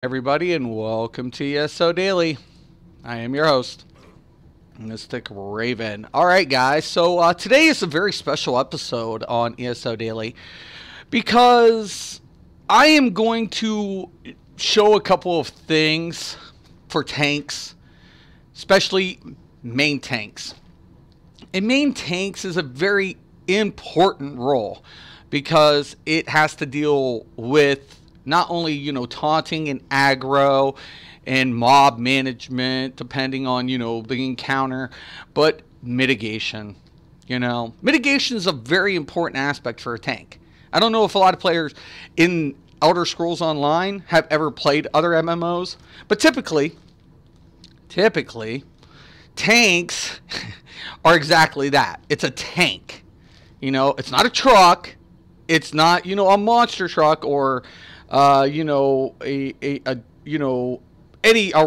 Everybody, and welcome to ESO Daily. I am your host, Mystic Raven. All right, guys. So today is a very special episode on ESO Daily because I am going to show a couple of things for tanks, especially main tanks. And main tanks is a very important role because it has to deal with not only, taunting and aggro and mob management, depending on, the encounter, but mitigation. Mitigation is a very important aspect for a tank. I don't know if a lot of players in Elder Scrolls Online have ever played other MMOs, but typically, tanks are exactly that. It's a tank. It's not a truck. It's not, a monster truck or a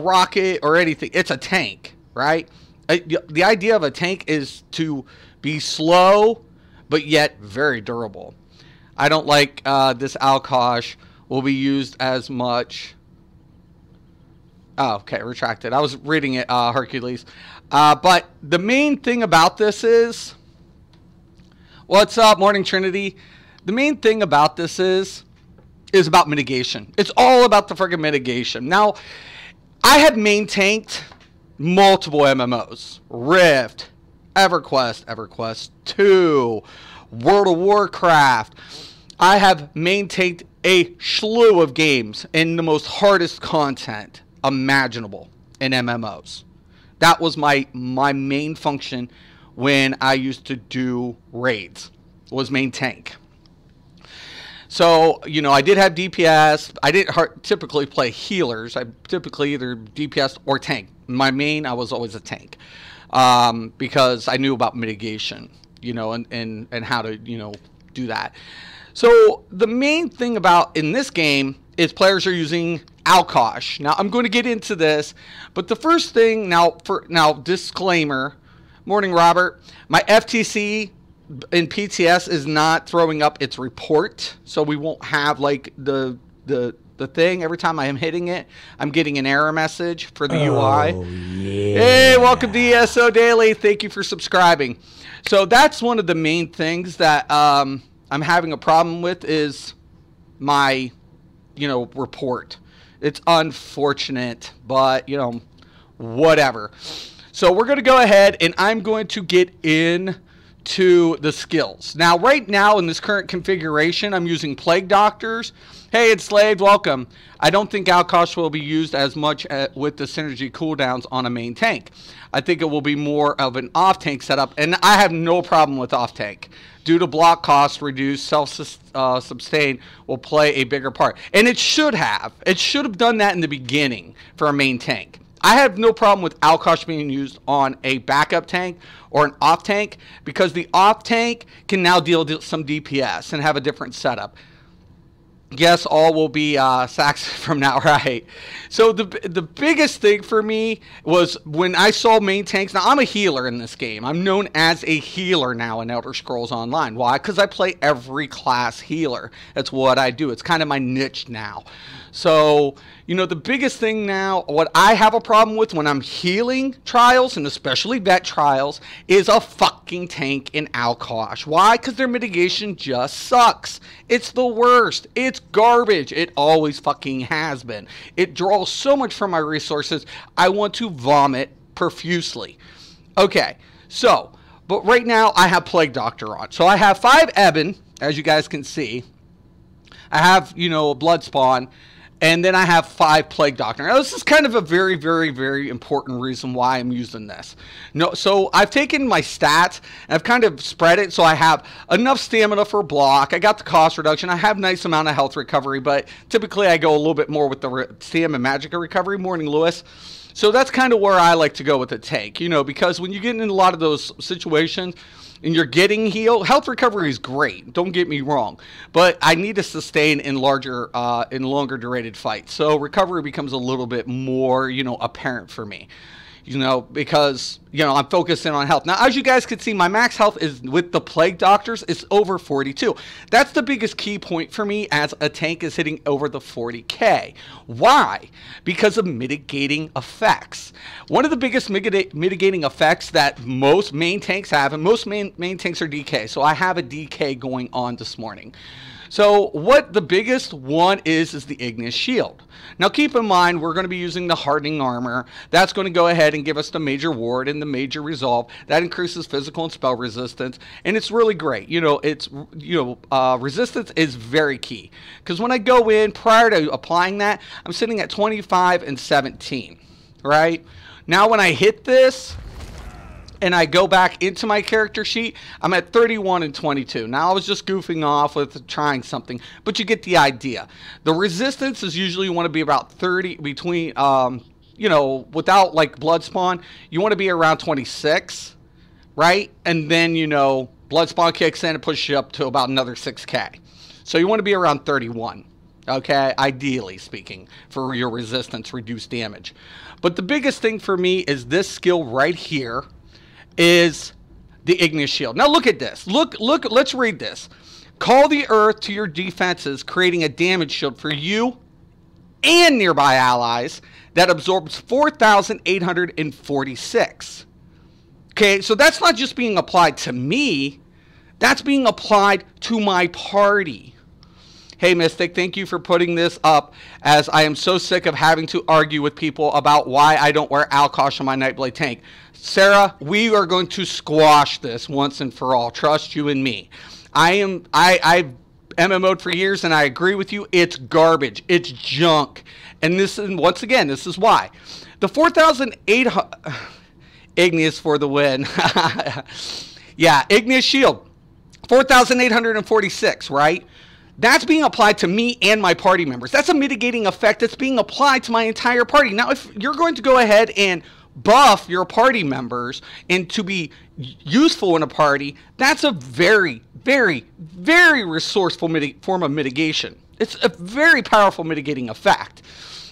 rocket or anything. It's a tank, right? The idea of a tank is to be slow, but yet very durable. I don't like this Alkosh will be used as much. Oh, okay, retracted. I was reading it, Hercules. But the main thing about this is, what's up, Morning Trinity? The main thing about this is about mitigation. It's all about the friggin' mitigation. Now, I have main tanked multiple MMOs. Rift, EverQuest 2, World of Warcraft. I have main tanked a slew of games in the most hardest content imaginable in MMOs. That was my main function when I used to do raids, was main tank. So, I did have DPS. I didn't typically play healers. I typically either DPS or tank. My main, I was always a tank because I knew about mitigation, and how to, do that. So the main thing about in this game is players are using Alkosh. Now, I'm going to get into this, but the first thing, disclaimer, morning, Robert, my FTC in PTS is not throwing up its report, so we won't have like the thing every time I am hitting it. I'm getting an error message for the UI. Yeah. Hey, welcome to ESO Daily. Thank you for subscribing. So that's one of the main things that I'm having a problem with is my report. It's unfortunate, but whatever. So we're going to go ahead and I'm going to get in to the skills. Now, right now in this current configuration, I'm using Plague Doctors. Hey, it's Slade, welcome. I don't think Alkosh will be used as much with the synergy cooldowns on a main tank. I think it will be more of an off-tank setup, and I have no problem with off-tank. Due to block cost, reduced self-sustain will play a bigger part. And it should have. It should have done that in the beginning for a main tank. I have no problem with Alkosh being used on a backup tank or an off tank because the off tank can now deal some DPS and have a different setup. Yes, all will be Saxon from now, right? So the biggest thing for me was when I saw main tanks. Now, I'm a healer in this game. I'm known as a healer now in Elder Scrolls Online. Why? Because I play every class healer. That's what I do. It's kind of my niche now. So, the biggest thing now, what I have a problem with when I'm healing trials, and especially vet trials, is a fucking tank in Alkosh. Why? Because their mitigation just sucks. It's the worst. It's garbage. It always fucking has been. It draws so much from my resources, I want to vomit profusely. Okay, so, but right now I have Plague Doctor on. So I have 5 Eben, as you guys can see. I have, Blood Spawn. And then I have 5 Plague Doctor. Now, this is kind of a very, very, very important reason why I'm using this. So I've taken my stats, and I've kind of spread it, so I have enough stamina for block. I got the cost reduction. I have a nice amount of health recovery, but typically I go a little bit more with the stamina magica recovery. Morning, Lewis. So that's kind of where I like to go with the tank, because when you get in a lot of those situations, and you're getting healed, health recovery is great. Don't get me wrong, but I need to sustain in longer durated fights. So recovery becomes a little bit more, apparent for me. because, I'm focusing on health. Now, as you guys can see, my max health is with the Plague Doctors is over 42. That's the biggest key point for me as a tank is hitting over the 40K. Why? Because of mitigating effects. One of the biggest mitigating effects that most main tanks have, and most main tanks are DK. So I have a DK going on this morning. So what the biggest one is the Igneous Shield. Now keep in mind, we're going to be using the Hardening Armor. That's going to go ahead and give us the Major Ward and the Major Resolve. That increases physical and spell resistance, and it's really great. Resistance is very key. Because when I go in, prior to applying that, I'm sitting at 25 and 17, right? Now when I hit this, and I go back into my character sheet, I'm at 31 and 22. Now I was just goofing off with trying something, but you get the idea. The resistance is usually you want to be about 30 between, without like blood spawn, you want to be around 26, right? And then, blood spawn kicks in and pushes you up to about another 6K. So you want to be around 31. Okay, ideally speaking, for your resistance, reduced damage. But the biggest thing for me is this skill right here, is the Igneous Shield. Now look at this. Look, let's read this. Call the earth to your defenses, creating a damage shield for you and nearby allies that absorbs 4,846. Okay, so that's not just being applied to me, that's being applied to my party. Hey Mystic, thank you for putting this up, as I am so sick of having to argue with people about why I don't wear Alkosh on my Nightblade tank. Sarah, we are going to squash this once and for all. Trust you and me. I've MMO'd for years, and I agree with you. It's garbage. It's junk. And this is, once again, this is why. The 4,800... Igneous for the win. Yeah, Igneous Shield. 4,846, right? That's being applied to me and my party members. That's a mitigating effect that's being applied to my entire party. Now, if you're going to go ahead and buff your party members and to be useful in a party, that's a very, very, very resourceful form of mitigation. It's a very powerful mitigating effect.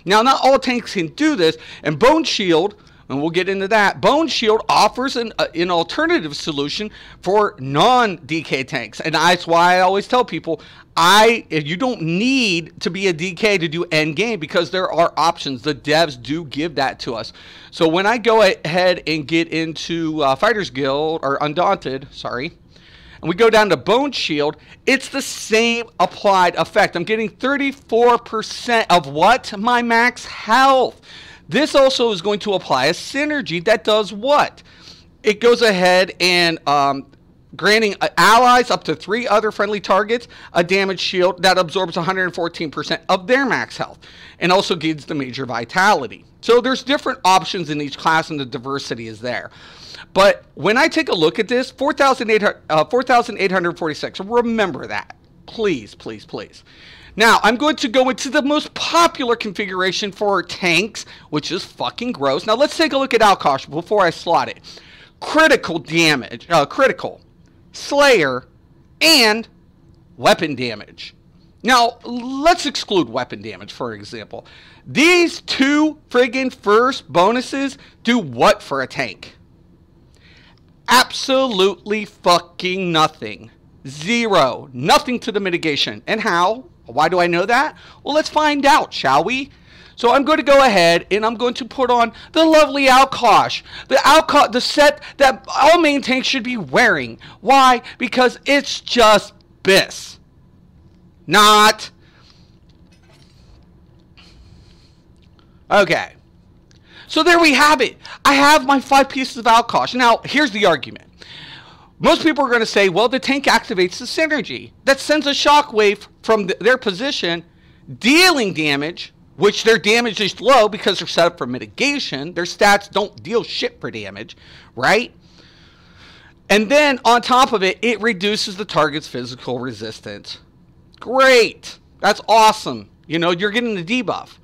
Now, not all tanks can do this, and Bone Shield, and we'll get into that, Bone Shield offers an alternative solution for non-DK tanks, and that's why I always tell people, you don't need to be a DK to do end game, because there are options. The devs do give that to us. So when I go ahead and get into Fighters Guild, or Undaunted, sorry, and we go down to Bone Shield, it's the same applied effect. I'm getting 34% of what? My max health. This also is going to apply a synergy that does what? It goes ahead and granting allies up to 3 other friendly targets a damage shield that absorbs 114% of their max health, and also gives the major vitality. So there's different options in each class, and the diversity is there. But when I take a look at this, 4,846, remember that. Please, please, please. Now, I'm going to go into the most popular configuration for tanks, which is fucking gross. Now, let's take a look at Alkosh before I slot it. Critical damage, critical, Slayer, and weapon damage. Now, let's exclude weapon damage, for example. These two friggin' first bonuses do what for a tank? Absolutely fucking nothing. Zero. Nothing to the mitigation. And how? Why do I know that? Well, let's find out, shall we? So I'm going to go ahead and I'm going to put on the lovely Alkosh. The set that all main tanks should be wearing. Why? Because it's just BIS. Not. Okay. So there we have it. I have my 5 pieces of Alkosh. Now, here's the argument. Most people are going to say, well, the tank activates the synergy. That sends a shockwave from their position, dealing damage, which their damage is low because they're set up for mitigation. Their stats don't deal shit for damage, right? And then on top of it, it reduces the target's physical resistance. Great. That's awesome. You know, you're getting the debuff.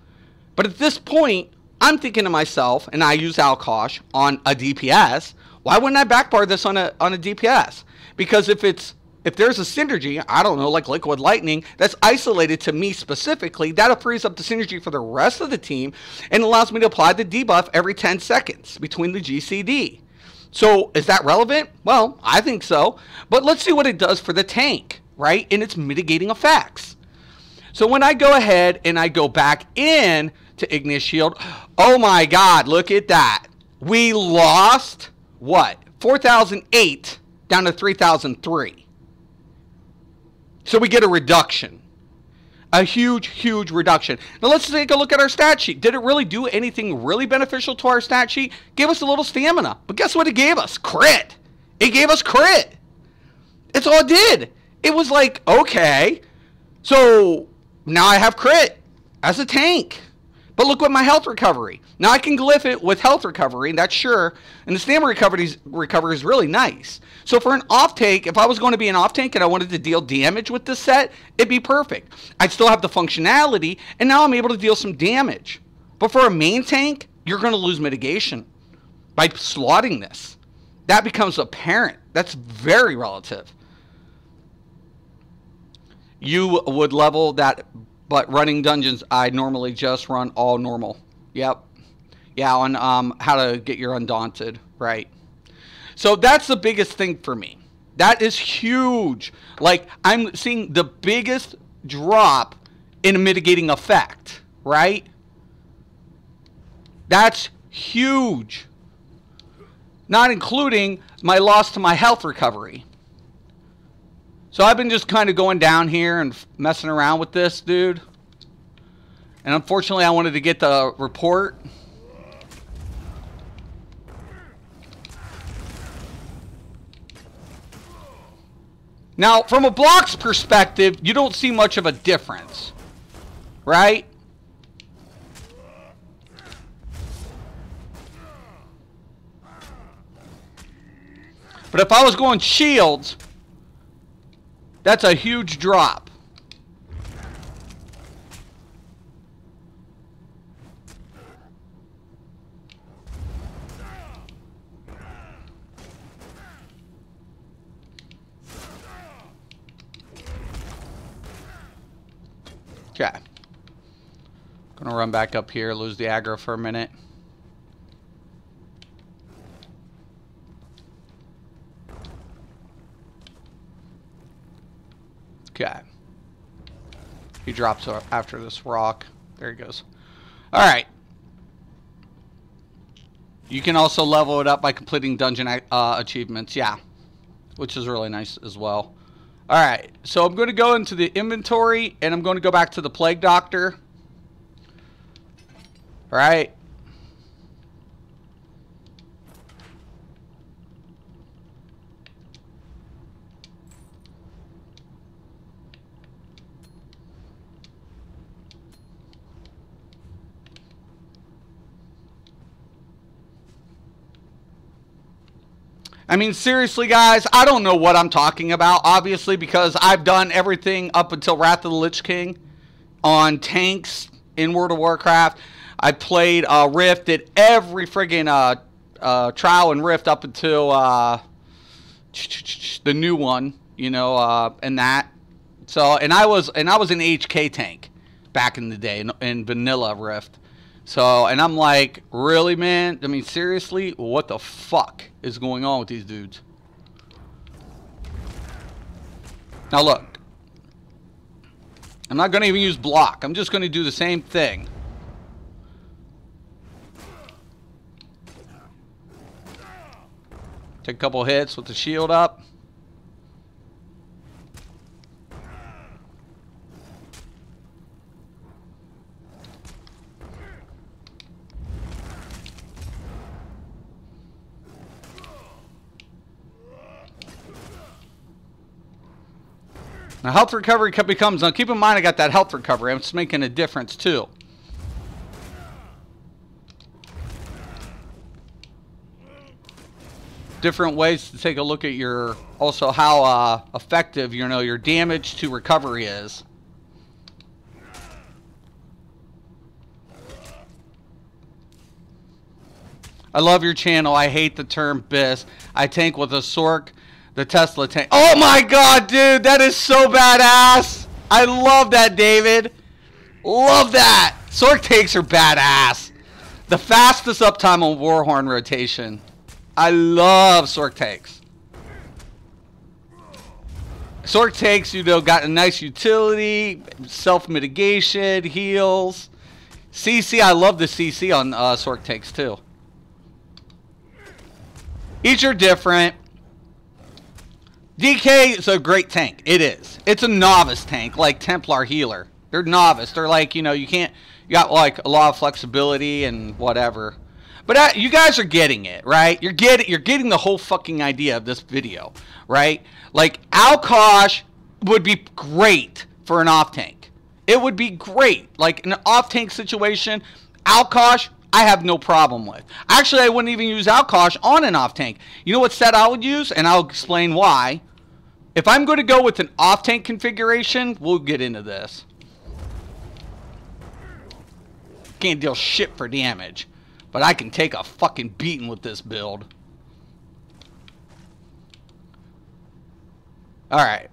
But at this point, I'm thinking to myself, and I use Alkosh on a DPS, why wouldn't I backbar this on a DPS? Because if it's if there's a synergy, I don't know, like Liquid Lightning, that's isolated to me specifically, that frees up the synergy for the rest of the team and allows me to apply the debuff every 10 seconds between the GCD. So is that relevant? Well, I think so. But let's see what it does for the tank, right? In its mitigating effects. So when I go ahead and I go back in to Ignis Shield, oh my God, look at that. We lost, what, 4,008 down to 3,003. So we get a reduction. A huge, huge reduction. Now let's take a look at our stat sheet. Did it really do anything really beneficial to our stat sheet? Gave us a little stamina. But guess what it gave us? Crit. It gave us crit. It's all it did. It was like, okay, so now I have crit as a tank. But look at my health recovery. Now I can glyph it with health recovery, that's sure. And the stamina recovery is really nice. So for an off tank, if I was going to be an off tank and I wanted to deal damage with this set, it'd be perfect. I'd still have the functionality, and now I'm able to deal some damage. But for a main tank, you're going to lose mitigation by slotting this. That becomes apparent. That's very relative. You would level that, but running dungeons, I normally just run all normal. Yep. Yeah, on how to get your Undaunted, right? So that's the biggest thing for me. That is huge. Like, I'm seeing the biggest drop in a mitigating effect, right? That's huge. Not including my loss to my health recovery. So I've been just kind of going down here and messing around with this, dude. And unfortunately, I wanted to get the report. Now, from a blocks perspective, you don't see much of a difference, right? But if I was going shields, that's a huge drop. Okay. Gonna run back up here, lose the aggro for a minute. Okay. He drops after this rock. There he goes. Alright. You can also level it up by completing dungeon achievements. Yeah. Which is really nice as well. Alright. So I'm going to go into the inventory and I'm going to go back to the Plague Doctor. Alright. I mean, seriously, guys, I don't know what I'm talking about, obviously, because I've done everything up until Wrath of the Lich King on tanks in World of Warcraft. I played Rift, did every friggin' trial and Rift up until the new one, you know, and that. So, and I was an HK tank back in the day in vanilla Rift. So, and I'm like, really, man? I mean, seriously? What the fuck is going on with these dudes? Now, look. I'm not going to even use block. I'm just going to do the same thing. Take a couple hits with the shield up. Now, health recovery becomes... Now, keep in mind I got that health recovery. It's making a difference, too. Different ways to take a look at your... Also, how effective, you know, your damage to recovery is. I love your channel. I hate the term BIS. I tank with a Sork The Tesla tank. Oh my god, dude, that is so badass. I love that, David. Love that. Sork tanks are badass. The fastest uptime on Warhorn rotation. I love Sork tanks. Sork tanks, you know, got a nice utility, self-mitigation, heals. CC, I love the CC on Sork tanks too. Each are different. DK is a great tank. It is. It's a novice tank, like Templar healer. They're novice. They're like, you know, you got like a lot of flexibility and whatever. But you guys are getting it, right? You're getting the whole fucking idea of this video, right? Like, Alkosh would be great for an off-tank. It would be great. Like, an off-tank situation, Alkosh, I have no problem with. Actually, I wouldn't even use Alkosh on an off-tank. You know what set I would use? And I'll explain why. If I'm going to go with an off-tank configuration, we'll get into this. Can't deal shit for damage. But I can take a fucking beating with this build. Alright.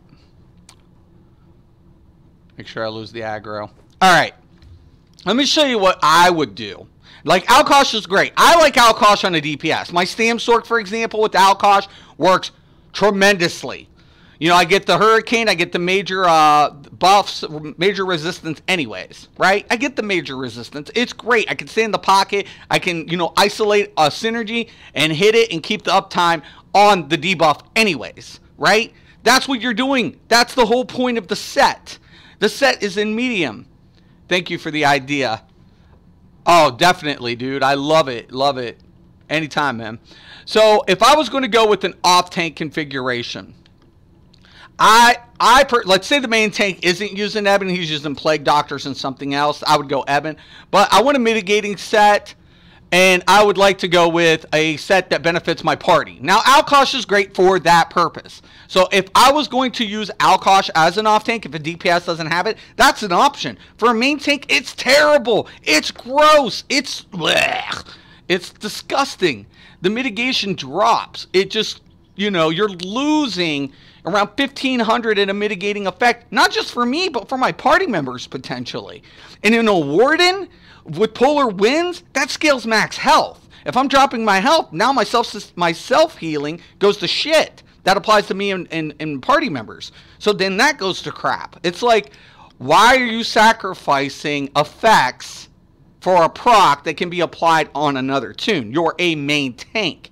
Make sure I lose the aggro. Alright. Let me show you what I would do. Like, Alkosh is great. I like Alkosh on a DPS. My Stam Sork, for example, with Alkosh works tremendously. You know, I get the Hurricane, I get the major buffs, major resistance anyways, right? I get the major resistance. It's great. I can stay in the pocket. I can, you know, isolate a synergy and hit it and keep the uptime on the debuff anyways, right? That's what you're doing. That's the whole point of the set. The set is in medium. Thank you for the idea. Oh, definitely, dude. I love it. Love it. Anytime, man. So, if I was going to go with an off-tank configuration, let's say the main tank isn't using Eben, he's using Plague Doctors and something else, I would go Eben. But I want a mitigating set, and I would like to go with a set that benefits my party. Now, Alkosh is great for that purpose. So if I was going to use Alkosh as an off-tank, if a DPS doesn't have it, that's an option. For a main tank, it's terrible. It's gross. It's blech. It's disgusting. The mitigation drops. It just, you know, you're losing around 1,500 in a mitigating effect, not just for me, but for my party members, potentially. And in a Warden, with Polar Winds, that scales max health. If I'm dropping my health, now my self-healing goes to shit. That applies to me and party members. So then that goes to crap. It's like, why are you sacrificing effects for a proc that can be applied on another tune? You're a main tank.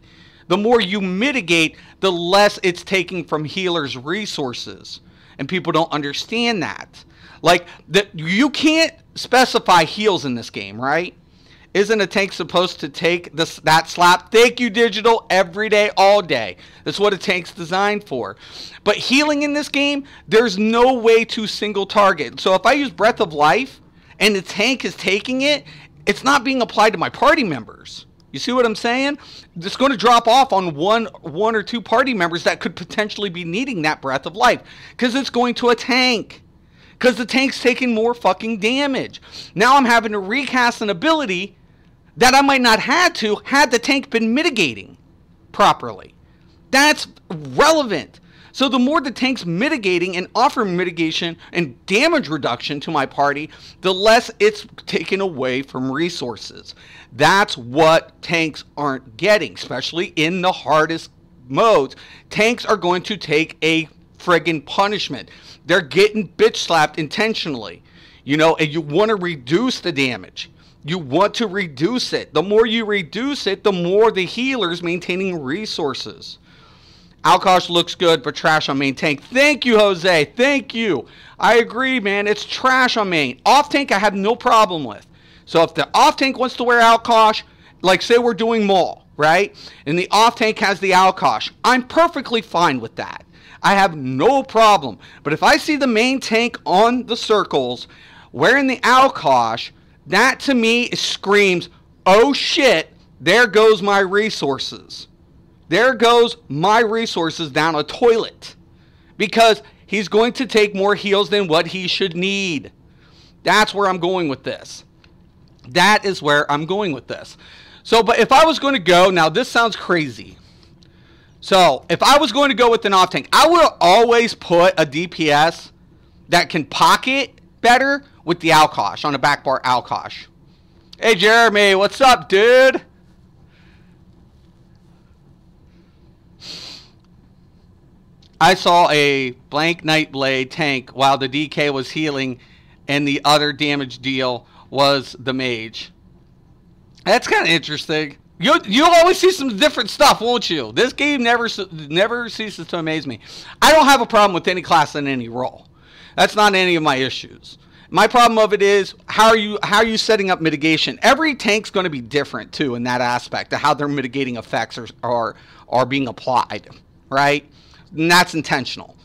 The more you mitigate, the less it's taking from healers' resources. And people don't understand that. Like, you can't specify heals in this game, right? Isn't a tank supposed to take that slap? Thank you, Digital, every day, all day. That's what a tank's designed for. But healing in this game, there's no way to single target. So if I use Breath of Life and the tank is taking it, it's not being applied to my party members. You see what I'm saying? It's going to drop off on one or two party members that could potentially be needing that Breath of Life. Because it's going to a tank. Because the tank's taking more fucking damage. Now I'm having to recast an ability that I might not had the tank been mitigating properly. That's relevant. So the more the tank's mitigating and offering mitigation and damage reduction to my party, the less it's taken away from resources. That's what tanks aren't getting, especially in the hardest modes. Tanks are going to take a friggin' punishment. They're getting bitch slapped intentionally. You know, and you want to reduce the damage. You want to reduce it. The more you reduce it, the more the healer's maintaining resources. Alkosh looks good, but trash on main tank. Thank you, Jose. Thank you. I agree, man. It's trash on main. Off tank, I have no problem with. So if the off tank wants to wear Alkosh, like say we're doing Maul, right? And the off tank has the Alkosh, I'm perfectly fine with that. I have no problem. But if I see the main tank on the circles wearing the Alkosh, that to me screams, oh shit, there goes my resources. There goes my resources down a toilet. Because he's going to take more heals than what he should need. That's where I'm going with this. That is where I'm going with this. So, but if I was going to go, now this sounds crazy. So if I was going to go with an off tank, I would always put a DPS that can pocket better with the Alkosh on a back bar Alkosh. Hey Jeremy, what's up, dude? I saw a blank Nightblade tank while the DK was healing and the other damage deal was the mage. That's kind of interesting. You'll always see some different stuff, won't you? This game never ceases to amaze me. I don't have a problem with any class in any role. That's not any of my issues. My problem of it is how are you setting up mitigation? Every tank's going to be different too in that aspect of how their mitigating effects are being applied, right? And that's intentional.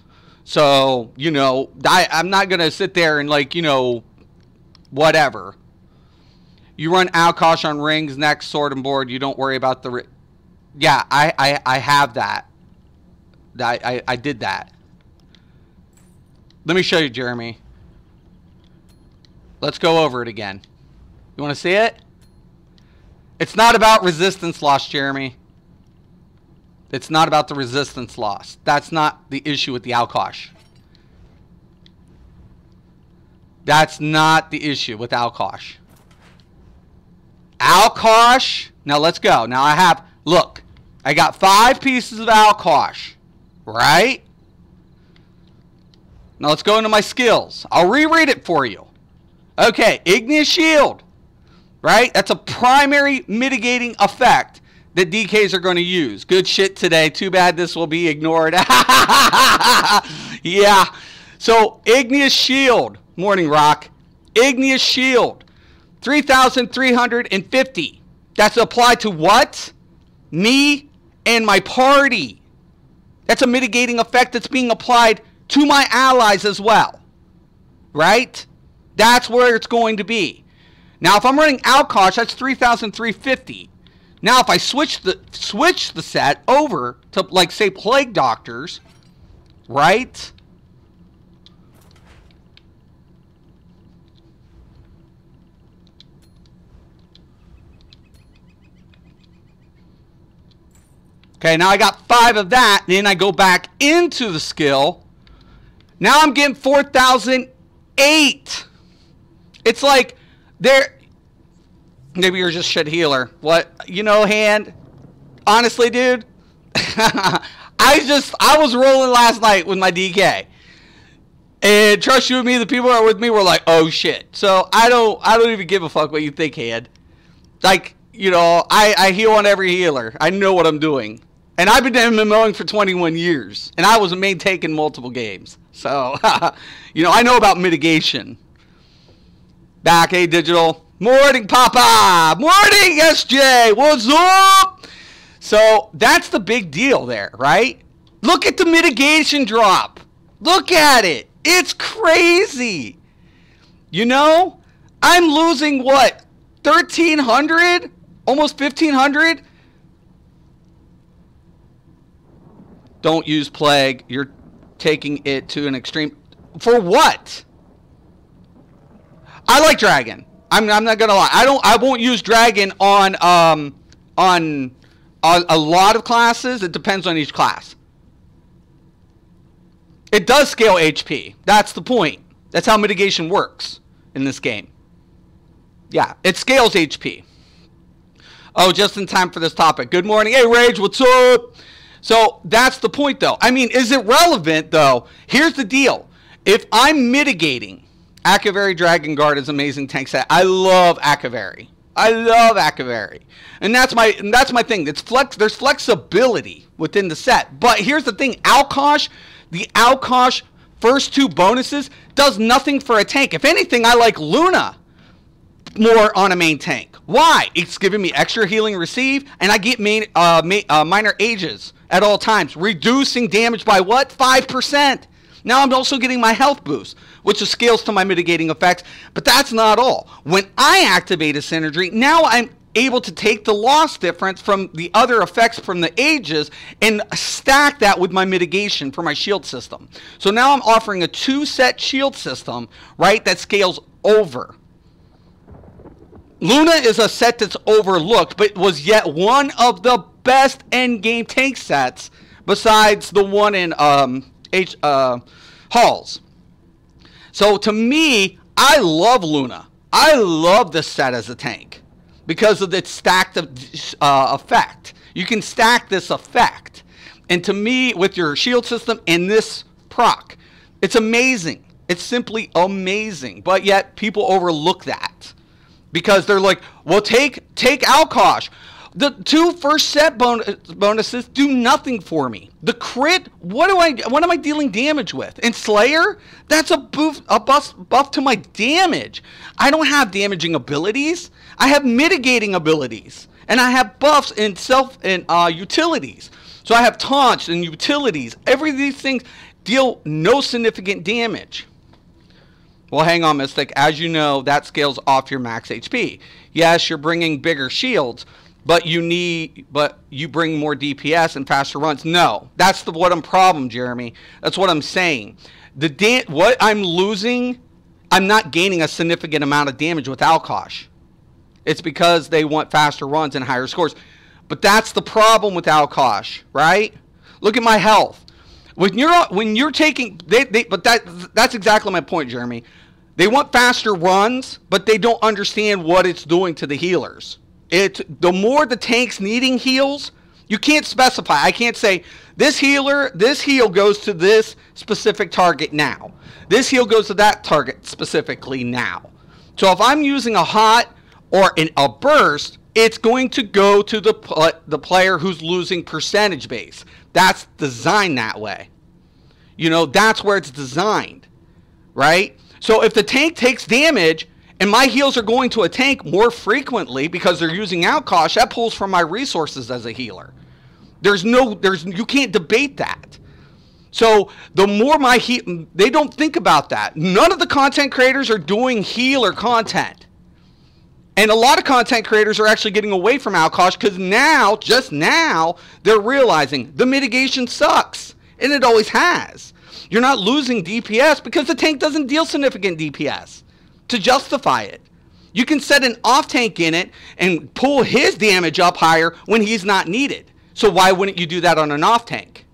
So, you know, I'm not going to sit there and like, you know, whatever. You run Alkosh on rings, next sword and board. You don't worry about the... Yeah, I have that. I did that. Let me show you, Jeremy. Let's go over it again. You want to see it? It's not about resistance loss, Jeremy. It's not about the resistance loss. That's not the issue with the Alkosh. That's not the issue with Alkosh. Alkosh. Now let's go. Now I have, look, I got 5 pieces of Alkosh, right? Now let's go into my skills. I'll reread it for you. Okay, Igneous Shield, right? That's a primary mitigating effect that DKs are going to use. Good shit today. Too bad this will be ignored. Yeah. So Igneous Shield, Morning Rock. Igneous Shield. 3,350. That's applied to what? Me and my party. That's a mitigating effect that's being applied to my allies as well. Right? That's where it's going to be. Now, if I'm running Alkosh, that's 3,350. Now, if I switch the set over to, like, say, Plague Doctors, right? Okay, now I got 5 of that. Then I go back into the skill. Now I'm getting 4,008. It's like maybe you're just shit healer. What? You know, hand? Honestly, dude, I was rolling last night with my DK. And trust you and me, the people that are with me were like, oh shit. So I don't even give a fuck what you think, hand. Like, you know, I heal on every healer. I know what I'm doing. And I've been MMOing for 21 years. And I was main taking multiple games. So, you know, I know about mitigation. Back, hey, Digital. Morning, Papa. Morning, SJ. What's up? So, that's the big deal there, right? Look at the mitigation drop. Look at it. It's crazy. You know, I'm losing, what, 1,300? Almost 1,500? Don't use Plague. You're taking it to an extreme. For what? I like Dragon. I'm not gonna lie. I won't use Dragon on a lot of classes. It depends on each class. It does scale HP. That's the point. That's how mitigation works in this game. Yeah, it scales HP. Oh, just in time for this topic. Good morning. Hey, Rage, what's up? So that's the point, though. I mean, is it relevant, though? Here's the deal. If I'm mitigating, Akavari Dragon Guard is an amazing tank set. I love Akavari. I love Akavari. And that's my thing. There's flexibility within the set. But here's the thing. Alkosh, the Alkosh first 2 bonuses does nothing for a tank. If anything, I like Luna more on a main tank. Why? It's giving me extra healing receive, and I get minor ages at all times, reducing damage by what? 5%. Now I'm also getting my health boost, which scales to my mitigating effects, but that's not all. When I activate a synergy, now I'm able to take the loss difference from the other effects from the ages and stack that with my mitigation for my shield system. So now I'm offering a 2-set shield system, right, that scales over. Luna is a set that's overlooked, but was yet one of the best endgame tank sets, besides the one in Halls. So to me, I love Luna. I love this set as a tank because of its stacked effect. You can stack this effect. And to me, with your shield system and this proc, it's amazing. It's simply amazing. But yet people overlook that because they're like, well, take Alkosh. The 2 first set bonuses do nothing for me. The crit, what am I dealing damage with? And Slayer, that's a buff to my damage. I don't have damaging abilities. I have mitigating abilities, and I have buffs in utilities. So I have taunts and utilities. Every of these things deal no significant damage. Well, hang on, Mystic. As you know, that scales off your max HP. Yes, you're bringing bigger shields, but you bring more DPS and faster runs. No, that's the problem, Jeremy. That's what I'm saying. What I'm losing, I'm not gaining a significant amount of damage with Alkosh. It's because they want faster runs and higher scores. But that's the problem with Alkosh, right? Look at my health. When you're taking, that's exactly my point, Jeremy. They want faster runs, but they don't understand what it's doing to the healers. The more the tank's needing heals, you can't specify. I can't say this heal goes to this specific target now. This heal goes to that target specifically now. So if I'm using a hot or a burst, it's going to go to the player who's losing percentage base. That's designed that way. You know, that's where it's designed, right? So if the tank takes damage and my heals are going to a tank more frequently because they're using Alkosh, that pulls from my resources as a healer. You can't debate that. So the more they don't think about that. None of the content creators are doing healer content. And a lot of content creators are actually getting away from Alkosh because just now, they're realizing the mitigation sucks. And it always has. You're not losing DPS because the tank doesn't deal significant DPS to justify it. You can set an off tank in it and pull his damage up higher when he's not needed. So why wouldn't you do that on an off tank?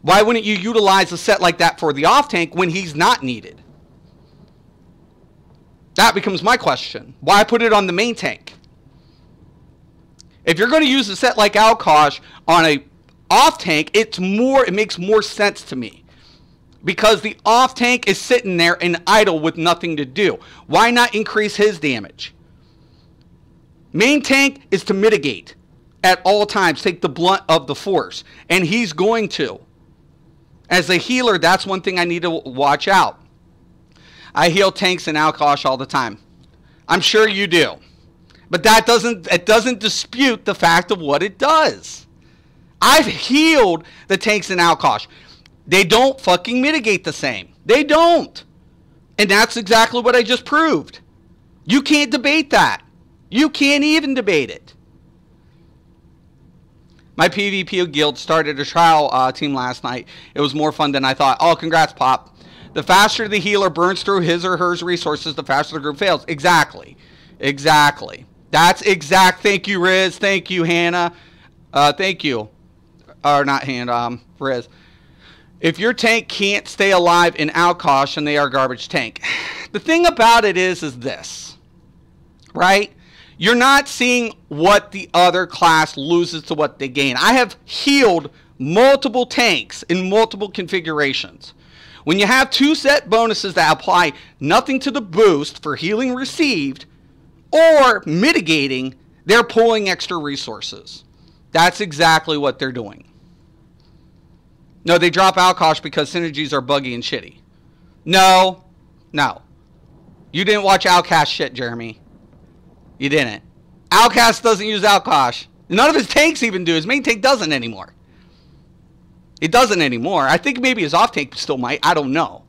Why wouldn't you utilize a set like that for the off tank when he's not needed? That becomes my question. Why put it on the main tank? If you're going to use a set like Alkosh on a off tank, it makes more sense to me. Because the off tank is sitting there and idle with nothing to do. Why not increase his damage? Main tank is to mitigate at all times, take the blunt of the force. And he's going to. As a healer, that's one thing I need to watch out. I heal tanks and Alkosh all the time. I'm sure you do. But it doesn't dispute the fact of what it does. I've healed the tanks in Alkosh. They don't fucking mitigate the same. They don't. And that's exactly what I just proved. You can't debate that. You can't even debate it. My PvP guild started a trial team last night. It was more fun than I thought. Oh, congrats, Pop. The faster the healer burns through his or her resources, the faster the group fails. Exactly. Exactly. That's exact. Thank you, Riz. Thank you, Hannah. Thank you. Or not Hannah, Riz. If your tank can't stay alive in Alkosh, then they are garbage tank. The thing about it is this, right? You're not seeing what the other class loses to what they gain. I have healed multiple tanks in multiple configurations. When you have 2 set bonuses that apply nothing to the boost for healing received or mitigating, they're pulling extra resources. That's exactly what they're doing. No, they drop Alkosh because synergies are buggy and shitty. No. You didn't watch Outcast shit, Jeremy. You didn't. Outcast doesn't use Alkosh. None of his tanks even do. His main tank doesn't anymore. It doesn't anymore. I think maybe his off tank still might. I don't know.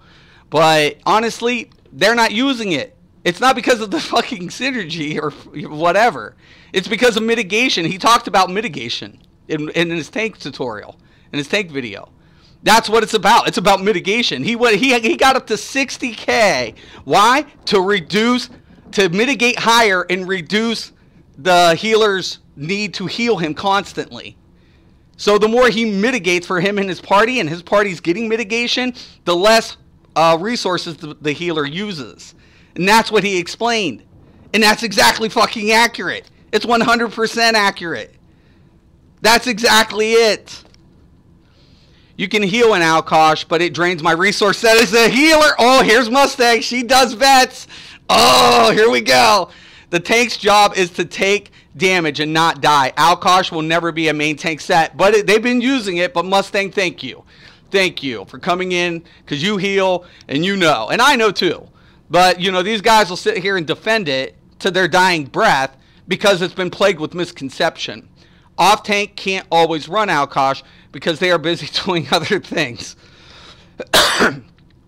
But honestly, they're not using it. It's not because of the fucking synergy or whatever. It's because of mitigation. He talked about mitigation in his tank tutorial, in his tank video. That's what it's about. It's about mitigation. He got up to 60k. Why? To mitigate higher and reduce the healer's need to heal him constantly. So the more he mitigates for him and his party, and his party's getting mitigation, the less resources the healer uses. And that's what he explained. And that's exactly fucking accurate. It's 100% accurate. That's exactly it. You can heal an Alkosh, but it drains my resource set as a healer. Oh, here's Mustang. She does vets. Oh, here we go. The tank's job is to take damage and not die. Alkosh will never be a main tank set, but they've been using it. But Mustang, thank you. Thank you for coming in, because you heal and you know. And I know too. But, you know, these guys will sit here and defend it to their dying breath because it's been plagued with misconception. Off tank can't always run Alkosh because they are busy doing other things.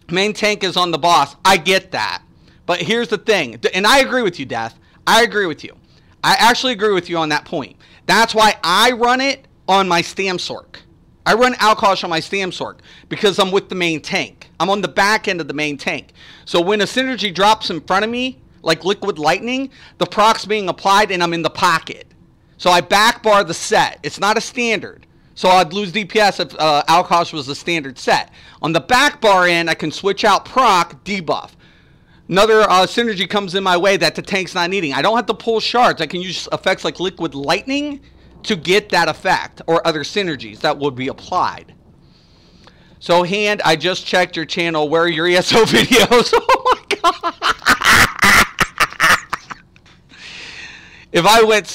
Main tank is on the boss. I get that. But here's the thing. And I agree with you, Death. I agree with you. I actually agree with you on that point. That's why I run it on my Stamsork. I run Alkosh on my Stamsork because I'm with the main tank. I'm on the back end of the main tank. So when a synergy drops in front of me, like liquid lightning, the proc's being applied and I'm in the pocket. So I back bar the set. It's not a standard. So I'd lose DPS if Alkosh was a standard set. On the back bar end, I can switch out proc, debuff. Another synergy comes in my way that the tank's not needing. I don't have to pull shards. I can use effects like liquid lightning to get that effect, or other synergies that would be applied. So, Hand, I just checked your channel. Where are your ESO videos? Oh my god! If I went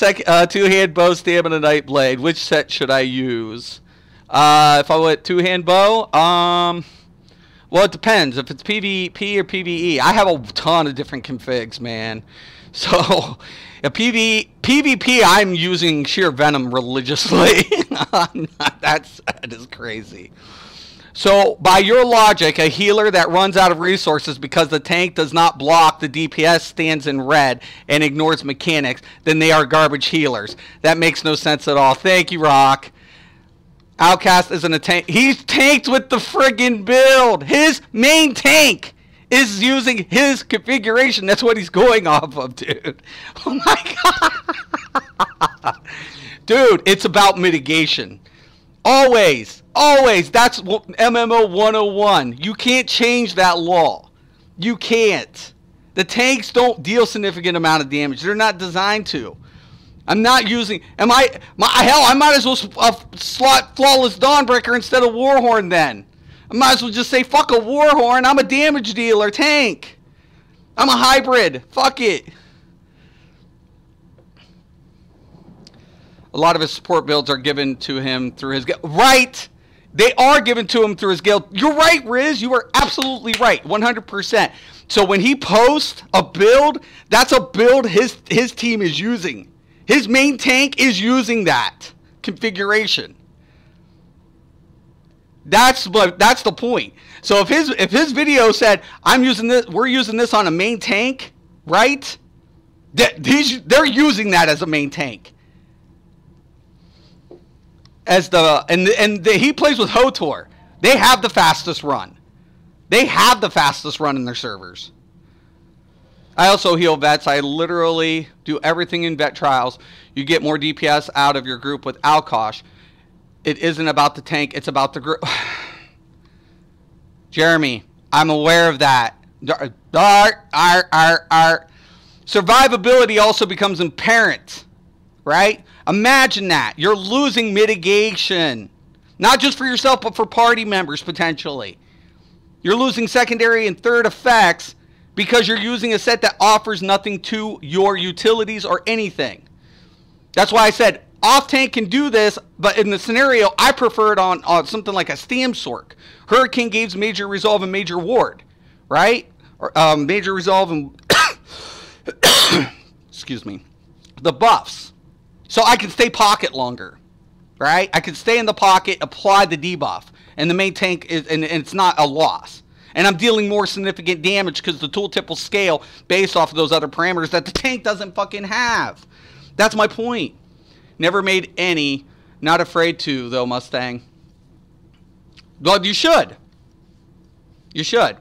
two-hand bow, stamina, night blade, which set should I use? If I went two-hand bow, well, it depends. If it's PvP or PvE, I have a ton of different configs, man. So, PvP, I'm using sheer venom religiously. That is crazy. So, by your logic, a healer that runs out of resources because the tank does not block the DPS stands in red and ignores mechanics, then they are garbage healers. That makes no sense at all. Thank you, Rock. Outcast isn't a tank. He's tanked with the friggin' build. His main tank is using his configuration. That's what he's going off of, dude. Oh my god. Dude, it's about mitigation. Always. Always. That's MMO 101. You can't change that law. You can't. The tanks don't deal significant amount of damage. They're not designed to. I'm not using... hell, I might as well slot Flawless Dawnbreaker instead of Warhorn then. I might as well just say, fuck a Warhorn. I'm a damage dealer tank. I'm a hybrid. Fuck it. A lot of his support builds are given to him through his guild. Right. They are given to him through his guild. You're right, Riz. You are absolutely right. 100%. So when he posts a build, that's a build his team is using. His main tank is using that configuration. That's the point. So if his video said, I'm using this, we're using this on a main tank, right? They're using that as a main tank. He plays with HOTOR. They have the fastest run. They have the fastest run in their servers. I also heal vets. I literally do everything in vet trials. You get more DPS out of your group with Alkosh. It isn't about the tank. It's about the group. Jeremy, I'm aware of that. Survivability also becomes apparent, right? Imagine that. You're losing mitigation. Not just for yourself, but for party members, potentially. You're losing secondary and third effects because you're using a set that offers nothing to your utilities or anything. That's why I said off-tank can do this, but in the scenario, I prefer it on something like a Stamsork. Hurricane gives major resolve and major ward, right? Or, major resolve and... excuse me. The buffs. So I can stay pocket longer, right? I can stay in the pocket, apply the debuff, and the main tank is, and it's not a loss. And I'm dealing more significant damage because the tooltip will scale based off of those other parameters that the tank doesn't fucking have. That's my point. Never made any. Not afraid to, though, Mustang. Well, you should. You should.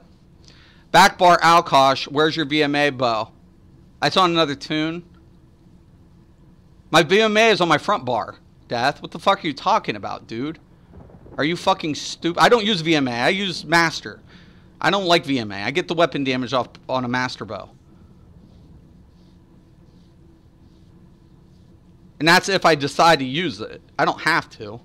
Backbar Alkosh, where's your VMA bow? I saw another tune. My VMA is on my front bar. Death. What the fuck are you talking about, dude? Are you fucking stupid? I don't use VMA. I use Master. I don't like VMA. I get the weapon damage off on a Master bow. And that's if I decide to use it. I don't have to.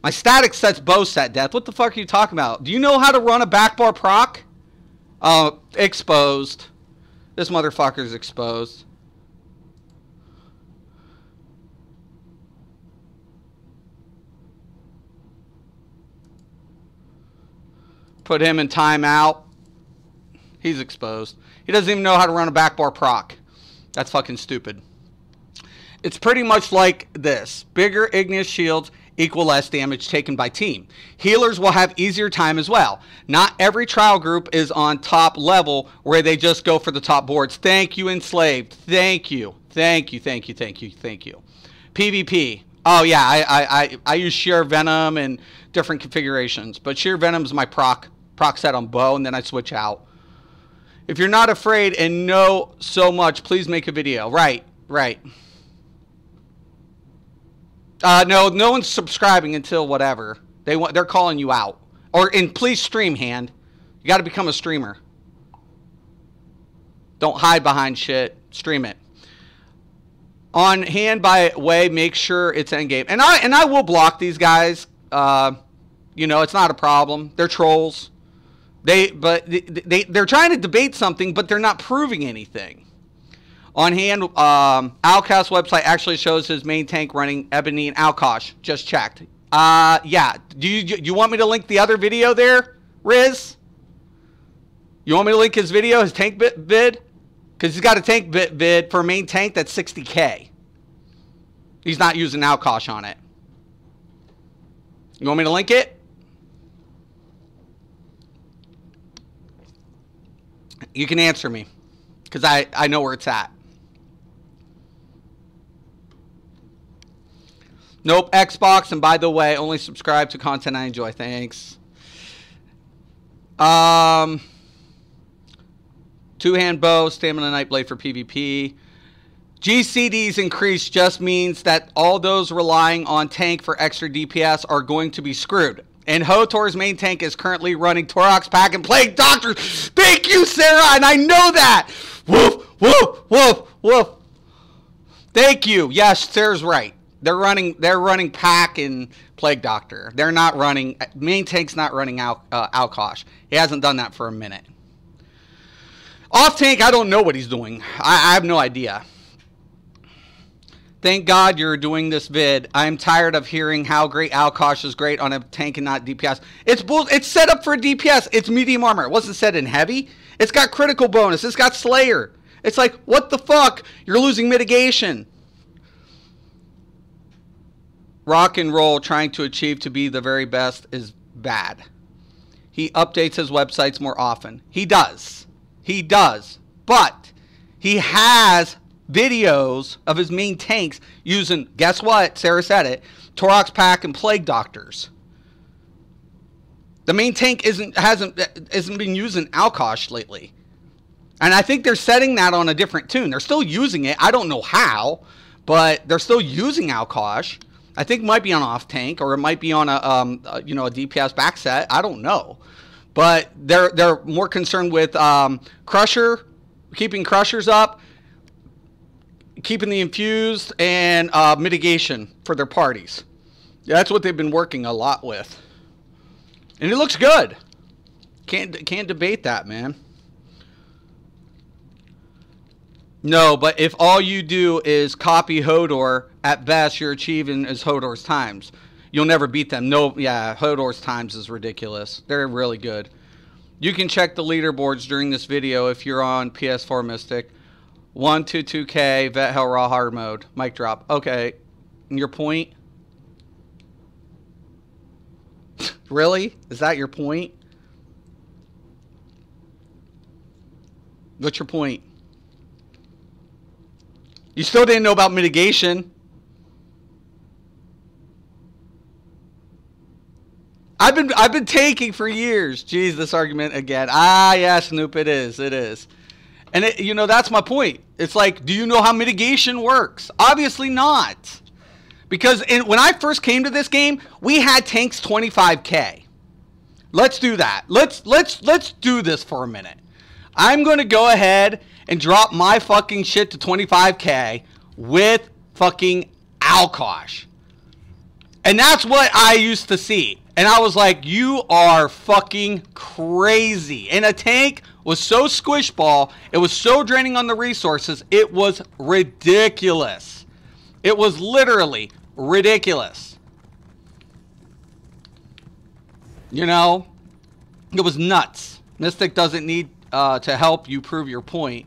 My static set's bow set, Death. What the fuck are you talking about? Do you know how to run a back bar proc? Exposed. This motherfucker's exposed. Put him in timeout. He's exposed. He doesn't even know how to run a back bar proc. That's fucking stupid. It's pretty much like this. Bigger igneous shields equal less damage taken by team. Healers will have easier time as well. Not every trial group is on top level where they just go for the top boards. Thank you, Enslaved. Thank you. Thank you, thank you, thank you, thank you. PvP. Oh, yeah, I use Sheer Venom and different configurations. But Sheer Venom's my proc set on bow, and then I switch out. If you're not afraid and know so much, please make a video. Right, right. No one's subscribing until whatever. They're calling you out. And please stream, Hand. You got to become a streamer. Don't hide behind shit. Stream it. On Hand, by way, make sure it's endgame. And I will block these guys. You know, it's not a problem. They're trolls. They're trying to debate something, but they're not proving anything. On Hand, Alkosh website actually shows his main tank running Ebony and Alkosh. Just checked. Yeah. Do you want me to link the other video there, Riz? You want me to link his video, his tank vid? Because he's got a tank vid for a main tank that's 60K. He's not using Alkosh on it. You want me to link it? You can answer me. Because I know where it's at. Nope, Xbox, and by the way, only subscribe to content I enjoy. Thanks. Two-hand bow, stamina nightblade for PvP. GCD's increase just means that all those relying on tank for extra DPS are going to be screwed. And HOTOR's main tank is currently running Torox Pack and Plague Doctor. Thank you, Sarah, and I know that. Woof, woof, woof, woof. Thank you. Yes, Sarah's right. They're running Pack and Plague Doctor. They're not running, main tank's not running Alkosh. He hasn't done that for a minute. Off tank, I don't know what he's doing. I have no idea. Thank God you're doing this vid. I'm tired of hearing how great Alkosh is great on a tank and not DPS. It's set up for DPS. It's medium armor. It wasn't set in heavy. It's got critical bonus. It's got Slayer. It's like, what the fuck? You're losing mitigation. Rock and roll trying to achieve to be the very best is bad. He updates his websites more often. He does. He does. But he has videos of his main tanks using, guess what? Sarah said it. Torox Pack and Plague Doctors. The main tank hasn't been using Alkosh lately. And I think they're setting that on a different tune. They're still using it. I don't know how, but they're still using Alkosh. I think it might be on off tank, or it might be on a DPS back set. I don't know, but they're more concerned with Crusher, keeping Crushers up, keeping the infused, and mitigation for their parties. That's what they've been working a lot with, and it looks good. Can't debate that, man. No, but if all you do is copy HOTOR, at best you're achieving as HOTOR's times. You'll never beat them. No, yeah, HOTOR's times is ridiculous. They're really good. You can check the leaderboards during this video if you're on PS4 Mystic. 122K, Vet Hell Raw Hard Mode. Mic drop. Okay. And your point? Really? Is that your point? What's your point? You still didn't know about mitigation. I've been taking for years. Jeez, this argument again. Ah, yeah, Snoop, it is. It is. And, that's my point. It's like, do you know how mitigation works? Obviously not. Because when I first came to this game, we had tanks 25k. Let's do that. Let's do this for a minute. I'm going to go ahead and drop my fucking shit to 25k with fucking Alkosh. And that's what I used to see. And I was like, you are fucking crazy. And a tank was so squishball. It was so draining on the resources. It was ridiculous. It was literally ridiculous. It was nuts. Mystic doesn't need to help you prove your point.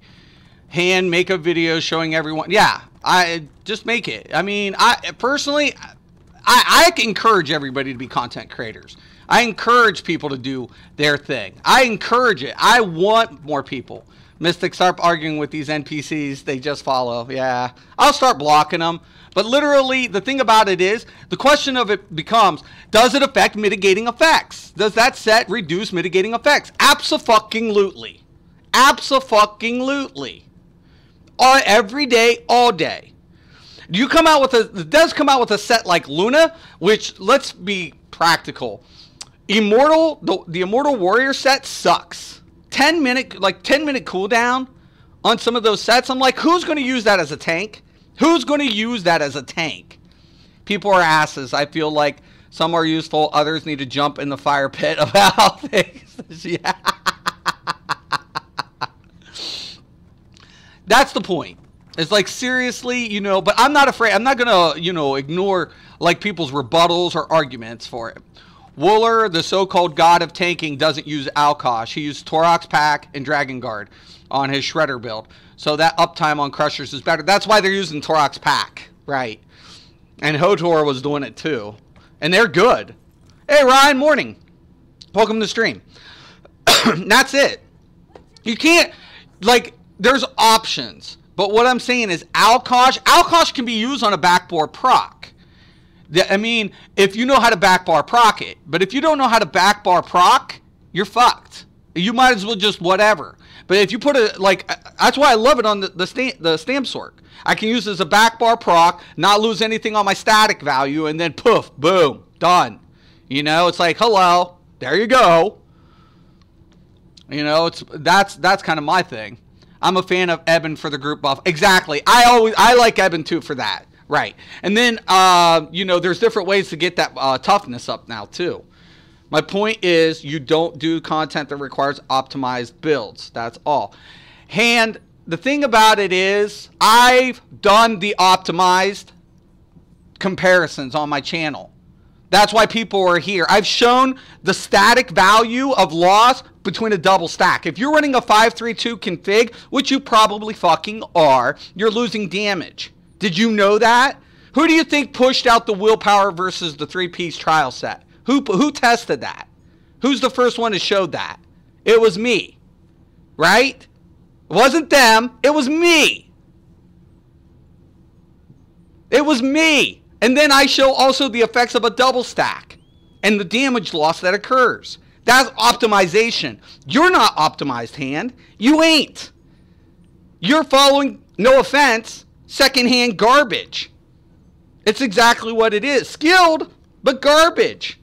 Hand, make a video showing everyone. Yeah, I just make it. I mean, I personally, I encourage everybody to be content creators. I encourage people to do their thing. I encourage it. I want more people. Mystic, start arguing with these NPCs. They just follow. Yeah, I'll start blocking them. But literally, the thing about it is, the question of it becomes, does it affect mitigating effects? Does that set reduce mitigating effects? Abso-fucking-lutely. Abso-fucking-lutely. Every day, all day. Do you come out with it does come out with a set like Luna, which, let's be practical. The Immortal Warrior set sucks. 10-minute cooldown on some of those sets. I'm like, who's going to use that as a tank? Who's going to use that as a tank? People are asses. I feel like some are useful. Others need to jump in the fire pit about things. Yeah. That's the point. It's like, seriously, but I'm not afraid. I'm not going to, ignore like people's rebuttals or arguments for it. Wooler, the so-called god of tanking, doesn't use Alkosh. He used Torox Pack and Dragon Guard on his Shredder build. So that uptime on Crushers is better. That's why they're using Torox Pack, right? And Hotor was doing it too. And they're good. Hey, Ryan, morning. Welcome to the stream. That's it. You can't, there's options. But what I'm saying is Alkosh can be used on a backboard proc. I mean, if you know how to backbar proc it. But if you don't know how to backbar proc, you're fucked. You might as well just whatever. But if you put that's why I love it on the Stamp Sork. I can use it as a backbar proc, not lose anything on my static value, and then poof, boom, done. It's like, hello, there you go. That's kind of my thing. I'm a fan of Eben for the group buff. Exactly. I like Eben too for that. Right. And then, there's different ways to get that toughness up now too. My point is, you don't do content that requires optimized builds. That's all. And the thing about it is, I've done the optimized comparisons on my channel. That's why people are here. I've shown the static value of loss between a double stack. If you're running a 5-3-2 config, which you probably fucking are, you're losing damage. Did you know that? Who do you think pushed out the willpower versus the 3-piece trial set? Who tested that? Who's the first one to show that? It was me. Right? It wasn't them. It was me. It was me. And then I show also the effects of a double stack and the damage loss that occurs. That's optimization. You're not optimized, Hand. You ain't. You're following, no offense, secondhand garbage. It's exactly what it is. Skilled, but garbage.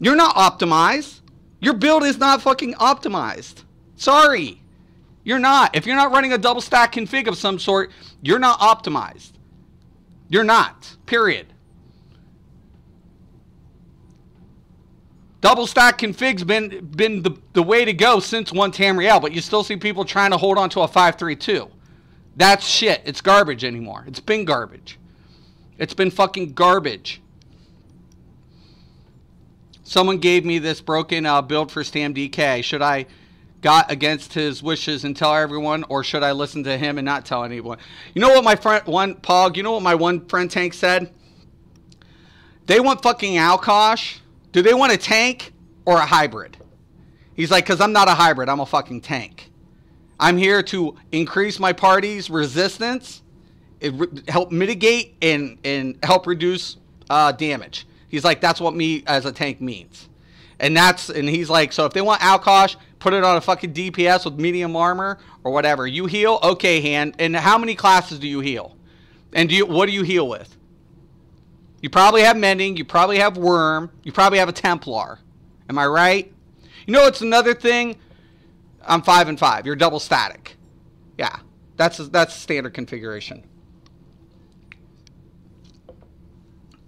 You're not optimized. Your build is not fucking optimized. Sorry. You're not. If you're not running a double stack config of some sort, you're not optimized. You're not. Period. Double stack config's been the way to go since one Tamriel, but you still see people trying to hold on to a 5-3-2. That's shit. It's garbage anymore. It's been garbage. It's been fucking garbage. Someone gave me this broken build for Stam DK. Should I got against his wishes and tell everyone, or should I listen to him and not tell anyone? You know what my friend, you know what my one friend tank said? They want fucking Alkosh. Do they want a tank or a hybrid? He's like, because I'm not a hybrid. I'm a fucking tank. I'm here to increase my party's resistance, help mitigate, and help reduce damage. He's like, that's what me as a tank means. And he's like, so if they want Alkosh, put it on a fucking DPS with medium armor or whatever. You heal? Okay, hand. And how many classes do you heal? And what do you heal with? You probably have Mending. You probably have Worm. You probably have a Templar. Am I right? You know what's another thing? I'm 5 and 5. You're double static. Yeah, that's standard configuration.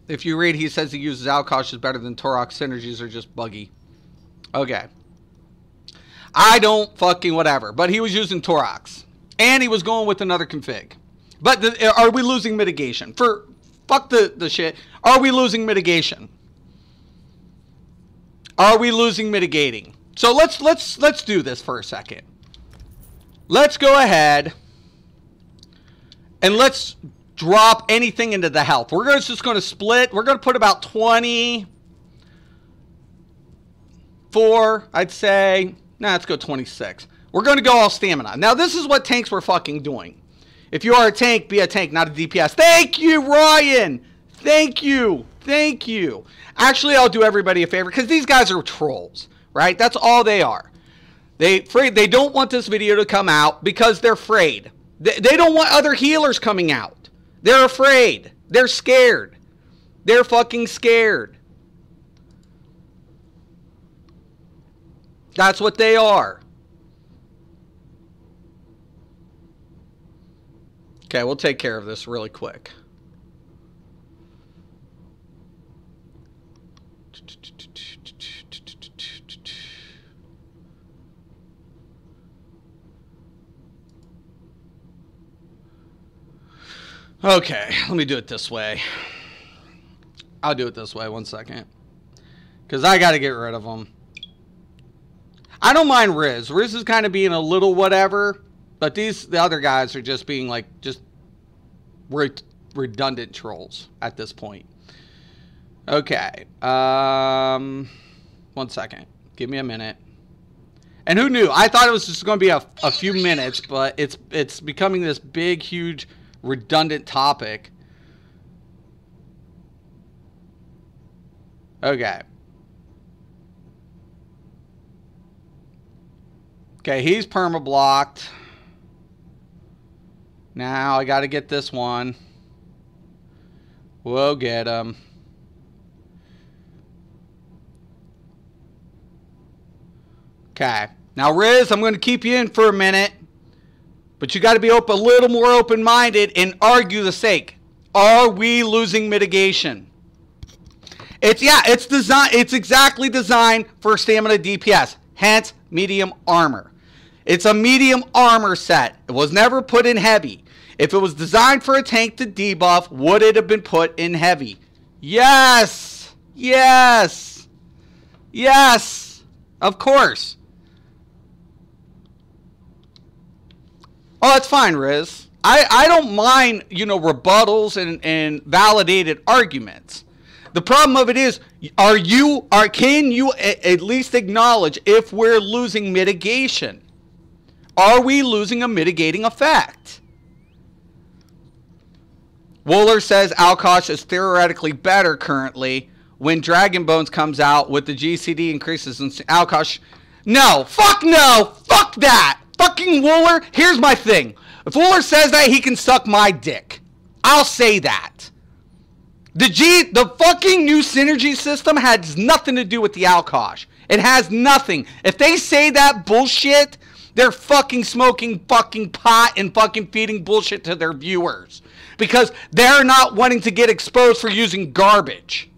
If you read, he says he uses Alkosh is better than Torok. Synergies are just buggy. Okay. I don't fucking whatever. But he was using Toroks. And he was going with another config. But are we losing mitigation? Fuck the shit. Are we losing mitigation? Are we losing mitigating? So let's do this for a second. Let's go ahead and let's drop anything into the health. We're just going to split. We're going to put about 24, I'd say. Nah, let's go 26. We're going to go all stamina. Now, this is what tanks were fucking doing. If you are a tank, be a tank, not a DPS. Thank you, Ryan. Thank you. Thank you. Actually, I'll do everybody a favor because these guys are trolls, right? That's all they are. They don't want this video to come out because they're afraid. They don't want other healers coming out. They're afraid. They're scared. They're fucking scared. That's what they are. Okay, we'll take care of this really quick. Okay, let me do it this way. I'll do it this way, 1 second. Because I got to get rid of them. I don't mind Riz. Riz is kind of being a little whatever. But the other guys are just being like, just redundant trolls at this point. Okay. 1 second. Give me a minute. And who knew? I thought it was just going to be a few minutes, but it's becoming this big, huge, redundant topic. Okay. Okay, he's perma-blocked. Now I got to get this one. We'll get him. Okay. Now, Riz, I'm going to keep you in for a minute. But you got to be a little more open-minded and argue the sake. Are we losing mitigation? It's exactly designed for stamina DPS. Hence, medium armor. It's a medium armor set. It was never put in heavy. If it was designed for a tank to debuff, would it have been put in heavy? Yes. Yes. Yes. Of course. Oh, that's fine, Riz. I don't mind, rebuttals and validated arguments. The problem of it is, can you at least acknowledge if we're losing mitigation? Are we losing a mitigating effect? Wooler says Alkosh is theoretically better currently. When Dragon Bones comes out with the GCD increases in Alkosh. No, fuck that. Fucking Wooler, here's my thing. If Wooler says that, he can suck my dick. I'll say that. The fucking new synergy system has nothing to do with the Alkosh. It has nothing. If they say that bullshit, they're fucking smoking fucking pot and fucking feeding bullshit to their viewers. Because they're not wanting to get exposed for using garbage.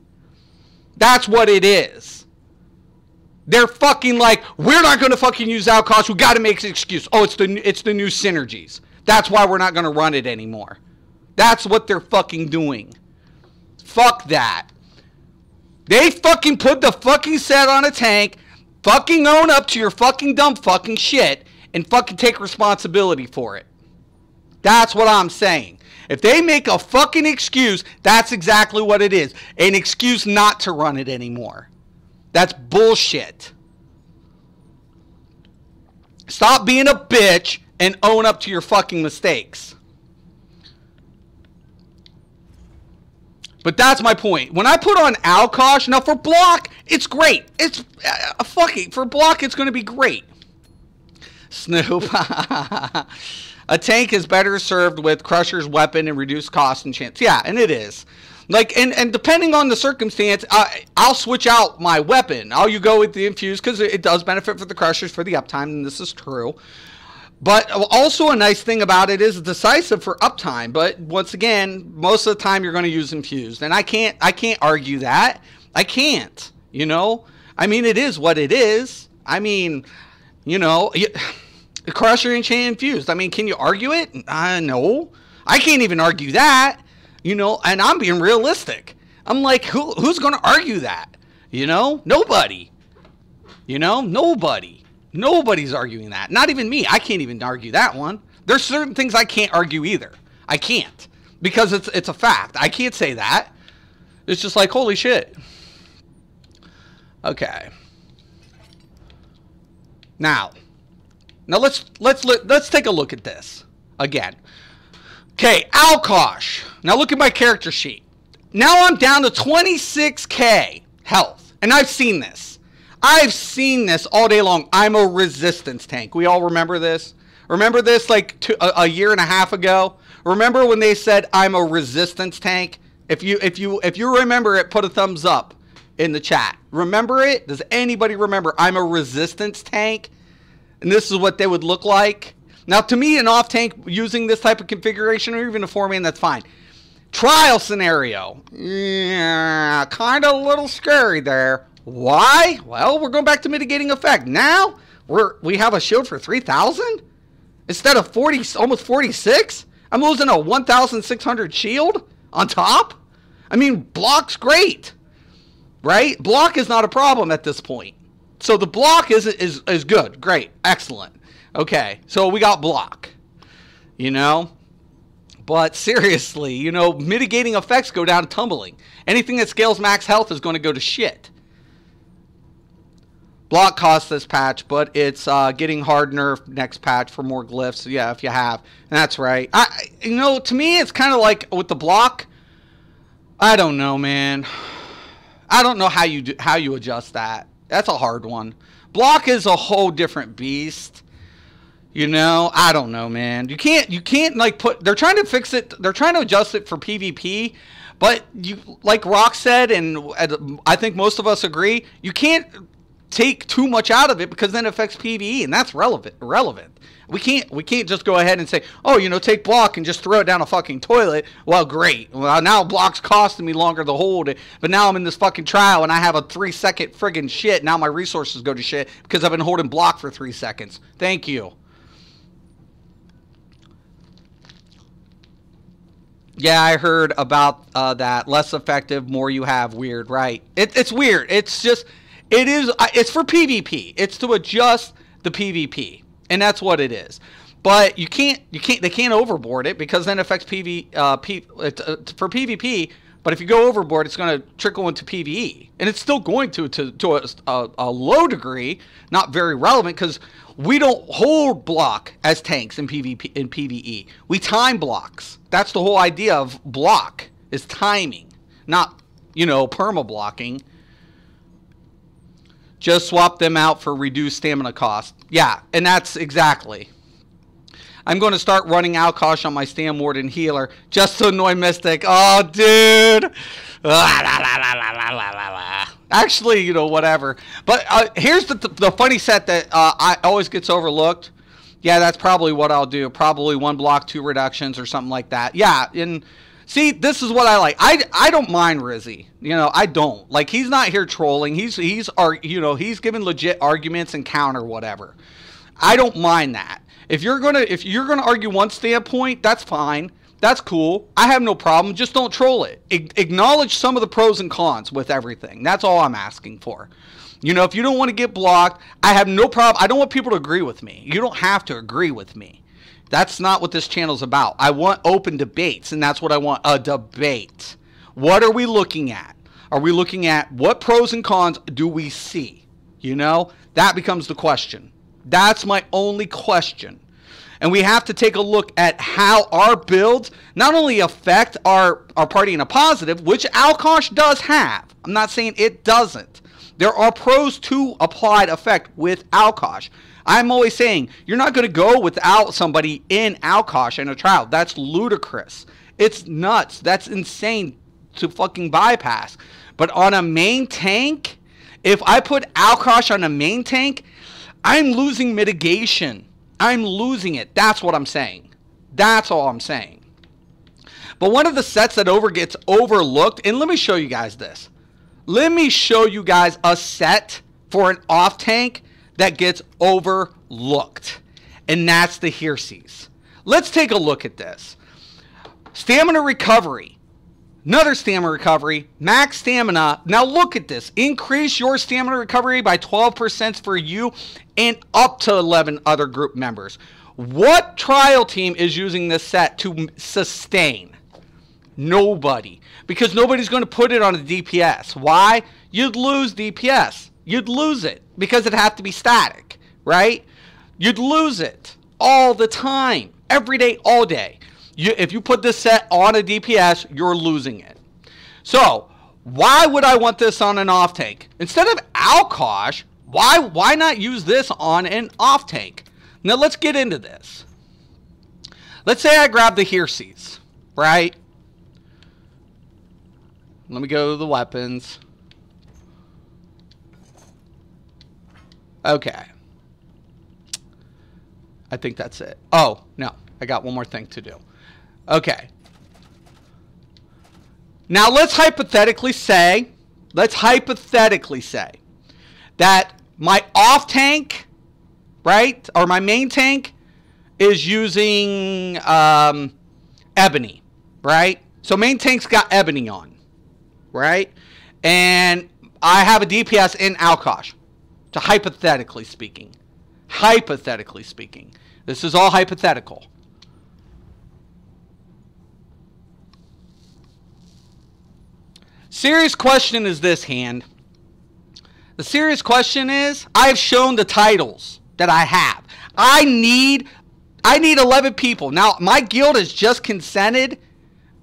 That's what it is. They're fucking like, we're not going to fucking use Alkosh. We got to make an excuse. Oh, it's the new synergies. That's why we're not going to run it anymore. That's what they're fucking doing. Fuck that. They fucking put the fucking set on a tank, fucking own up to your fucking dumb fucking shit, and fucking take responsibility for it. That's what I'm saying. If they make a fucking excuse, that's exactly what it is. An excuse not to run it anymore. That's bullshit. Stop being a bitch and own up to your fucking mistakes. But that's my point. When I put on Alkosh, now for block, it's great. It's fucking, for block, it's going to be great. Snoop. A tank is better served with Crusher's weapon and reduced cost and chance. Yeah, and it is. Like, and depending on the circumstance, I'll switch out my weapon. You go with the infused because it does benefit for the Crushers for the uptime, and this is true. But also a nice thing about it is decisive for uptime. But once again, most of the time you're going to use infused, and I can't argue that. I can't. You know, I mean, it is what it is. I mean, you know, the Crusher and chain infused. I mean, can you argue it? No, I can't even argue that. You know, and I'm being realistic. I'm like, who's going to argue that? You know, nobody. You know, nobody. Nobody's arguing that. Not even me. I can't even argue that one. There's certain things I can't argue either. I can't. Because it's a fact. I can't say that. It's just like, holy shit. Okay. Now let's take a look at this again. Okay, Alkosh. Now look at my character sheet. Now I'm down to 26k health, and I've seen this. I've seen this all day long. I'm a resistance tank. We all remember this. Remember this like a year and a half ago. Remember when they said I'm a resistance tank? If you remember it, put a thumbs up in the chat. Remember it? Does anybody remember I'm a resistance tank? And this is what they would look like. Now, to me, an off tank using this type of configuration, or even a 4-man, that's fine. Trial scenario. Yeah, kind of a little scary there. Why? Well, we're going back to mitigating effect. Now, we have a shield for 3,000? Instead of 40, almost 46? I'm losing a 1,600 shield on top? I mean, block's great. Right? Block is not a problem at this point. So the block is good. Great. Excellent. Okay, so we got block, you know, but seriously, you know, mitigating effects go down tumbling. Anything that scales max health is going to go to shit. Block costs this patch, but it's getting hard nerfed next patch for more glyphs. Yeah, if you have, and that's right. You know, to me, it's kind of like with the block. I don't know, man. I don't know how you adjust that. That's a hard one. Block is a whole different beast. You know, I don't know, man. You can't like they're trying to fix it. They're trying to adjust it for PvP, but like Rock said, and I think most of us agree, you can't take too much out of it because then it affects PvE, and that's irrelevant. We can't just go ahead and say, oh, you know, take block and just throw it down a fucking toilet. Well, great. Well, now block's costing me longer to hold it, but now I'm in this fucking trial and I have a 3-second friggin' shit. Now my resources go to shit because I've been holding block for 3 seconds. Thank you. Yeah, I heard about that. Less effective, more you have. Weird, right? It's weird. It's just, it's for PvP. It's to adjust the PvP, and that's what it is. But they can't overboard it because then it affects for PvP. But if you go overboard, it's going to trickle into PvE, and it's still going to a low degree, not very relevant because we don't hold block as tanks in PvE. We time blocks. That's the whole idea of block is timing, not, you know, perma blocking. Just swap them out for reduced stamina cost. Yeah, and that's exactly. I'm going to start running Alkosh on my Stam Warden healer just to annoy Mystic. Oh, dude. Actually, you know, whatever. But here's the funny set that I always gets overlooked. Yeah, that's probably what I'll do. Probably 1 block, 2 reductions or something like that. Yeah, and see, this is what I like. I don't mind Rizzy. You know, I don't. Like, he's not here trolling. He's giving legit arguments and counter whatever. I don't mind that. If you're gonna argue one standpoint, that's fine. That's cool. I have no problem. Just don't troll it. Acknowledge some of the pros and cons with everything. That's all I'm asking for. You know, if you don't want to get blocked, I have no problem. I don't want people to agree with me. You don't have to agree with me. That's not what this channel's about. I want open debates, and that's what I want, a debate. What are we looking at? Are we looking at what pros and cons do we see? You know, that becomes the question. That's my only question. And we have to take a look at how our builds not only affect our party in a positive, which Alkosh does have. I'm not saying it doesn't. There are pros to applied effect with Alkosh. I'm always saying you're not going to go without somebody in Alkosh in a trial. That's ludicrous. It's nuts. That's insane to fucking bypass. But on a main tank, if I put Alkosh on a main tank, I'm losing mitigation. I'm losing it. That's what I'm saying. That's all I'm saying. But one of the sets that gets overlooked, and let me show you guys this. Let me show you guys a set for an off tank that gets overlooked. And that's the Hirces. Let's take a look at this. Stamina recovery. Another stamina recovery. Max stamina. Now look at this. Increase your stamina recovery by 12% for you and up to 11 other group members. What trial team is using this set to sustain? Nobody. Because nobody's going to put it on a DPS. Why? You'd lose DPS. You'd lose it because it'd have to be static, right? You'd lose it all the time, every day, all day. If you put this set on a DPS, you're losing it. So why would I want this on an off tank? Instead of Alkosh, why not use this on an off tank? Now let's get into this. Let's say I grab the Hirces, right? Let me go to the weapons. Okay. I think that's it. Oh, no. I got one more thing to do. Okay. Now let's hypothetically say that my off tank, right, or my main tank is using ebony, right? So main tank's got ebony on, right? And I have a DPS in Alkosh, to hypothetically speaking. Hypothetically speaking. This is all hypothetical. Serious question is this, hand. The serious question is, I've shown the titles that I have. I need 11 people. Now, my guild has just consented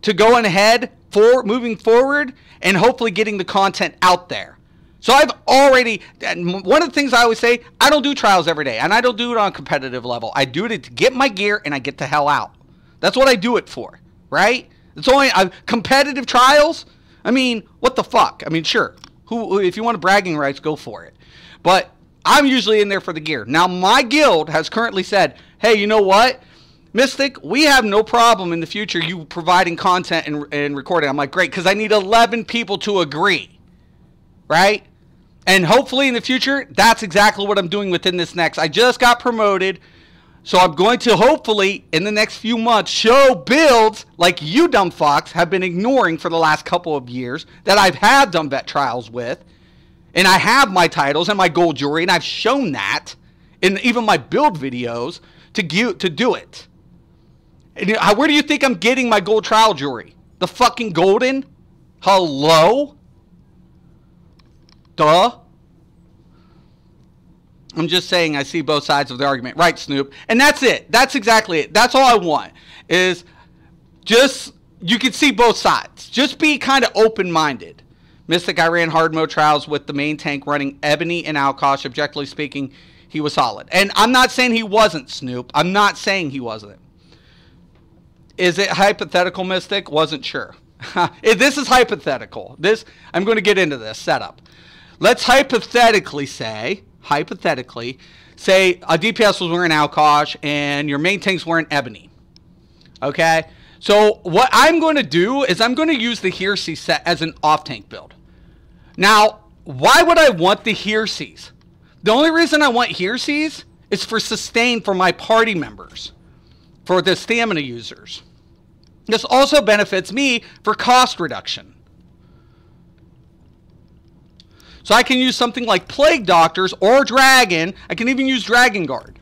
to going ahead moving forward and hopefully getting the content out there. So I've already, one of the things I always say, I don't do trials every day, and I don't do it on a competitive level. I do it to get my gear, and I get the hell out. That's what I do it for, right? It's only competitive trials. I mean, what the fuck? I mean, sure, if you want bragging rights, go for it. But I'm usually in there for the gear. Now, my guild has currently said, hey, you know what? Mystic, we have no problem in the future you providing content and recording. I'm like, great, because I need 11 people to agree, right? And hopefully in the future, that's exactly what I'm doing within this next. I just got promoted, so I'm going to hopefully, in the next few months, show builds like you dumb fucks have been ignoring for the last couple of years that I've had dumb vet trials with. And I have my titles and my gold jewelry, and I've shown that in even my build videos to do it. And where do you think I'm getting my gold trial jewelry? The fucking golden? Hello? Duh. I'm just saying I see both sides of the argument. Right, Snoop. And that's it. That's exactly it. That's all I want. Is just, you can see both sides. Just be kind of open-minded. Mystic, I ran hard mode trials with the main tank running Ebony and Alkosh. Objectively speaking, he was solid. And I'm not saying he wasn't, Snoop. I'm not saying he wasn't. Is it hypothetical, Mystic? Wasn't sure. This is hypothetical. I'm going to get into this setup. Let's hypothetically say a DPS was wearing Alkosh and your main tank's wearing Ebony. Okay? So what I'm going to do is I'm going to use the Hirces set as an off-tank build. Now, why would I want the Hirces? The only reason I want Hirces is for sustain for my party members, for the stamina users. This also benefits me for cost reduction. So I can use something like Plague Doctors or Dragon. I can even use Dragon Guard.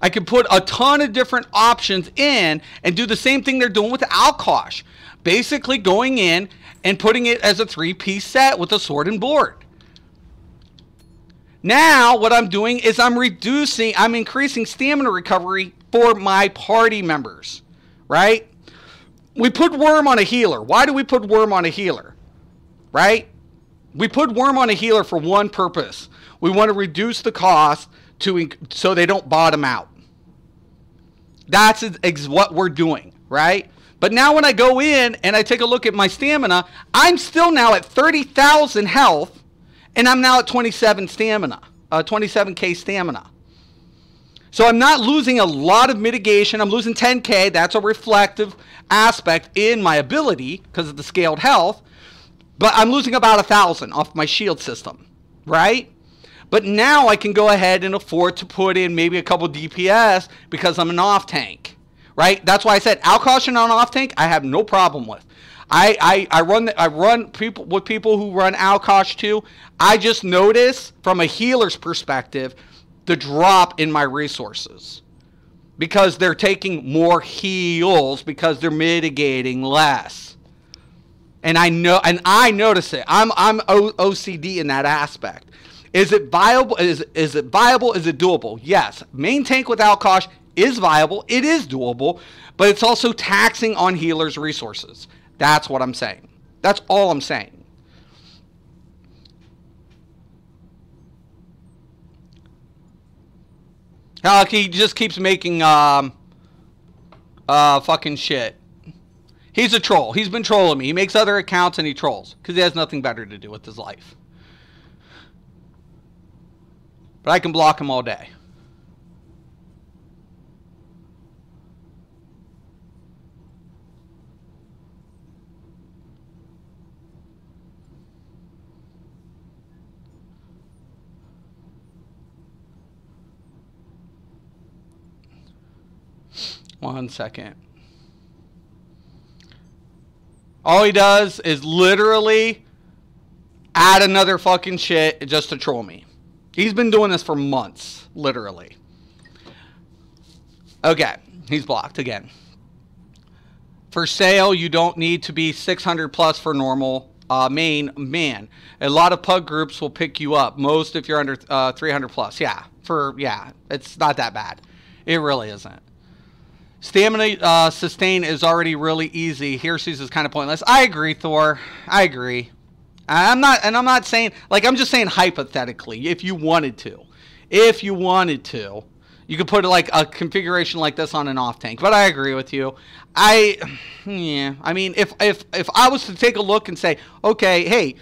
I can put a ton of different options in and do the same thing they're doing with Alkosh. Basically going in and putting it as a 3-piece set with a sword and board. Now what I'm doing is I'm increasing stamina recovery for my party members, right? We put Worm on a healer. Why do we put Worm on a healer, right? We put Worm on a healer for one purpose. We want to reduce the cost so they don't bottom out. That's what we're doing, right? But now when I go in and I take a look at my stamina, I'm still now at 30,000 health, and I'm now at 27 stamina, 27k stamina. So I'm not losing a lot of mitigation. I'm losing 10k. That's a reflective aspect in my ability because of the scaled health. But I'm losing about 1,000 off my shield system, right? But now I can go ahead and afford to put in maybe a couple DPS because I'm an off tank, right? That's why I said Alkosh and on off tank I have no problem with. I run people with people who run Alkosh too. I just notice from a healer's perspective the drop in my resources because they're taking more heals because they're mitigating less. And I notice it. I'm OCD in that aspect. Is it viable? Is it viable? Is it doable? Yes. Main tank with Alkosh is viable. It is doable, but it's also taxing on healers' resources. That's what I'm saying. That's all I'm saying. He just keeps making fucking shit. He's a troll. He's been trolling me. He makes other accounts and he trolls because he has nothing better to do with his life. But I can block him all day. One second. All he does is literally add another fucking shit just to troll me. He's been doing this for months, literally. Okay, he's blocked again. For sale, you don't need to be 600 plus for normal main man. A lot of pug groups will pick you up. Most if you're under 300 plus. Yeah, it's not that bad. It really isn't. Stamina sustain is already really easy. Hearses is kind of pointless. I agree, Thor. I agree. I'm not saying, like, I'm just saying hypothetically, if you wanted to. If you wanted to, you could put like a configuration like this on an off tank. But I agree with you. I mean, if I was to take a look and say, okay, hey,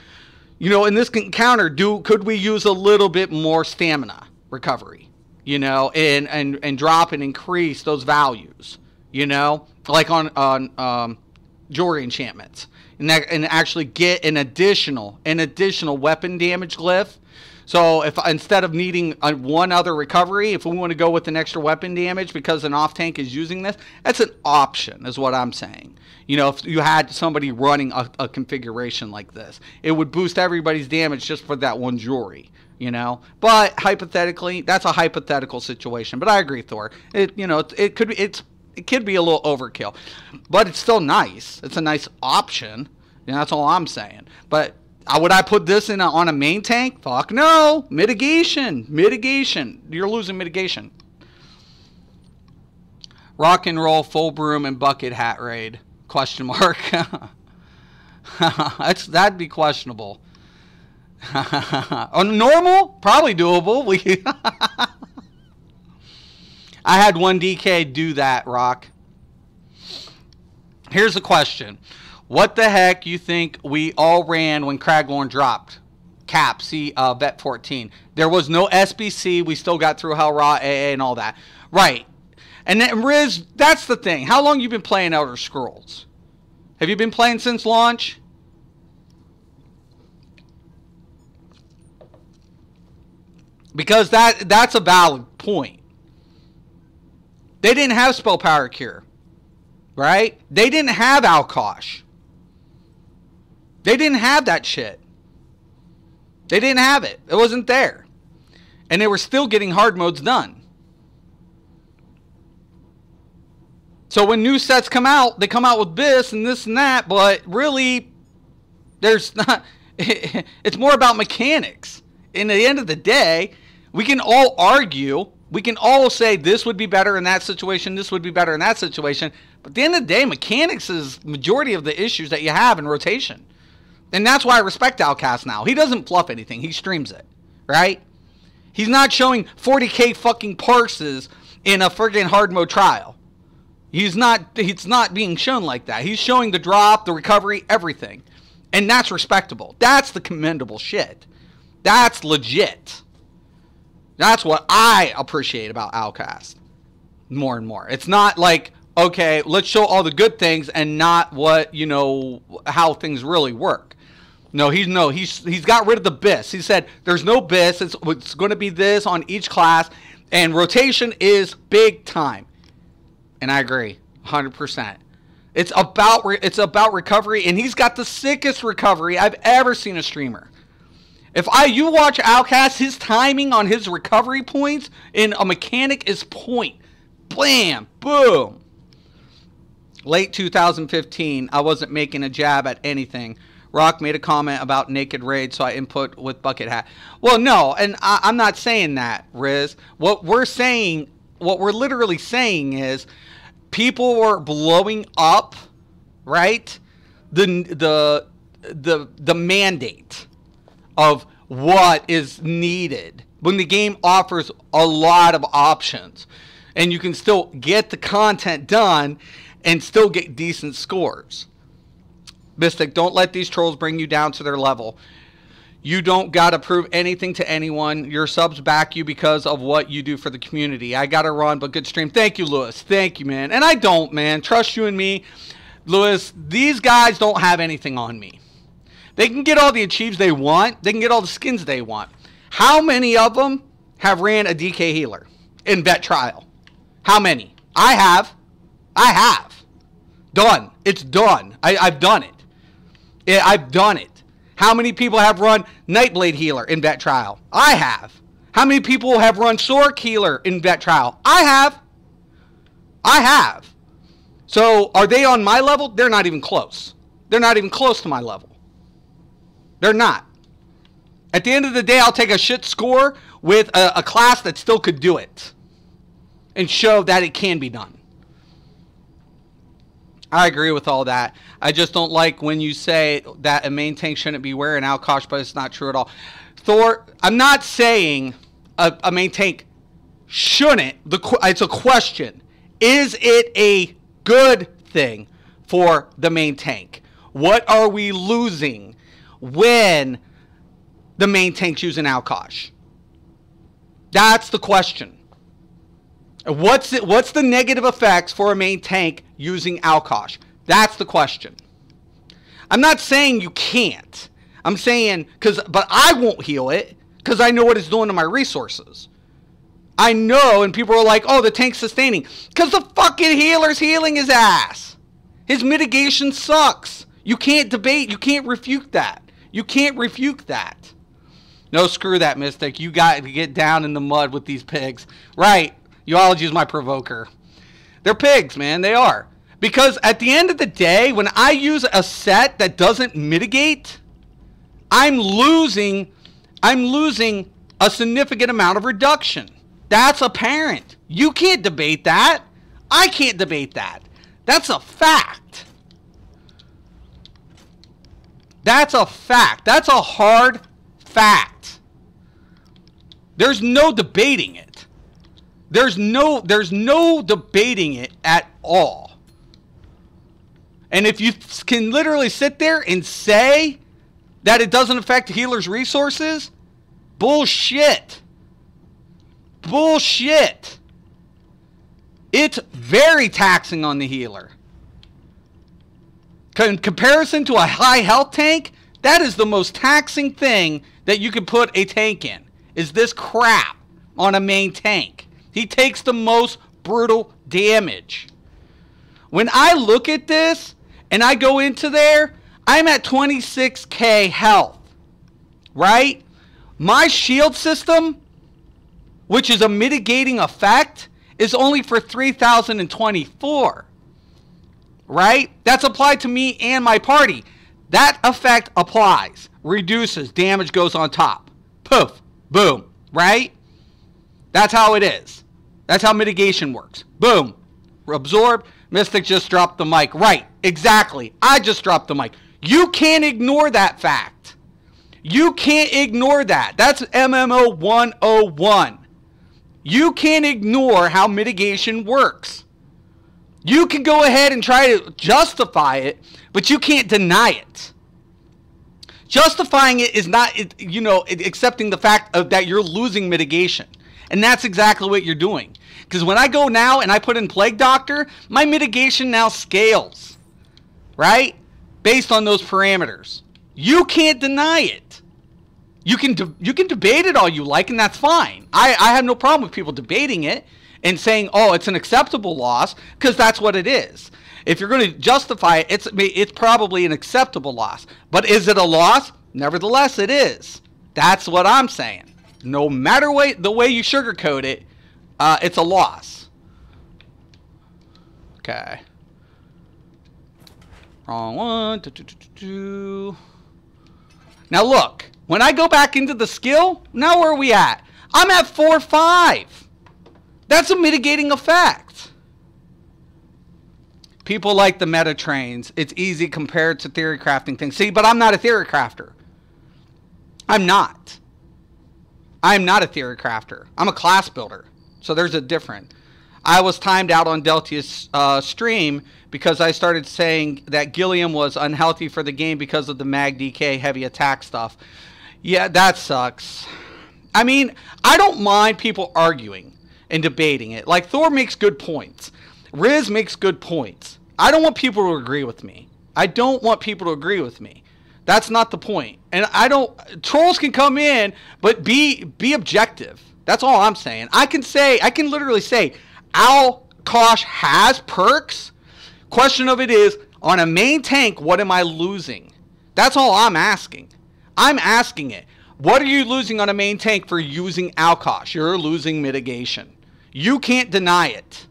you know, in this encounter, could we use a little bit more stamina recovery? You know, and drop and increase those values, you know, like on jewelry enchantments, and actually get an additional weapon damage glyph. So if instead of needing one other recovery, if we want to go with an extra weapon damage because an off tank is using this, that's an option, is what I'm saying. You know, if you had somebody running a configuration like this, it would boost everybody's damage just for that one jewelry. You know, but hypothetically, that's a hypothetical situation. But I agree, Thor. It could be a little overkill, but it's still nice. It's a nice option. And that's all I'm saying. But would I put this in on a main tank? Fuck no. Mitigation. You're losing mitigation. Rock and roll, full broom, and bucket hat raid? Question mark. That'd be questionable. On normal, probably doable. I had one DK do that, Rock. Here's a question. What the heck you think we all ran when Craglorn dropped? Cap, see Vet 14. There was no SBC. We still got through Hell Raw, AA, and all that. Right. And then, Riz, that's the thing. How long you been playing Elder Scrolls? Have you been playing since launch? Because that's a valid point. They didn't have Spell Power Cure. Right? They didn't have Alkosh. They didn't have that shit. They didn't have it. It wasn't there. And they were still getting hard modes done. So when new sets come out, they come out with this and this and that, but really, there's not... It's more about mechanics. And at the end of the day, we can all argue, we can all say this would be better in that situation, this would be better in that situation, but at the end of the day, mechanics is majority of the issues that you have in rotation. And that's why I respect Outcast now. He doesn't fluff anything, he streams it, right? He's not showing 40k fucking parses in a friggin' hard mode trial. It's not being shown like that. He's showing the drop, the recovery, everything. And that's respectable. That's the commendable shit. That's legit. That's what I appreciate about Alkosh more and more. It's not like, okay, let's show all the good things and not what, you know, how things really work. No, he's got rid of the BIS. He said there's no BIS. It's going to be this on each class, and rotation is big time. And I agree, 100%. It's about recovery, and he's got the sickest recovery I've ever seen a streamer. If you watch Alkosh, his timing on his recovery points in a mechanic is point. Blam, boom. Late 2015, I wasn't making a jab at anything. Rock made a comment about naked raid, so I input with bucket hat. Well, no, and I'm not saying that, Riz. What we're literally saying is people were blowing up, right? The mandate of what is needed when the game offers a lot of options, and you can still get the content done and still get decent scores. Mystic, don't let these trolls bring you down to their level. You don't got to prove anything to anyone. Your subs back you because of what you do for the community. I got to run, but good stream. Thank you, Lewis. Thank you, man. And I don't, man. Trust you and me. Lewis, these guys don't have anything on me. They can get all the achieves they want. They can get all the skins they want. How many of them have ran a DK healer in vet trial? How many? I have. Done. It's done. I've done it. I've done it. How many people have run Nightblade healer in vet trial? I have. How many people have run Sork healer in vet trial? I have. So are they on my level? They're not even close. They're not even close to my level. They're not. At the end of the day, I'll take a shit score with a class that still could do it and show that it can be done. I agree with all that. I just don't like when you say that a main tank shouldn't be wearing Alkosh, but it's not true at all. Thor, I'm not saying a main tank shouldn't. It's a question. Is it a good thing for the main tank? What are we losing when the main tank's using Alkosh? That's the question. What's the negative effects for a main tank using Alkosh? That's the question. I'm not saying you can't. I'm saying but I won't heal it because I know what it's doing to my resources. I know, and people are like, "Oh, the tank's sustaining," because the fucking healer's healing his ass. His mitigation sucks. You can't debate. You can't refute that. You can't refute that. No, screw that, Mystic. You got to get down in the mud with these pigs, right? Uology is my provoker. They're pigs, man. They are. Because at the end of the day, when I use a set that doesn't mitigate, I'm losing a significant amount of reduction. That's apparent. You can't debate that. I can't debate that. That's a fact. That's a fact. That's a hard fact. There's no debating it. There's no debating it at all. And if you can literally sit there and say that it doesn't affect healers' resources, bullshit. Bullshit. It's very taxing on the healer. In comparison to a high health tank, that is the most taxing thing that you could put a tank in, is this crap on a main tank. He takes the most brutal damage. When I look at this and I go into there, I'm at 26k health, right? My shield system, which is a mitigating effect, is only for 3,024, right? That's applied to me and my party. That effect applies, reduces, damage goes on top. Poof, boom, right? That's how it is. That's how mitigation works. Boom. Absorb. Mystic just dropped the mic. Right. Exactly. I just dropped the mic. You can't ignore that fact. You can't ignore that. That's MMO 101. You can't ignore how mitigation works. You can go ahead and try to justify it, but you can't deny it. Justifying it is not, accepting the fact that you're losing mitigation. And that's exactly what you're doing. Because when I go now and I put in Plague Doctor, my mitigation now scales. Right? Based on those parameters. You can't deny it. You can debate it all you like, and that's fine. I have no problem with people debating it and saying, oh, it's an acceptable loss, because that's what it is. If you're going to justify it, it's probably an acceptable loss. But is it a loss? Nevertheless, it is. That's what I'm saying. No matter the way you sugarcoat it, it's a loss. Okay. Wrong one. Now look, when I go back into the skill, now where are we at? I'm at 4-5. That's a mitigating effect. People like the meta trains. It's easy compared to theory crafting things. See, but I'm not a theory crafter. I'm not. I'm not a theory crafter. I'm a class builder. So there's a difference. I was timed out on Deltia's stream because I started saying that Gilliam was unhealthy for the game because of the mag DK heavy attack stuff. Yeah, that sucks. I mean, I don't mind people arguing and debating it. Like, Thor makes good points. Riz makes good points. I don't want people to agree with me. I don't want people to agree with me. That's not the point. And trolls can come in, but be objective. That's all I'm saying. I can literally say, Alkosh has perks. Question of it is, on a main tank, what am I losing? That's all I'm asking. I'm asking it. What are you losing on a main tank for using Alkosh? You're losing mitigation. You can't deny it.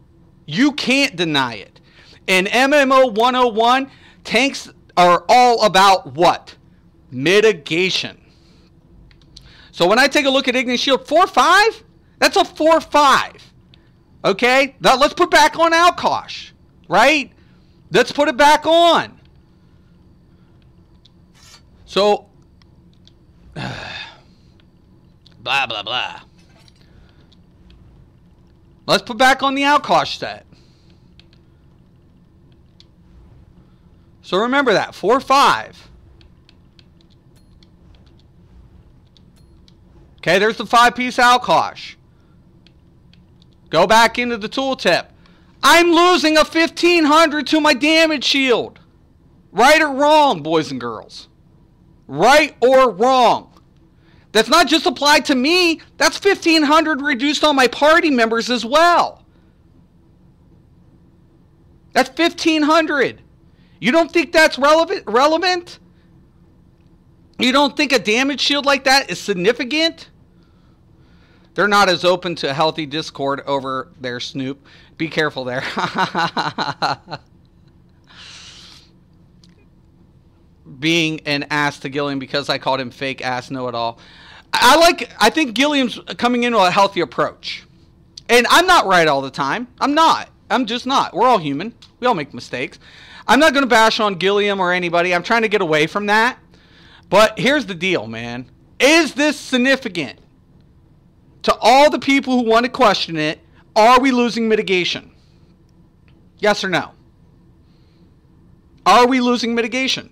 You can't deny it. In MMO 101, tanks are all about what? Mitigation. So when I take a look at Ignis Shield 4-5, that's a 4-5. Okay? Now let's put back on Alkosh. Right? Let's put it back on. So, blah, blah, blah. Let's put back on the Alkosh set. So remember that. 4-5. Okay, there's the 5-piece Alkosh. Go back into the tooltip. I'm losing a 1500 to my damage shield. Right or wrong, boys and girls? Right or wrong? That's not just applied to me. That's 1500 reduced on my party members as well. That's 1500. You don't think that's relevant? You don't think a damage shield like that is significant? They're not as open to a healthy discord over there, Snoop. Be careful there. Being an ass to Gilliam because I called him fake ass know-it-all. I think Gilliam's coming into a healthy approach. And I'm not right all the time. I'm not. I'm just not. We're all human. We all make mistakes. I'm not going to bash on Gilliam or anybody. I'm trying to get away from that. But here's the deal, man. Is this significant? To all the people who want to question it, are we losing mitigation? Yes or no? Are we losing mitigation?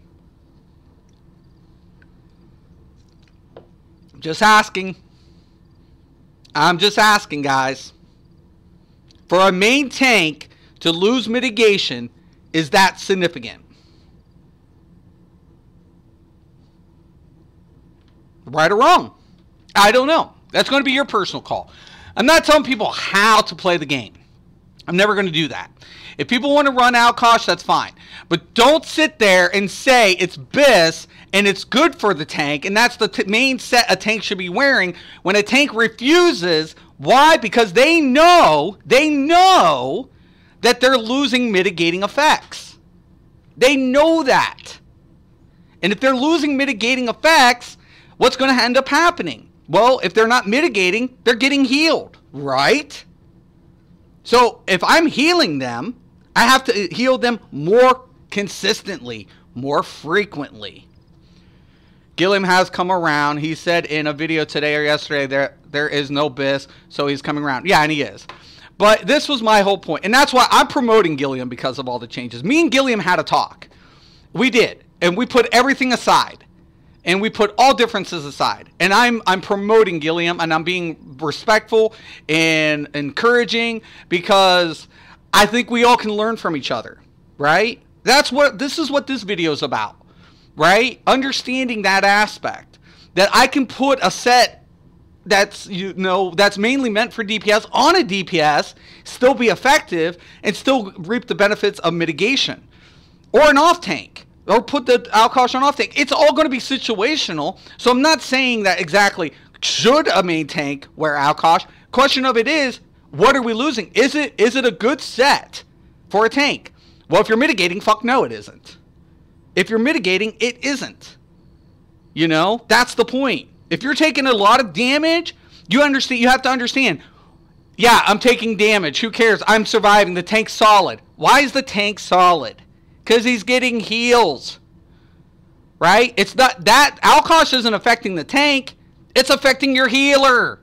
I'm just asking. I'm just asking, guys. For a main tank to lose mitigation, is that significant? Right or wrong? I don't know. That's going to be your personal call. I'm not telling people how to play the game. I'm never going to do that. If people want to run Alkosh, that's fine. But don't sit there and say it's BIS and it's good for the tank, and that's the main set a tank should be wearing when a tank refuses. Why? Because they know that they're losing mitigating effects. They know that. And if they're losing mitigating effects, what's going to end up happening? Well, if they're not mitigating, they're getting healed, right? So if I'm healing them, I have to heal them more consistently, more frequently. Gilliam has come around. He said in a video today or yesterday there is no BIS, so he's coming around. Yeah, and he is. But this was my whole point, and that's why I'm promoting Gilliam because of all the changes. Me and Gilliam had a talk. We did, and we put everything aside, and we put all differences aside. And I'm promoting Gilliam, and I'm being respectful and encouraging because I think we all can learn from each other, right? This is what this video is about, right? Understanding that aspect, that I can put a set that's mainly meant for DPS on a DPS, still be effective, and still reap the benefits of mitigation. Or an off tank. Or put the Alkosh on off tank. It's all going to be situational. So I'm not saying that exactly should a main tank wear Alkosh. Question of it is, what are we losing? Is it a good set for a tank? Well, if you're mitigating, fuck no, it isn't. If you're mitigating, it isn't. You know, that's the point. If you're taking a lot of damage, you have to understand, yeah, I'm taking damage. Who cares? I'm surviving. The tank's solid. Why is the tank solid? Because he's getting heals. Right? It's not that Alkosh isn't affecting the tank. It's affecting your healer.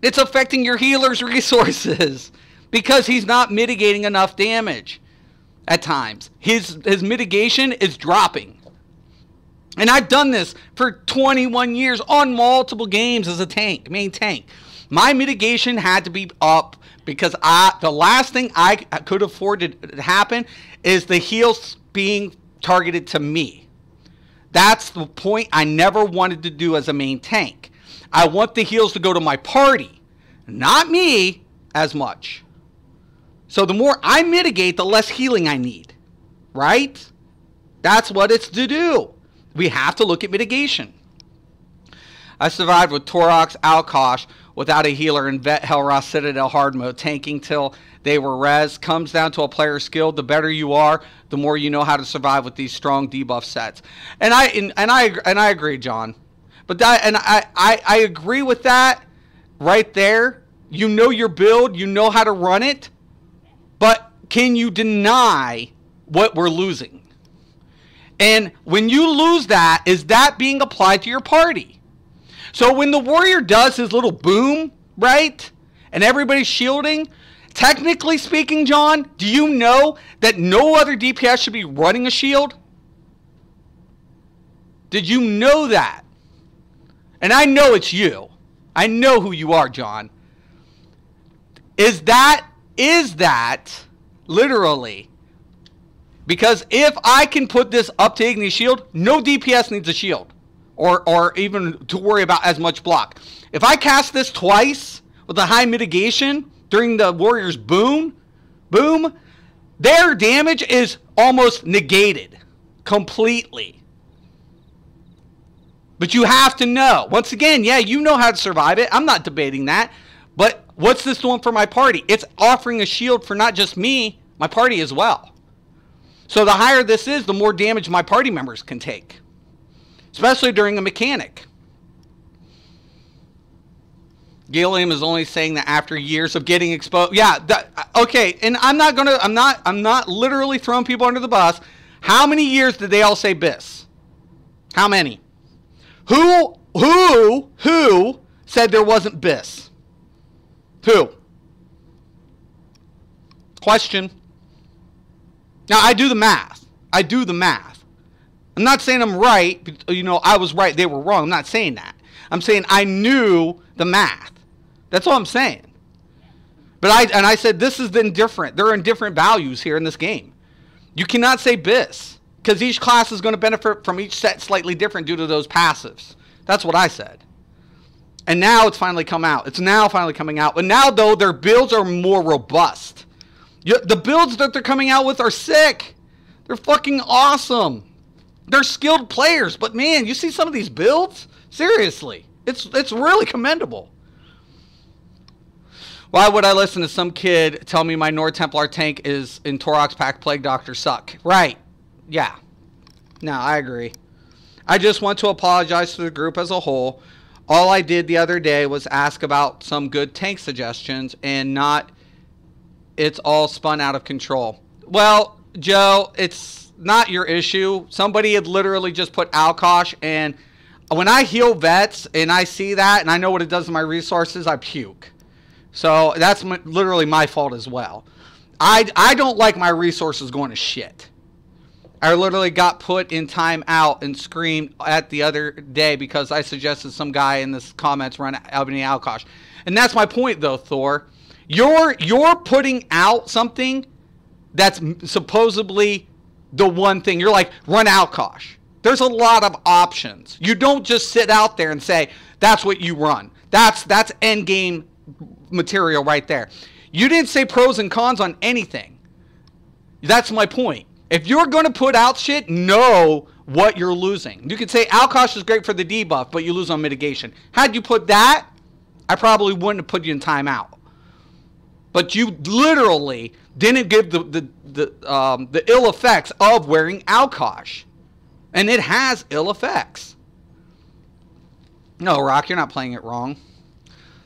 It's affecting your healer's resources because he's not mitigating enough damage at times. His mitigation is dropping. And I've done this for 21 years on multiple games as a tank, main tank. My mitigation had to be up because the last thing I could afford to happen is the heals being targeted to me. That's the point I never wanted to do as a main tank. I want the heals to go to my party, not me as much. So the more I mitigate, the less healing I need, right? That's what it's to do. We have to look at mitigation. I survived with Torox, Alkosh, without a healer in Vet, Hellroth, Citadel, hard mode, tanking till they were res. Comes down to a player's skill. The better you are, the more you know how to survive with these strong debuff sets. And I agree, John. But I agree with that right there. You know your build, you know how to run it, but can you deny what we're losing? And when you lose that, is that being applied to your party? So when the warrior does his little boom, right, and everybody's shielding, technically speaking, John, do you know that no other DPS should be running a shield? Did you know that? And I know it's you. I know who you are, John. Is that literally? Because if I can put this up to Ignis shield, no DPS needs a shield. Or even to worry about as much block. If I cast this twice with a high mitigation during the warrior's boom, their damage is almost negated completely. But you have to know. Once again, yeah, you know how to survive it. I'm not debating that. But what's this doing for my party? It's offering a shield for not just me, my party as well. So the higher this is, the more damage my party members can take. Especially during a mechanic. Gilliam is only saying that after years of getting exposed. Yeah, okay, and I'm not literally throwing people under the bus. How many years did they all say BIS? How many? Who said there wasn't BIS? Who? Question. Now, I do the math. I'm not saying I'm right. You know, I was right, they were wrong. I'm not saying that. I'm saying I knew the math. That's all I'm saying. But I said this is then different. There are different values here in this game. You cannot say BIS because each class is going to benefit from each set slightly different due to those passives. That's what I said. And now it's finally come out. It's now finally coming out. But now, though, their builds are more robust. The builds that they're coming out with are sick. They're fucking awesome. They're skilled players. But, man, you see some of these builds? Seriously. It's really commendable. Why would I listen to some kid tell me my Nord Templar tank is in Torox Pack Plague Doctor suck? Right. Yeah. No, I agree. I just want to apologize to the group as a whole. All I did the other day was ask about some good tank suggestions and not it's all spun out of control. Well, Joe, it's not your issue. Somebody had literally just put Alkosh, and when I heal vets and I see that and I know what it does to my resources, I puke. So that's literally my fault as well. I don't like my resources going to shit. I literally got put in timeout and screamed at the other day because I suggested some guy in the comments run Albany Alkosh. And that's my point, though, Thor. You're putting out something that's supposedly the one thing. You're like, run Alkosh. There's a lot of options. You don't just sit out there and say, that's what you run. That's end game material right there. You didn't say pros and cons on anything. That's my point. If you're going to put out shit, know what you're losing. You could say Alkosh is great for the debuff, but you lose on mitigation. Had you put that, I probably wouldn't have put you in timeout. But you literally didn't give the ill effects of wearing Alkosh. And it has ill effects. No, Rock, you're not playing it wrong.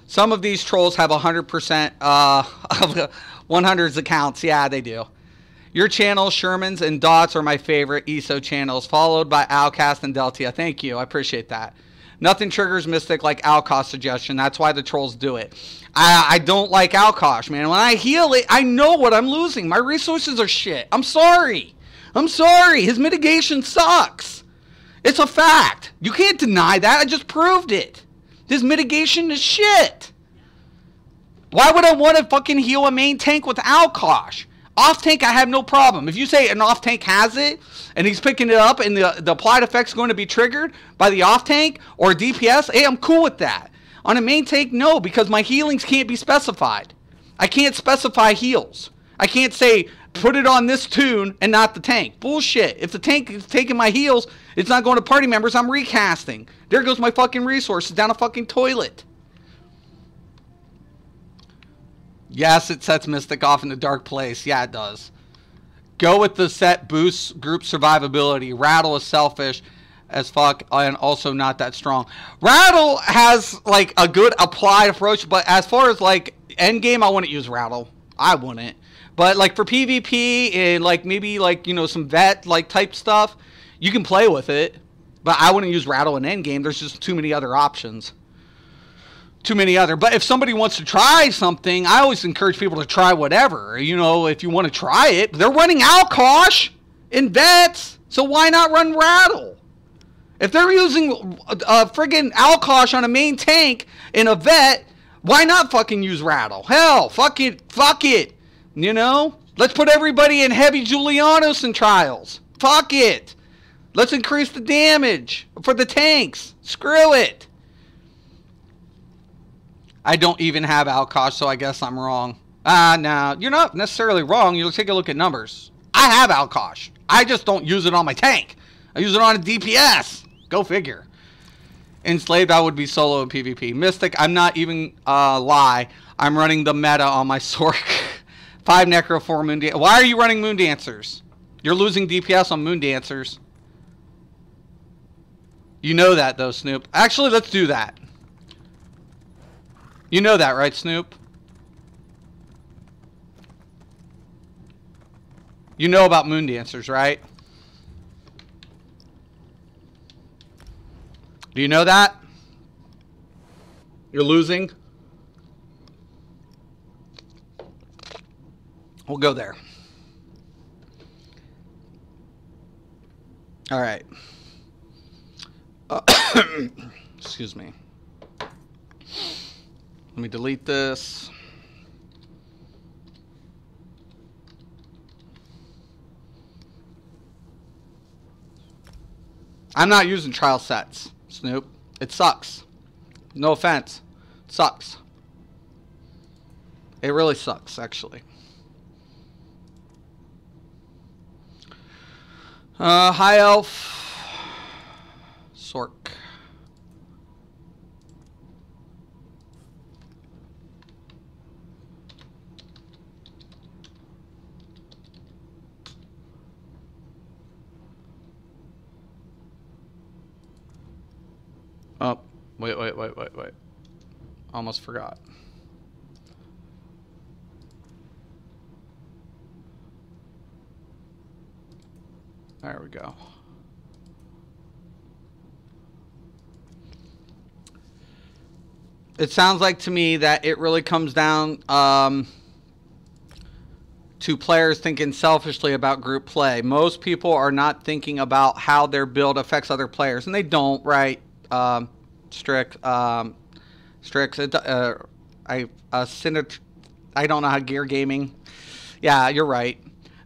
Some of these trolls have 100% of 100's accounts. Yeah, they do. Your channels, Sherman's and Dots, are my favorite ESO channels, followed by Outcast and Deltia. Thank you. I appreciate that. Nothing triggers Mystic like Alkosh suggestion. That's why the trolls do it. I don't like Alkosh, man. When I heal it, I know what I'm losing. My resources are shit. I'm sorry. I'm sorry. His mitigation sucks. It's a fact. You can't deny that. I just proved it. His mitigation is shit. Why would I want to fucking heal a main tank with Alkosh? Off tank, I have no problem. If you say an off tank has it, and he's picking it up, and the applied effect's going to be triggered by the off tank or DPS, hey, I'm cool with that. On a main tank, no, because my healings can't be specified. I can't specify heals. I can't say, put it on this tune and not the tank. Bullshit. If the tank is taking my heals, it's not going to party members, I'm recasting. There goes my fucking resources down a fucking toilet. Yes, it sets Mystic off in a dark place. Yeah, it does. Go with the set boosts group survivability. Rattle is selfish as fuck and also not that strong. Rattle has like a good applied approach, but as far as like end game, I wouldn't use Rattle. I wouldn't. But like for PvP and like maybe like, you know, some vet like type stuff, you can play with it. But I wouldn't use Rattle in end game. There's just too many other options. But if somebody wants to try something, I always encourage people to try whatever. You know, if you want to try it. They're running Alkosh in vets, so why not run Rattle? If they're using friggin' Alkosh on a main tank in a vet, why not fucking use Rattle? Hell, fuck it. You know? Let's put everybody in heavy Julianos in trials. Fuck it. Let's increase the damage for the tanks. Screw it. I don't even have Alkosh, so I guess I'm wrong. No, you're not necessarily wrong. You'll take a look at numbers. I have Alkosh. I just don't use it on my tank. I use it on a DPS. Go figure. Enslaved, I would be solo in PvP. Mystic, I'm not even lie. I'm running the meta on my Sork. 5 Necro, 4 Moon Dancers. Why are you running Moon Dancers? You're losing DPS on Moon Dancers. You know that, though, Snoop. Actually, let's do that. You know that, right, Snoop? You know about Moon Dancers, right? Do you know that? You're losing? We'll go there. All right. Excuse me. Let me delete this. I'm not using trial sets, Snoop. It sucks. No offense. It sucks. It really sucks, actually. High Elf. Sork. Oh, wait. Almost forgot. There we go. It sounds like to me that it really comes down to players thinking selfishly about group play. Most people are not thinking about how their build affects other players, and they don't, right? Strix, I don't know how gear gaming. Yeah, you're right.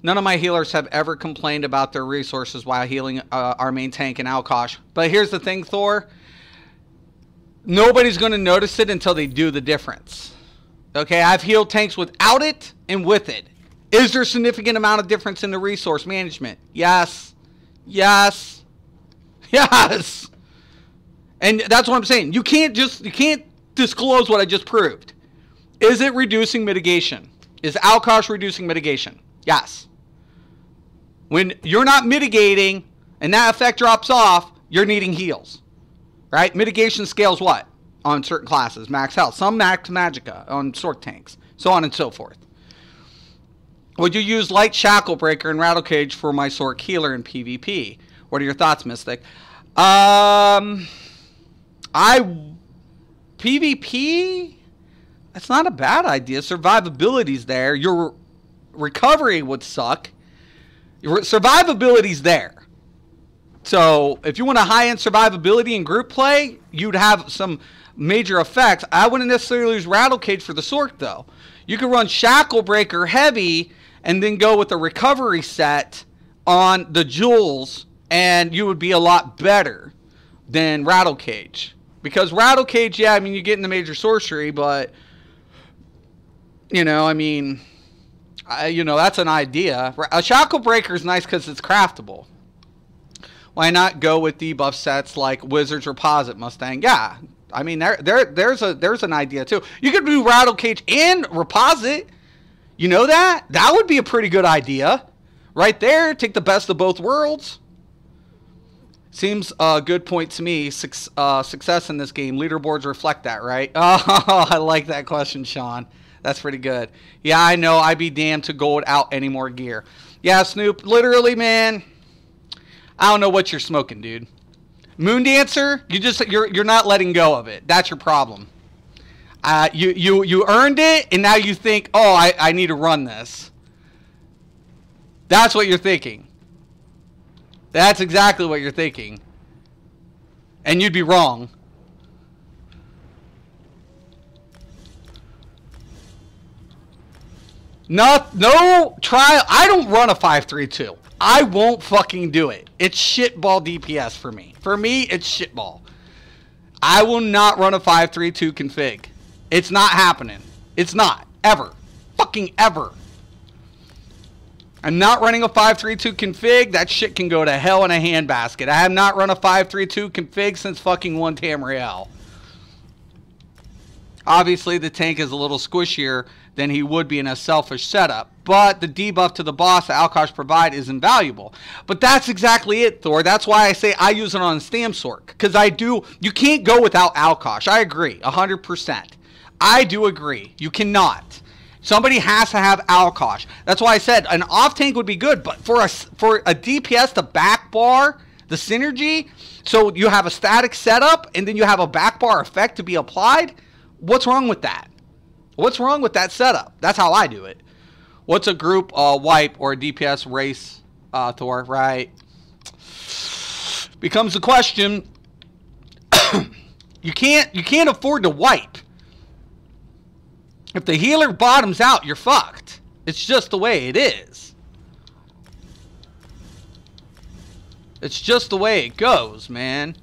None of my healers have ever complained about their resources while healing our main tank in Alkosh. But here's the thing, Thor. Nobody's going to notice it until they do the difference. Okay, I've healed tanks without it and with it. Is there a significant amount of difference in the resource management? Yes. Yes. Yes. And that's what I'm saying. You can't disclose what I just proved. Is it reducing mitigation? Is Alkosh reducing mitigation? Yes. When you're not mitigating and that effect drops off, you're needing heals. Right? Mitigation scales what? On certain classes. Max health. Some max magicka on Sork tanks. So on and so forth. Would you use Light Shackle Breaker and Rattle Cage for my Sork healer in PvP? What are your thoughts, Mystic? PvP? That's not a bad idea. Survivability's there. Your recovery would suck. Your survivability's there. So if you want a high-end survivability in group play, you'd have some major effects. I wouldn't necessarily use Rattle Cage for the Sork, though. You could run Shackle Breaker heavy and then go with the recovery set on the jewels, and you would be a lot better than Rattle Cage. Because Rattle Cage, yeah, I mean, you get into major sorcery, but, you know, I mean, that's an idea. A Shackle Breaker is nice because it's craftable. Why not go with debuff sets like Wizards Reposit Mustang? Yeah, I mean there's an idea too. You could do Rattle Cage and Reposit. You know that? That would be a pretty good idea, right there. Take the best of both worlds. Seems a good point to me. Success in this game. Leaderboards reflect that, right? Oh, I like that question, Sean. That's pretty good. Yeah, I know. I'd be damned to go without any more gear. Yeah, Snoop. Literally, man. I don't know what you're smoking, dude. Moon Dancer, you're not letting go of it. That's your problem. You earned it, and now you think, oh, I need to run this. That's what you're thinking. That's exactly what you're thinking. And you'd be wrong. No trial. I don't run a 5-3-2. I won't fucking do it. It's shitball DPS for me. For me, it's shitball. I will not run a 5-3-2 config. It's not happening. It's not. Ever. Fucking ever. I'm not running a 5-3-2 config. That shit can go to hell in a handbasket. I have not run a 5-3-2 config since fucking 1 Tamriel. Obviously, the tank is a little squishier than he would be in a selfish setup. But the debuff to the boss that Alkosh provide is invaluable. But that's exactly it, Thor. That's why I say I use it on Stam Sork. Because you can't go without Alkosh. I agree, 100%. I do agree. You cannot. Somebody has to have Alkosh. That's why I said an off tank would be good. But for a DPS to back bar the synergy, so you have a static setup and then you have a back bar effect to be applied, what's wrong with that? What's wrong with that setup? That's how I do it. What's a group wipe or a DPS race, Thor? Right. Becomes the question. You can't afford to wipe. If the healer bottoms out, you're fucked. It's just the way it is. It's just the way it goes, man.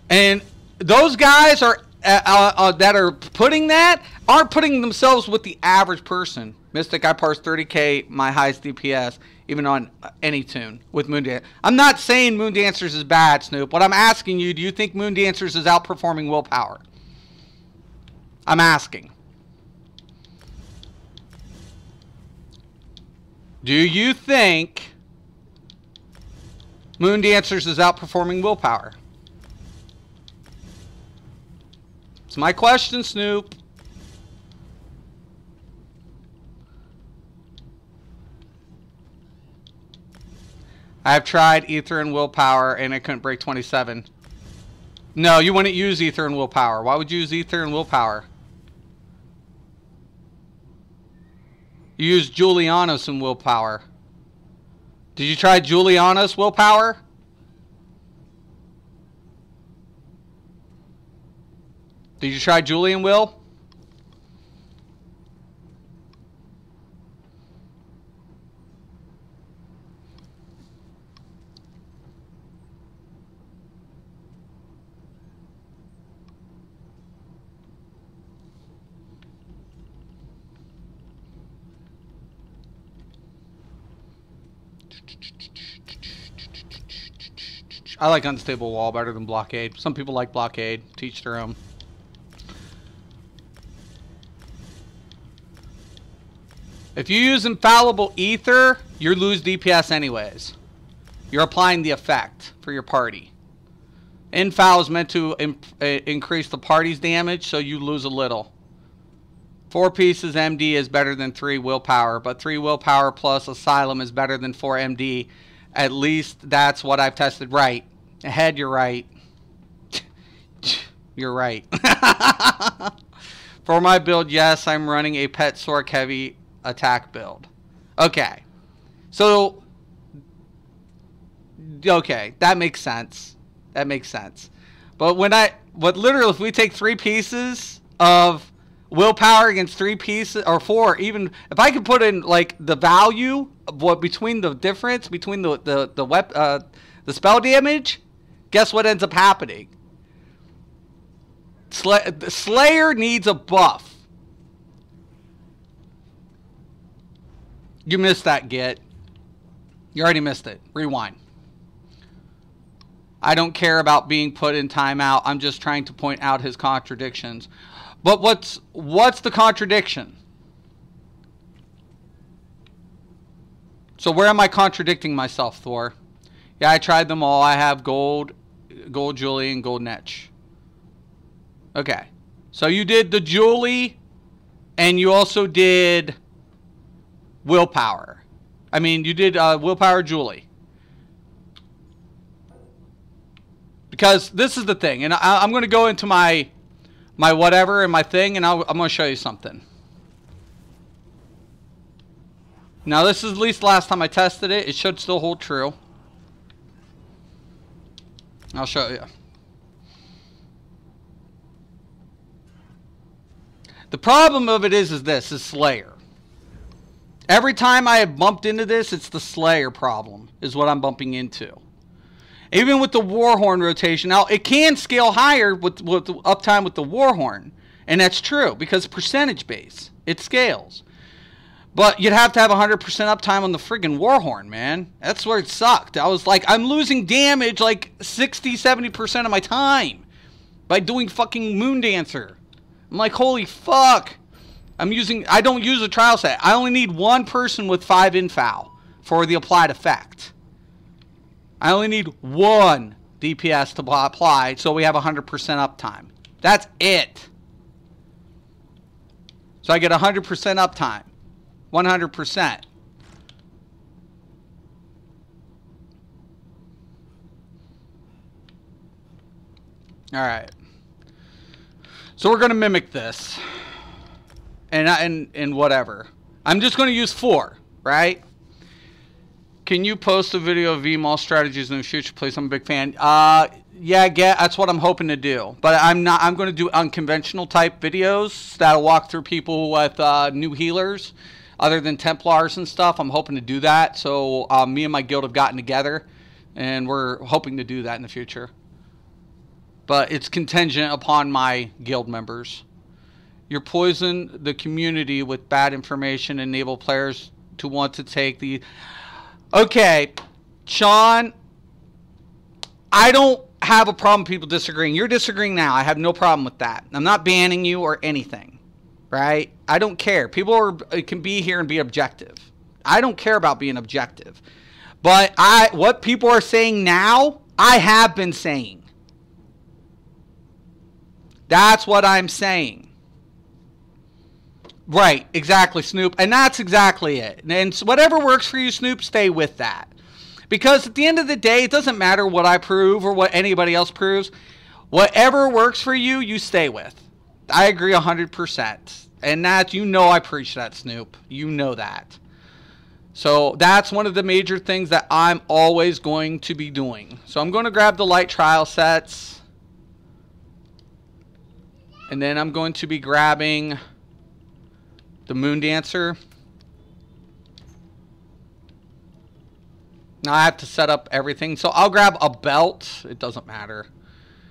And those guys are that are putting that aren't putting themselves with the average person. Mystic, I parse 30k, my highest DPS, even on any tune with Moon Dancer. I'm not saying Moon Dancers is bad, Snoop. What I'm asking you, do you think Moon Dancers is outperforming Willpower? I'm asking. Do you think Moon Dancers is outperforming Willpower? It's my question, Snoop. I have tried ether and willpower, and I couldn't break 27. No, you wouldn't use ether and willpower. Why would you use ether and willpower? You use Julianos and willpower. Did you try Julianos willpower? Did you try Julian will? I like unstable wall better than blockade. Some people like blockade. Teach their own. If you use infallible ether, you lose DPS anyways. You're applying the effect for your party. Infal is meant to increase the party's damage, so you lose a little. 4 pieces MD is better than 3 willpower, but 3 willpower plus asylum is better than 4 MD. At least that's what I've tested. Right. Ahead, you're right. You're right. For my build, yes, I'm running a pet Sork heavy attack build. Okay. So, okay, that makes sense. That makes sense. But literally, if we take 3 pieces of willpower against 3 pieces, or 4, even, if I could put in, like, the value of what, between the difference, between the spell damage, guess what ends up happening? Slayer needs a buff. You missed that, Git. You already missed it. Rewind. I don't care about being put in timeout. I'm just trying to point out his contradictions. But what's the contradiction? So where am I contradicting myself, Thor? Yeah, I tried them all. I have gold Julie, and gold Netch. Okay. So you did the Julie, and you also did willpower. I mean, you did willpower Julie. Because this is the thing, and I'm going to go into my whatever and my thing, and I'm going to show you something. Now, this is at least last time I tested it. It should still hold true. I'll show you. The problem of it is this, is Slayer. Every time I have bumped into this, it's the Slayer problem, is what I'm bumping into. Even with the Warhorn rotation. Now, it can scale higher with the uptime with the Warhorn. And that's true, because percentage base. It scales. But you'd have to have 100% uptime on the friggin' Warhorn, man. That's where it sucked. I was like, I'm losing damage like 60-70% of my time by doing fucking Moondancer. I'm like, holy fuck. I don't use a trial set. I only need 1 person with 5 infal for the applied effect. I only need 1 DPS to apply, so we have 100% uptime. That's it. So I get 100% uptime. 100%. Alright. So we're going to mimic this. And whatever. I'm just going to use 4, right? Can you post a video of VMall strategies in the future, please? I'm a big fan. Yeah, that's what I'm hoping to do. But I'm going to do unconventional type videos that'll walk through people with new healers, other than Templars and stuff. I'm hoping to do that. So me and my guild have gotten together, and we're hoping to do that in the future. But it's contingent upon my guild members. You poison the community with bad information, enable players to want to take the... Okay, Sean, I don't have a problem with people disagreeing. You're disagreeing now. I have no problem with that. I'm not banning you or anything, right? I don't care. People can be here and be objective. I don't care about being objective. But what people are saying now, I have been saying. That's what I'm saying. Right, exactly, Snoop. And that's exactly it. And whatever works for you, Snoop, stay with that. Because at the end of the day, it doesn't matter what I prove or what anybody else proves. Whatever works for you, you stay with. I agree 100%. And that, you know I preach that, Snoop. You know that. So that's one of the major things that I'm always going to be doing. So I'm going to grab the light trial sets. And then I'm going to be grabbing the Moon Dancer. Now I have to set up everything. So I'll grab a belt. It doesn't matter.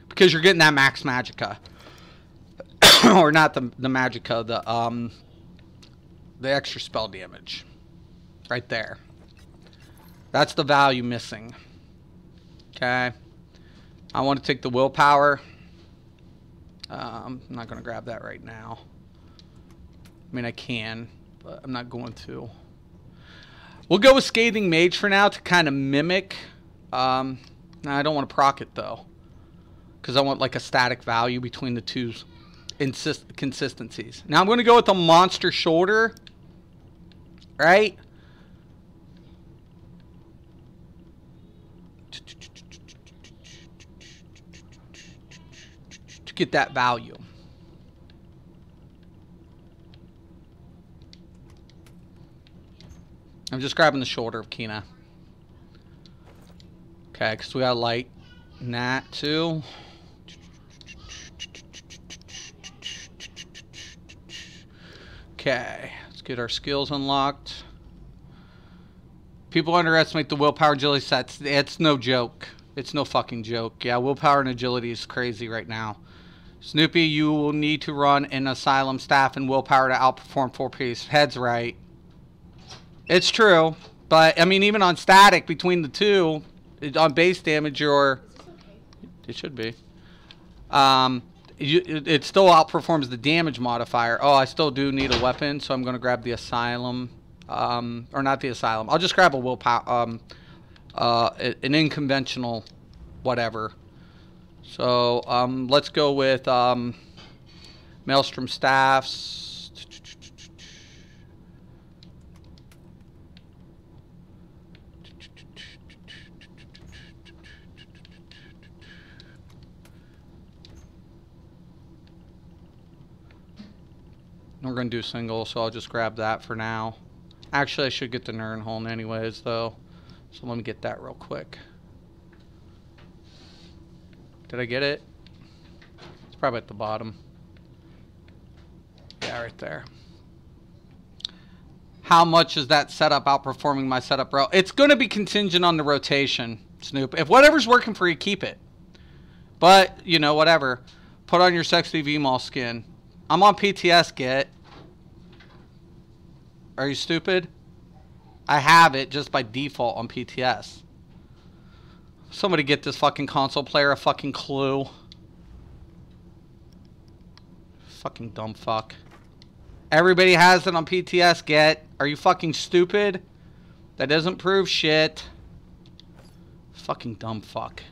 Because you're getting that max Magicka. Or not the Magicka. The extra spell damage. Right there. That's the value missing. Okay. I want to take the willpower. I'm not going to grab that right now. I mean, I can, but I'm not going to. We'll go with Scathing Mage for now to kind of mimic. I don't want to proc it, though. Because I want, like, a static value between the two consistencies. Now, I'm going to go with the Monster Shoulder. Right? To get that value. I'm just grabbing the shoulder of Kina. Okay, because we got light in that too. Okay, let's get our skills unlocked. People underestimate the willpower agility sets. It's no joke. It's no fucking joke. Yeah, willpower and agility is crazy right now. Snoopy, you will need to run an asylum staff and willpower to outperform 4-piece. Head's right. It's true. But, I mean, even on static between the two, on base damage, you're... It should be. It still outperforms the damage modifier. Oh, I still do need a weapon, so I'm going to grab the asylum. Or not the asylum. I'll just grab a willpower... an unconventional whatever. So let's go with Maelstrom Staffs. We're going to do single, so I'll just grab that for now. Actually, I should get the Nirnholm anyways, though. So let me get that real quick. Did I get it? It's probably at the bottom. Yeah, right there. How much is that setup outperforming my setup, bro? It's going to be contingent on the rotation, Snoop. If whatever's working for you, keep it. But, you know, whatever. Put on your sexy V-Mall skin. I'm on PTS, get. Are you stupid? I have it just by default on PTS. Somebody get this fucking console player a fucking clue. Fucking dumb fuck. Everybody has it on PTS, get. Are you fucking stupid? That doesn't prove shit. Fucking dumb fuck.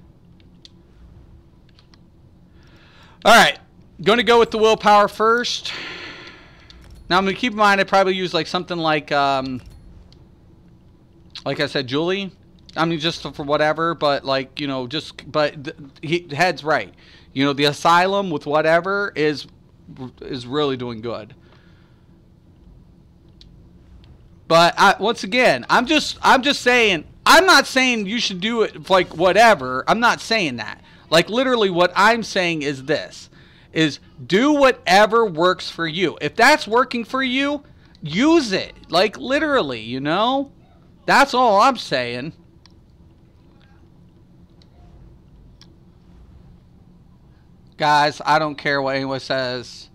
Alright. Going to go with the willpower first. Now I'm going to keep in mind I probably use like something like I said, Julie. I mean, just for whatever, but like, you know, just, but Head's right. You know, the asylum with whatever is really doing good. But once again, I'm just saying, I'm not saying you should do it like whatever. I'm not saying that. Like literally what I'm saying is this, is do whatever works for you. If that's working for you, use it. Like literally, you know? That's all I'm saying. Guys, I don't care what anyone says.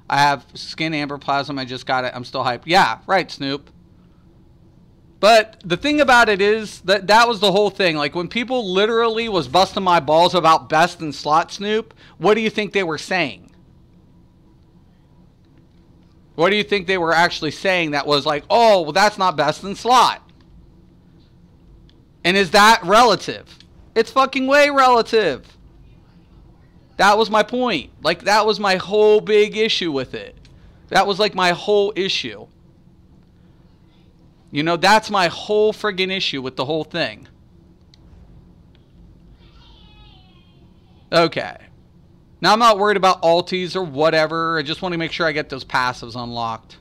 I have skin amber plasm. I just got it. I'm still hyped. Yeah, right, Snoop. But the thing about it is that was the whole thing. Like when people literally was busting my balls about best in slot, Snoop, what do you think they were saying? What do you think they were actually saying that was like, oh, well, that's not best in slot? And is that relative? It's fucking way relative. That was my point. Like, that was my whole big issue with it. That was like my whole issue. You know, that's my whole friggin' issue with the whole thing. Okay. Now I'm not worried about alties or whatever. I just want to make sure I get those passives unlocked.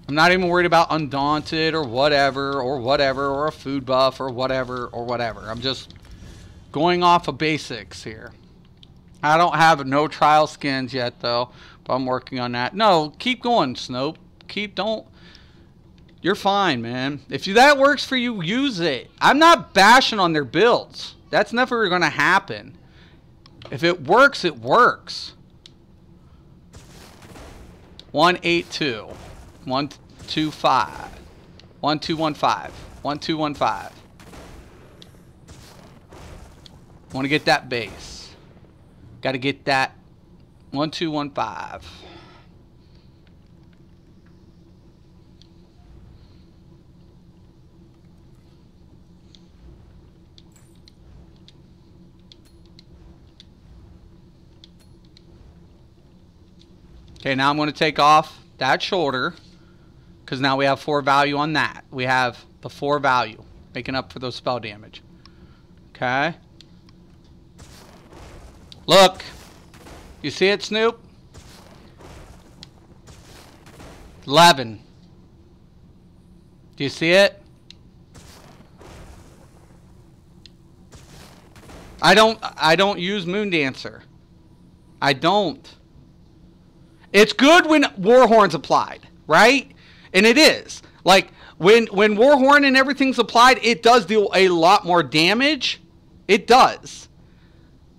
I'm not even worried about Undaunted or whatever, or a food buff or whatever, I'm just going off of basics here. I don't have no trial skins yet, though, but I'm working on that. No, keep going, Snope. You're fine, man. If that works for you, use it. I'm not bashing on their builds. That's never going to happen. If it works, it works. 182. 125. 1215. 1215. Want to get that base. Got to get that 1215. Okay, now I'm going to take off that shoulder because now we have 4 value on that. We have the 4 value making up for those spell damage. Okay. Look. You see it, Snoop? 11. Do you see it? I don't use Moondancer. I don't. It's good when Warhorn's applied, right? And it is. Like, when Warhorn and everything's applied, it does deal a lot more damage. It does.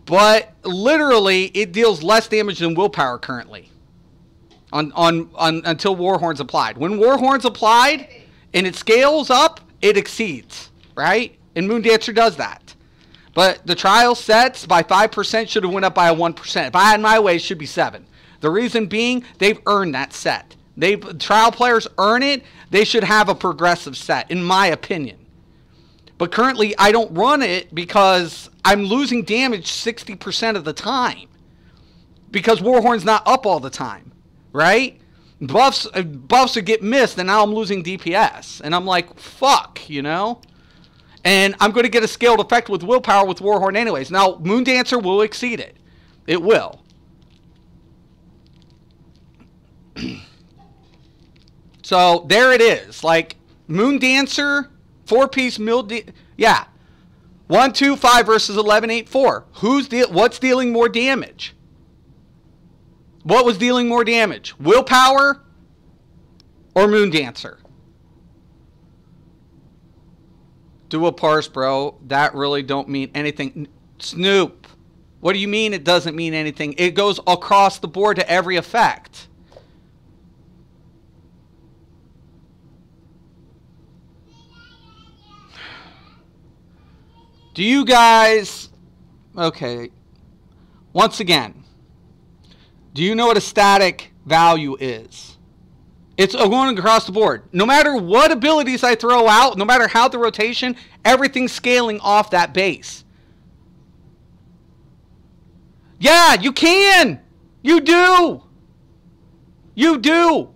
But literally, it deals less damage than Willpower currently. Until Warhorn's applied. When Warhorn's applied and it scales up, it exceeds, right? And Moondancer does that. But the trial sets by 5% should have went up by a 1%. If I had my way, it should be 7. The reason being, they've earned that set. Trial players earn it. They should have a progressive set, in my opinion. But currently, I don't run it because I'm losing damage 60% of the time. Because Warhorn's not up all the time, right? Buffs would get missed, and now I'm losing DPS. And I'm like, fuck, you know? And I'm going to get a scaled effect with Willpower with Warhorn anyways. Now, Moondancer will exceed it. It will. So there it is. Like Moondancer, 4-piece yeah. 125 versus 1184. What's dealing more damage? What was dealing more damage? Willpower or Moondancer? Do a parse, bro. That really don't mean anything. Snoop. What do you mean it doesn't mean anything? It goes across the board to every effect. Do you guys... Okay. Once again. Do you know what a static value is? It's going across the board. No matter what abilities I throw out, no matter how the rotation, everything's scaling off that base. Yeah, you can! You do! You do!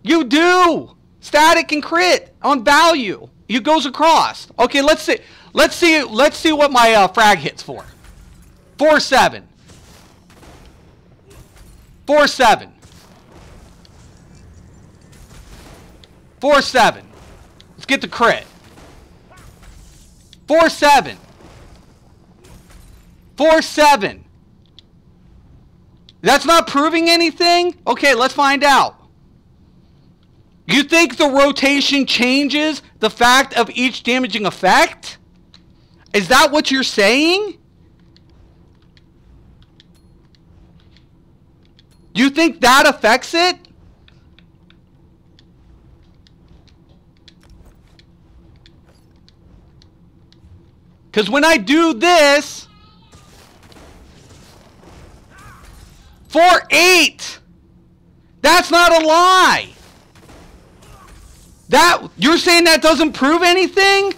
You do! Static and crit on value. It goes across. Okay, let's see. Let's see what my frag hits for. 4-7. 4-7. 4-7. Let's get the crit. 4-7. 4-7. That's not proving anything? Okay, let's find out. You think the rotation changes the fact of each damaging effect? Is that what you're saying? You think that affects it? Because when I do this, 4-8, that's not a lie. You're saying that doesn't prove anything?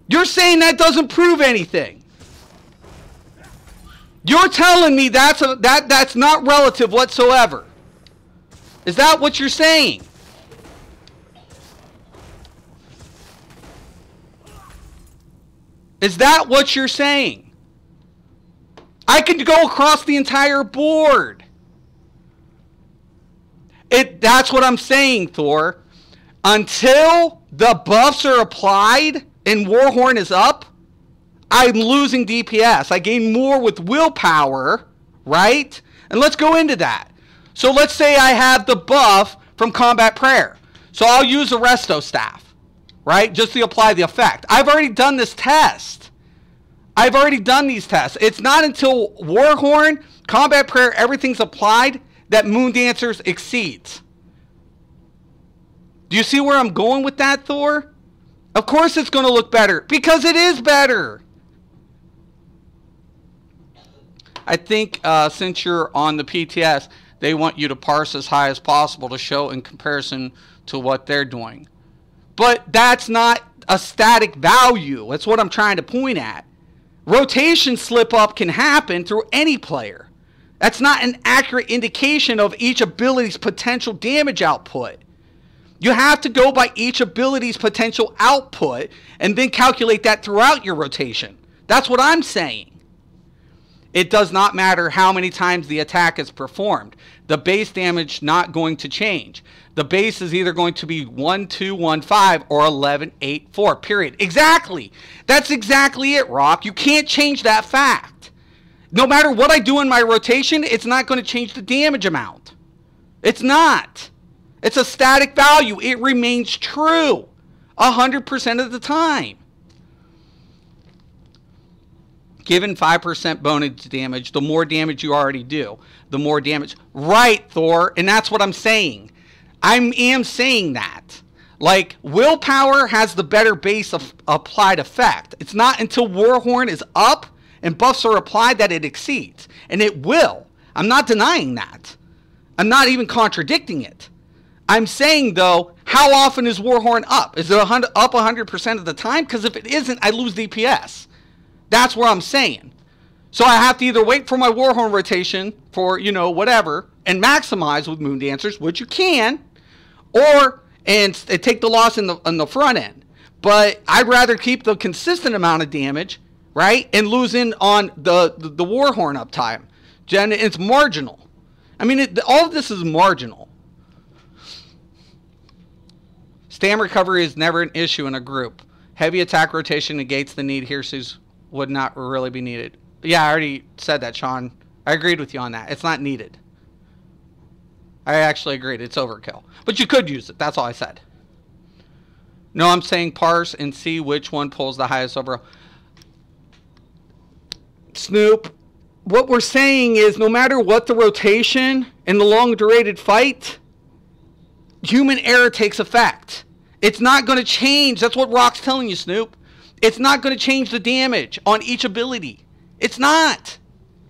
You're saying that doesn't prove anything. You're telling me that's not relative whatsoever. Is that what you're saying? Is that what you're saying? I can go across the entire board. That's what I'm saying, Thor. Until the buffs are applied and Warhorn is up, I'm losing DPS. I gain more with willpower, right? And let's go into that. So let's say I have the buff from Combat Prayer. So I'll use a Resto Staff, right? Just to apply the effect. I've already done this test. I've already done these tests. It's not until Warhorn, Combat Prayer, everything's applied that Moondancer's exceeds. Do you see where I'm going with that, Thor? Of course it's going to look better, because it is better. I think since you're on the PTS, they want you to parse as high as possible to show in comparison to what they're doing. But that's not a static value. That's what I'm trying to point at. Rotation slip up can happen through any player. That's not an accurate indication of each ability's potential damage output. You have to go by each ability's potential output and then calculate that throughout your rotation. That's what I'm saying. It does not matter how many times the attack is performed. The base damage not going to change. The base is either going to be 1215 or 1184, period. Exactly. That's exactly it, Rock. You can't change that fact. No matter what I do in my rotation, it's not going to change the damage amount. It's not. It's a static value. It remains true 100% of the time. Given 5% bonus damage, the more damage you already do, the more damage. Right, Thor, and that's what I'm saying. I am saying that. Like, willpower has the better base of applied effect. It's not until Warhorn is up and buffs are applied that it exceeds. And it will. I'm not denying that. I'm not even contradicting it. I'm saying, though, how often is Warhorn up? Is it up 100% of the time? Because if it isn't, I lose DPS. That's what I'm saying. So I have to either wait for my Warhorn rotation for, whatever, and maximize with Moondancers, which you can, or and take the loss in the front end. But I'd rather keep the consistent amount of damage, right, and lose in on the Warhorn uptime. It's marginal. I mean, all of this is marginal. Stam recovery is never an issue in a group. Heavy attack rotation negates the need. Hirsus would not really be needed. Yeah, I already said that, Sean. I agreed with you on that. It's not needed. I actually agreed. It's overkill. But you could use it. That's all I said. No, I'm saying parse and see which one pulls the highest overall. Snoop, what we're saying is no matter what the rotation in the long-durated fight, human error takes effect. It's not going to change. That's what Rock's telling you, Snoop. It's not going to change the damage on each ability. It's not.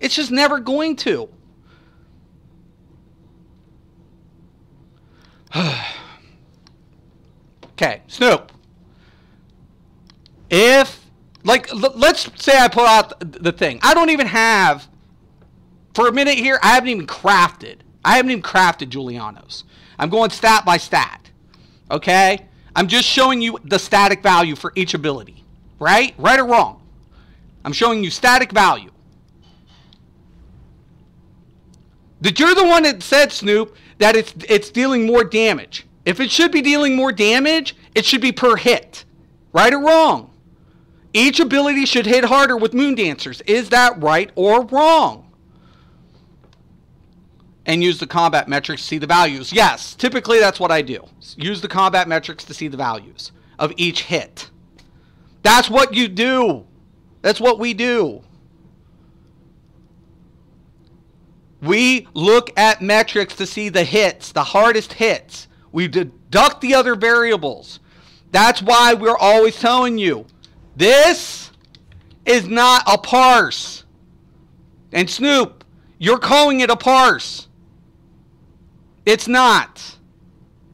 It's just never going to. Okay, Snoop. Let's say I pull out the thing. I don't even have, for a minute here, I haven't even crafted Julianos. I'm going stat by stat. Okay? I'm just showing you the static value for each ability. Right? Right or wrong? I'm showing you static value. That you're the one that said, Snoop, that it's dealing more damage. If it should be dealing more damage, it should be per hit. Right or wrong? Each ability should hit harder with Moondancers. Is that right or wrong? And use the combat metrics to see the values. Yes, typically that's what I do. Use the combat metrics to see the values of each hit. That's what you do. That's what we do. We look at metrics to see the hits, the hardest hits. We deduct the other variables. That's why we're always telling you, this is not a parse. And Snoop, you're calling it a parse. It's not.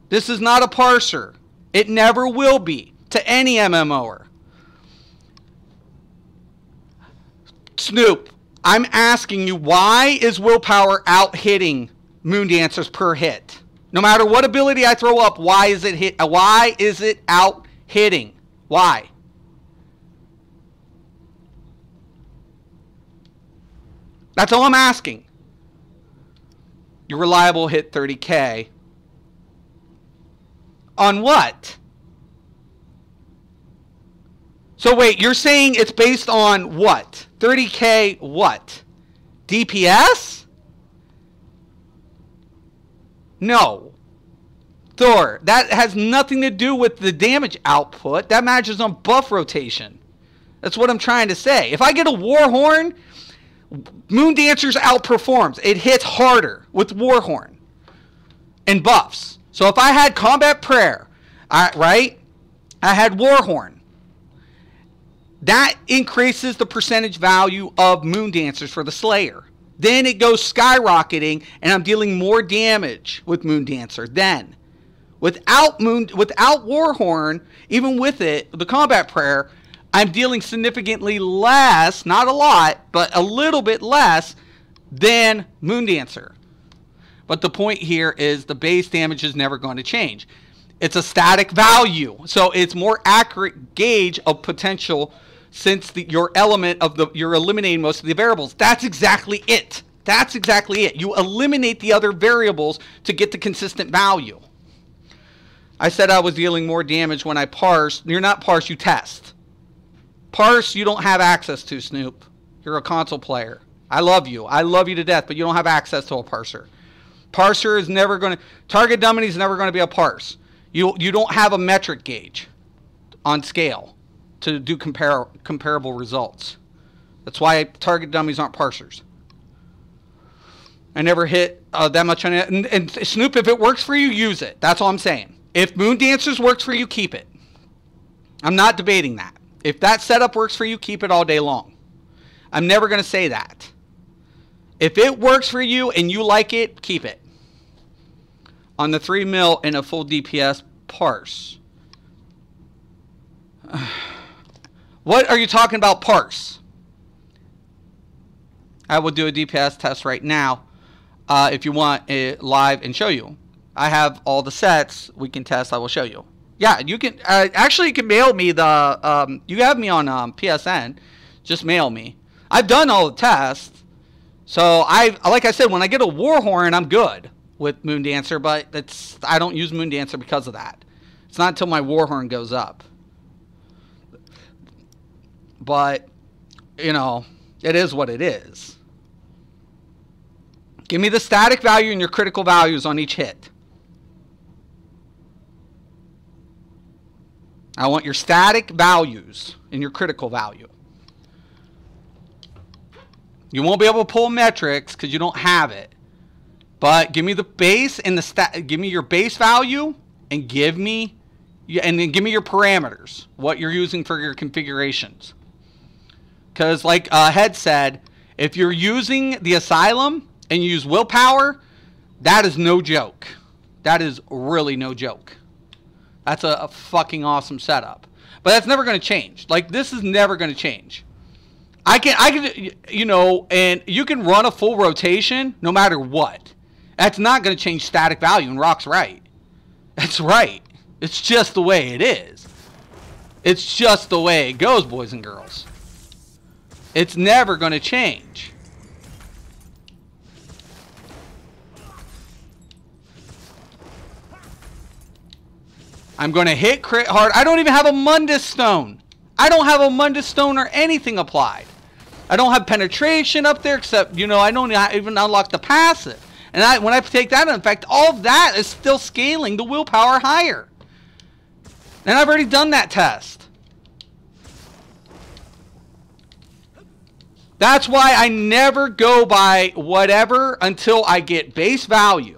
This is not a parser. It never will be to any MMOer. Snoop, I'm asking you, why is willpower out-hitting Moondancers per hit? No matter what ability I throw up, why is it out-hitting? Why? That's all I'm asking. Your reliable hit 30K. On what? So wait, you're saying it's based on what? 30K what? DPS? No. Thor, that has nothing to do with the damage output. That matches on buff rotation. That's what I'm trying to say. If I get a Warhorn, Moondancer's outperforms. It hits harder with Warhorn and buffs. So if I had Combat Prayer, right? I had Warhorn. That increases the percentage value of Moondancers for the Slayer. Then it goes skyrocketing, and I'm dealing more damage with Moondancer. Then, without Warhorn, even with it, the Combat Prayer, I'm dealing significantly less, not a lot, but a little bit less than Moondancer. But the point here is the base damage is never going to change. It's a static value, so it's more accurate gauge of potential since your element of you're eliminating most of the variables. That's exactly it. That's exactly it. You eliminate the other variables to get the consistent value. I said I was dealing more damage when I parse. You're not parse, you test. Parse, you don't have access to, Snoop. You're a console player. I love you. I love you to death, but you don't have access to a parser. Parser is never going to... Target dummy is never going to be a parse. You don't have a metric gauge on scale to do comparable results. That's why target dummies aren't parsers. I never hit that much on it. And Snoop, if it works for you, use it. That's all I'm saying. If Moondancers works for you, keep it. I'm not debating that. If that setup works for you, keep it all day long. I'm never going to say that. If it works for you and you like it, keep it. On the 3 mil in a full DPS parse. What are you talking about parse? I will do a DPS test right now if you want it live and show you. I have all the sets we can test. I will show you. Yeah, you can actually you can mail me the you have me on PSN. Just mail me. I've done all the tests. So like I said, when I get a Warhorn, I'm good with Moondancer, but I don't use Moondancer because of that. It's not until my Warhorn goes up. But, you know, it is what it is. Give me the static value and your critical values on each hit. I want your static values and your critical value. You won't be able to pull metrics because you don't have it. But give me the base and give me your base value and then give me your parameters, what you're using for your configurations. Because like Head said, if you're using the Asylum and you use willpower, that is no joke. That is really no joke. That's a fucking awesome setup. But that's never going to change. Like, this is never going to change. I can, you know, and you can run a full rotation no matter what. That's not going to change static value, and Rock's right. That's right. It's just the way it is. It's just the way it goes, boys and girls. It's never going to change. I'm going to hit crit hard. I don't even have a Mundus Stone. I don't have a Mundus Stone or anything applied. I don't have penetration up there except, you know, I don't even unlock the passive. And when I take that, in fact, all of that is still scaling the willpower higher. And I've already done that test. That's why I never go by whatever until I get base value.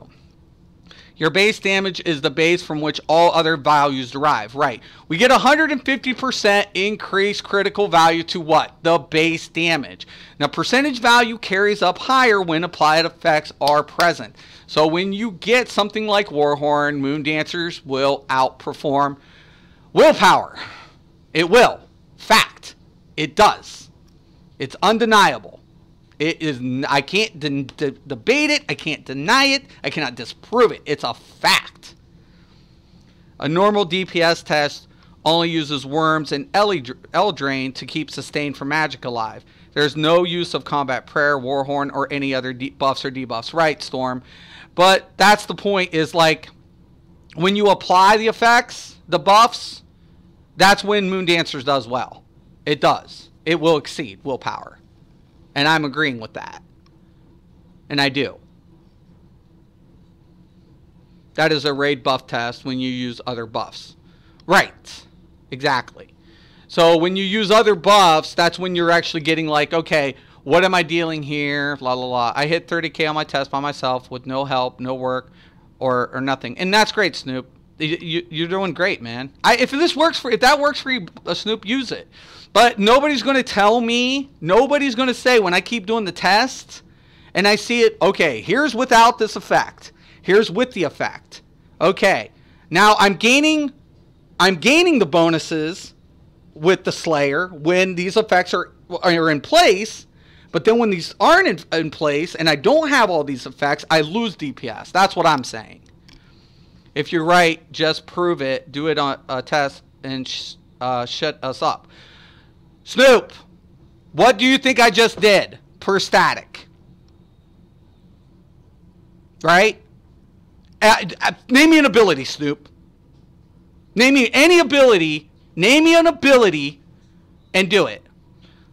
Your base damage is the base from which all other values derive. Right. We get 150% increased critical value to what? The base damage. Now, percentage value carries up higher when applied effects are present. So when you get something like Warhorn, Moondancers will outperform willpower. It will. Fact. It does. It's undeniable. It is. I can't debate it. I can't deny it. I cannot disprove it. It's a fact. A normal DPS test only uses worms and Eldraine to keep Sustain for magic alive. There's no use of Combat Prayer, Warhorn, or any other buffs or debuffs. Right, Storm. But that's the point, is like, when you apply the effects, the buffs, that's when Moondancers does well. It does. It will exceed willpower. And I'm agreeing with that. And I do. That is a raid buff test when you use other buffs. Right. Exactly. So when you use other buffs, that's when you're actually getting like, okay, what am I dealing here? La la la. I hit 30k on my test by myself with no help, no work, or nothing. And that's great, Snoop. You're doing great, man. If that works for you, Snoop, use it. But nobody's going to tell me, nobody's going to say when I keep doing the test and I see it, okay, here's without this effect. Here's with the effect. Okay. Now I'm gaining the bonuses with the Slayer when these effects are in place, but then when these aren't in place and I don't have all these effects, I lose DPS. That's what I'm saying. If you're right, just prove it. Do it on a test and shut us up. Snoop, what do you think I just did per static? Right? Name me an ability, Snoop. Name me any ability. Name me an ability and do it.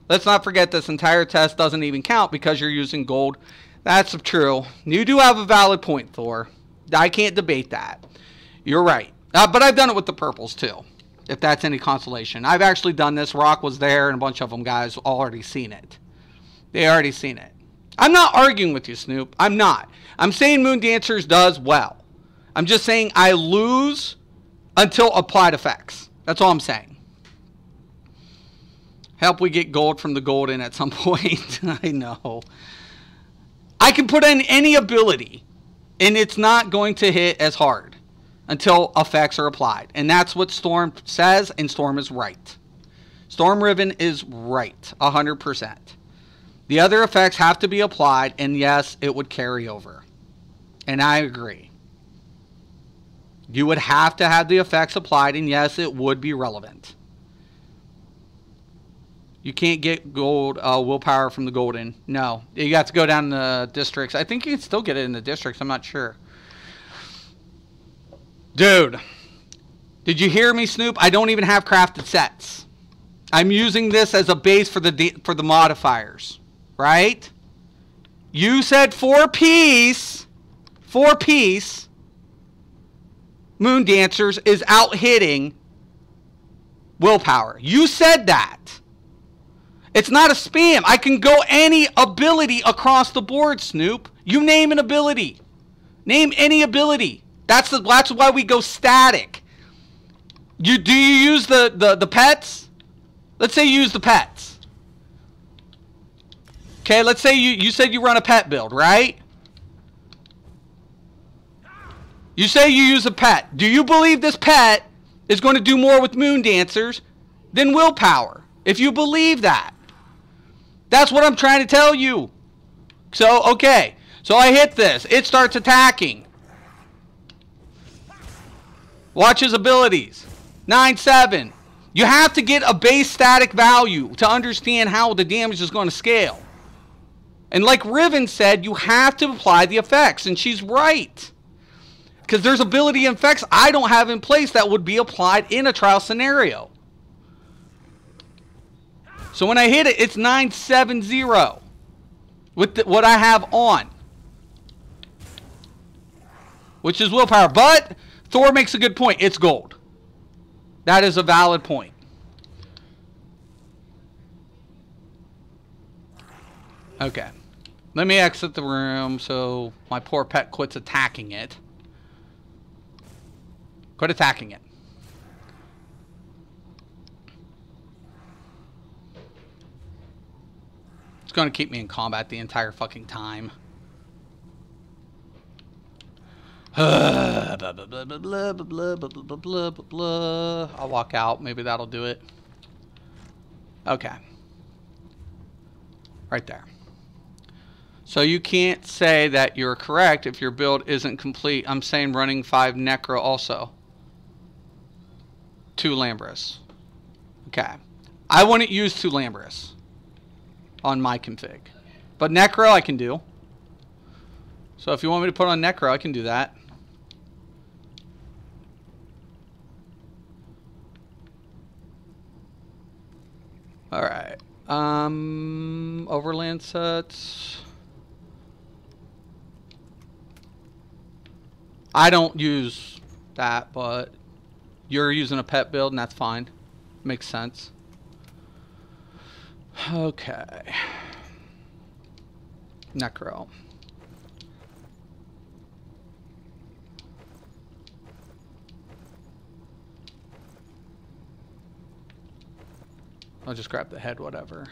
Let's not forget this entire test doesn't even count because you're using gold. That's true. You do have a valid point, Thor. I can't debate that. You're right. But I've done it with the purples too, if that's any consolation. I've actually done this. Rock was there and a bunch of them guys already seen it. They already seen it. I'm not arguing with you, Snoop. I'm not. I'm saying Moondancers does well. I'm just saying I lose until applied effects. That's all I'm saying. Help we get gold from the golden at some point. I know. I can put in any ability and it's not going to hit as hard until effects are applied. And that's what Storm says, and Storm is right. Storm Riven is right, 100%. The other effects have to be applied, and yes, it would carry over. And I agree. You would have to have the effects applied, and yes, it would be relevant. You can't get gold willpower from the golden. No. You have to go down the districts. I think you can still get it in the districts. I'm not sure. Dude. Did you hear me, Snoop? I don't even have crafted sets. I'm using this as a base for the modifiers. Right? You said 4-piece. 4-piece. Moondancers is out-hitting willpower. You said that. It's not a spam. I can go any ability across the board, Snoop. You name an ability. Name any ability. That's why we go static. Do you use the pets? Let's say you use the pets. Okay, let's say you said you run a pet build, right? You say you use a pet. Do you believe this pet is going to do more with Moondancers than willpower? If you believe that. That's what I'm trying to tell you. So, okay. So I hit this. It starts attacking. Watch his abilities. 9-7. You have to get a base static value to understand how the damage is going to scale. And like Riven said, you have to apply the effects. And she's right. Because there's ability effects I don't have in place that would be applied in a trial scenario. So when I hit it, it's 970 with what I have on, which is willpower. But Thor makes a good point. It's gold. That is a valid point. Okay. Let me exit the room so my poor pet quits attacking it. Quit attacking it. It's going to keep me in combat the entire fucking time. I'll walk out. Maybe that'll do it. Okay. Right there. So you can't say that you're correct if your build isn't complete. I'm saying running 5 Necro also. 2 Lambris. Okay. I wouldn't use 2 Lambris on my config. But Necro I can do. So if you want me to put on Necro, I can do that. Alright. Overland sets. I don't use that, but you're using a pet build and that's fine. Makes sense. Okay. Necro. I'll just grab the head, whatever.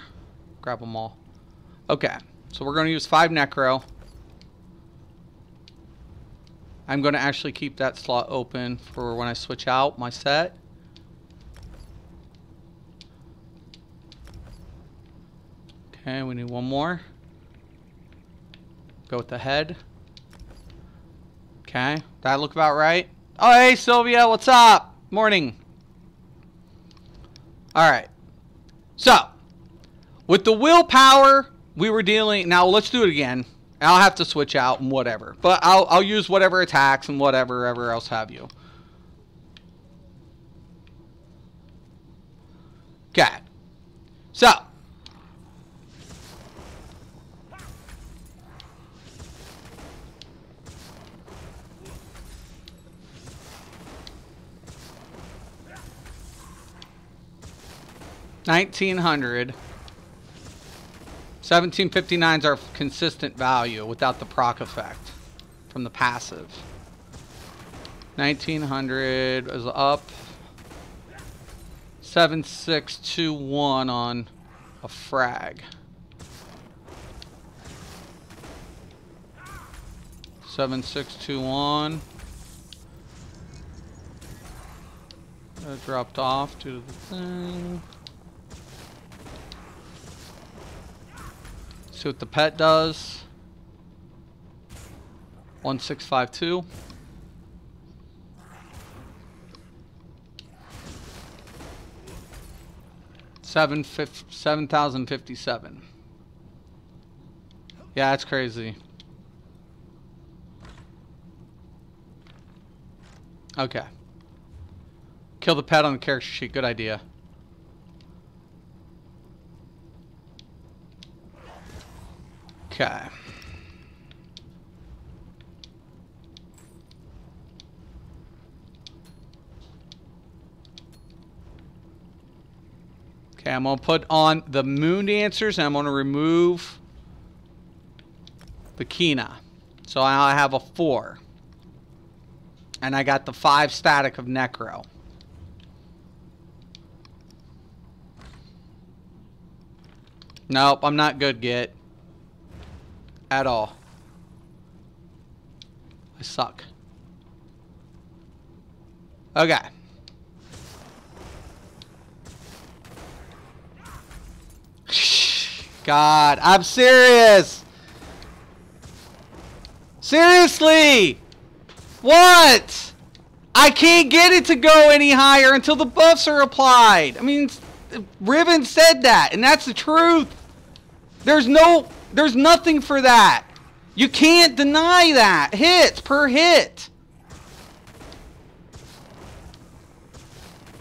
Grab them all. Okay, so we're going to use 5 Necro. I'm going to actually keep that slot open for when I switch out my set. Okay, we need one more. Go with the head. Okay, that look about right. Oh, hey, Sylvia, what's up? Morning. All right. So, with the willpower, we were dealing... Now, let's do it again. I'll have to switch out and whatever. But I'll use whatever attacks and whatever else have you. Okay. So. $1,900. 1759 is our consistent value without the proc effect from the passive. 1900 is up. 7621 on a frag. 7621. That dropped off due to the thing. See what the pet does. 1652. $7,057. Yeah, that's crazy. Okay. Kill the pet on the character sheet. Good idea. Okay. Okay, I'm going to put on the Moon Dancers and I'm going to remove the Kina. So I have a 4. And I got the 5 static of Necro. Nope, I'm not good, Git. At all. I suck. Okay. God, I'm serious. Seriously. What? I can't get it to go any higher until the buffs are applied. I mean, Riven said that, and that's the truth. There's nothing for that. You can't deny that. Hits per hit.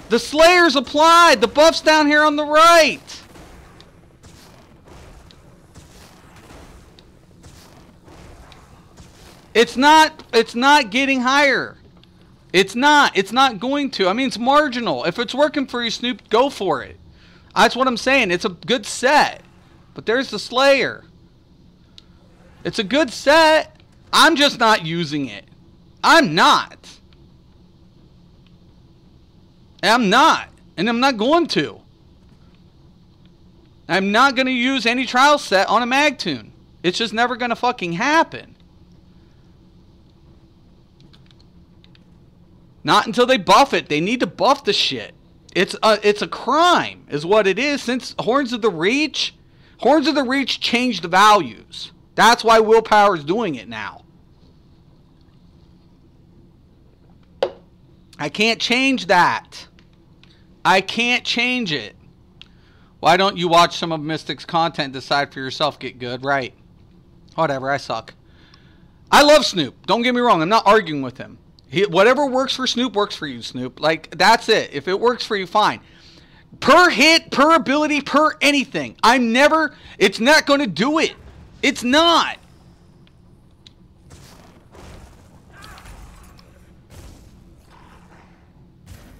The Slayer's applied. The buff's down here on the right. It's not getting higher. It's not going to. I mean, it's marginal. If it's working for you, Snoop, go for it. That's what I'm saying. It's a good set. But there's the Slayer. It's a good set. I'm just not using it. I'm not. I'm not. And I'm not going to. I'm not going to use any trial set on a Magtoon. It's just never going to fucking happen. Not until they buff it. They need to buff the shit. It's a crime, is what it is. Since Horns of the Reach changed the values. That's why Willpower is doing it now. I can't change that. I can't change it. Why don't you watch some of Mystic's content, decide for yourself, get good? Right. Whatever, I suck. I love Snoop. Don't get me wrong. I'm not arguing with him. Whatever works for Snoop works for you, Snoop. Like, that's it. If it works for you, fine. Per hit, per ability, per anything. It's not going to do it. It's not.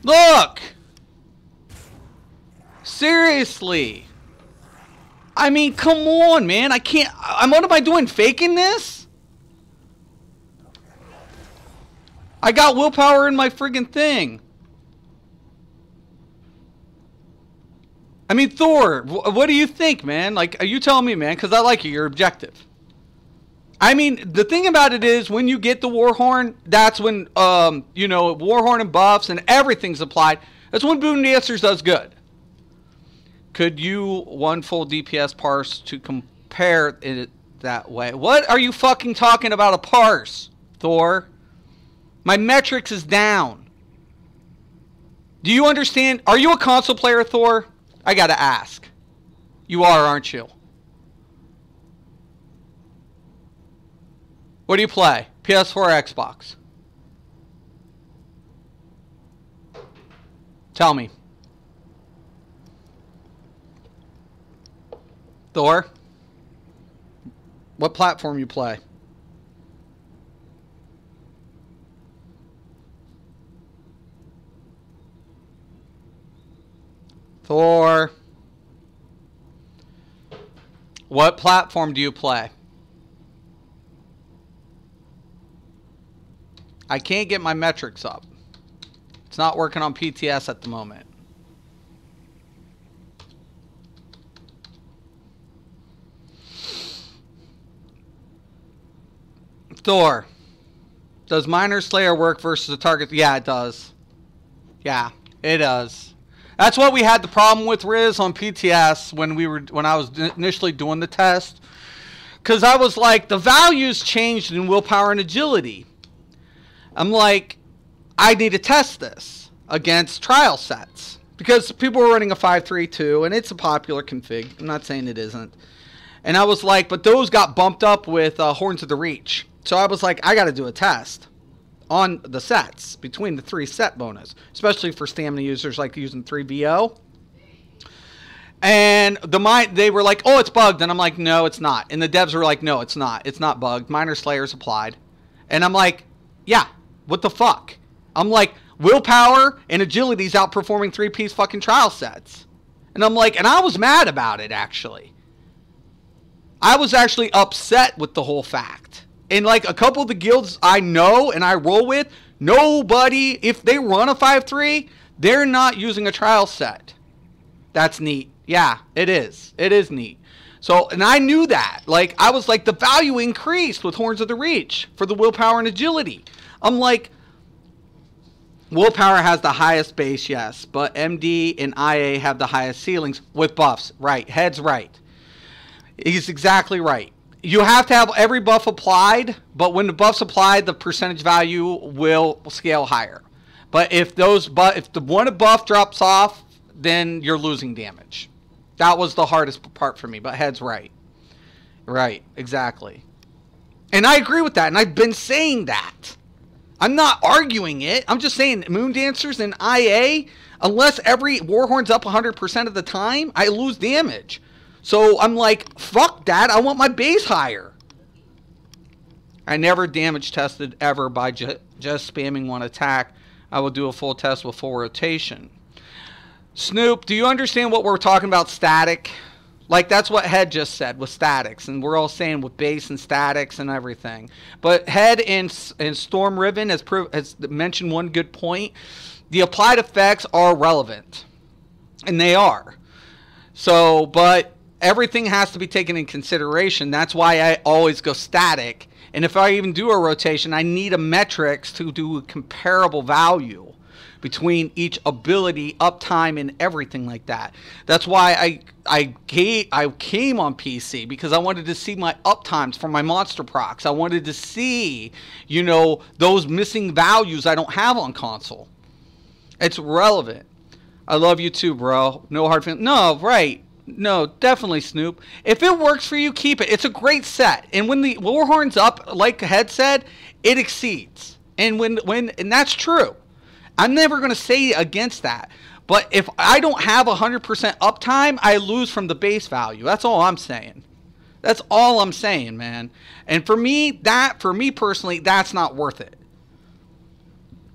Look. Seriously. I mean, come on, man. I can't. What am I doing? Faking this? I got willpower in my friggin' thing. I mean, Thor, what do you think, man? Like, you tell me, man, because I like you. You're objective. I mean, the thing about it is, when you get the Warhorn, that's when, you know, Warhorn and buffs and everything's applied. That's when Boon Dancers does good. Could you one full DPS parse to compare it that way? What are you fucking talking about a parse, Thor? My metrics is down. Do you understand? Are you a console player, Thor? I gotta ask. You are, aren't you? What do you play? PS4 or Xbox? Tell me. Thor? What platform you play? Thor? What platform do you play? I can't get my metrics up. It's not working on PTS at the moment. Thor. Does Miner Slayer work versus a target? Yeah, it does. Yeah, it does. That's what we had the problem with Riz on PTS when I was initially doing the test. Because I was like, the values changed in willpower and agility. I'm like, I need to test this against trial sets. Because people were running a 5-3-2, and it's a popular config. I'm not saying it isn't. And I was like, but those got bumped up with Horns of the Reach. So I was like, I got to do a test on the sets between the 3 set bonus, especially for stamina users like using 3BO. And they were like, oh, it's bugged. And I'm like, no, it's not. And the devs were like, no, it's not. It's not bugged. Miner Slayer's applied. And I'm like, yeah, what the fuck? I'm like, willpower and agility's outperforming 3-piece fucking trial sets. And I'm like, and I was mad about it, actually. I was actually upset with the whole fact. And like a couple of the guilds I know and I roll with, nobody, if they run a 5-3, they're not using a trial set. That's neat. Yeah, it is. It is neat. So, and I knew that. Like, I was like, the value increased with Horns of the Reach for the willpower and agility. I'm like, willpower has the highest base, yes, but MD and IA have the highest ceilings with buffs. Right. Head's right. He's exactly right. You have to have every buff applied, but when the buff's applied, the percentage value will scale higher. But if the one buff drops off, then you're losing damage. That was the hardest part for me, but Head's right. Right, exactly. And I agree with that, and I've been saying that. I'm not arguing it. I'm just saying Moon Dancers and IA, unless every Warhorn's up 100% of the time, I lose damage. So I'm like, fuck that. I want my base higher. I never damage tested ever by just spamming one attack. I will do a full test with full rotation. Snoop, do you understand what we're talking about static? Like, that's what Head just said with statics. And we're all saying with base and statics and everything. But Head and Storm Riven has mentioned one good point. The applied effects are relevant. And they are. So, but everything has to be taken in consideration. That's why I always go static. And if I even do a rotation, I need a metrics to do a comparable value between each ability, uptime, and everything like that. That's why I came on PC, because I wanted to see my uptimes for my monster procs. I wanted to see, you know, those missing values I don't have on console. It's relevant. I love you too, bro. No hard feelings. No, right. No, definitely, Snoop. If it works for you, keep it. It's a great set. And when the Warhorn's up, like Head said, it exceeds. And and that's true. I'm never going to say against that. But if I don't have 100% uptime, I lose from the base value. That's all I'm saying. That's all I'm saying, man. And for me personally, that's not worth it.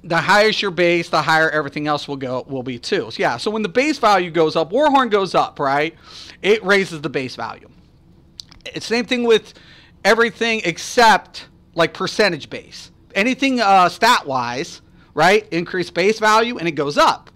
The higher your base, the higher everything else will be too. So yeah, so when the base value goes up, Warhorn goes up, right? It raises the base value. It's same thing with everything except like percentage base. Anything stat wise, right? Increase base value and it goes up.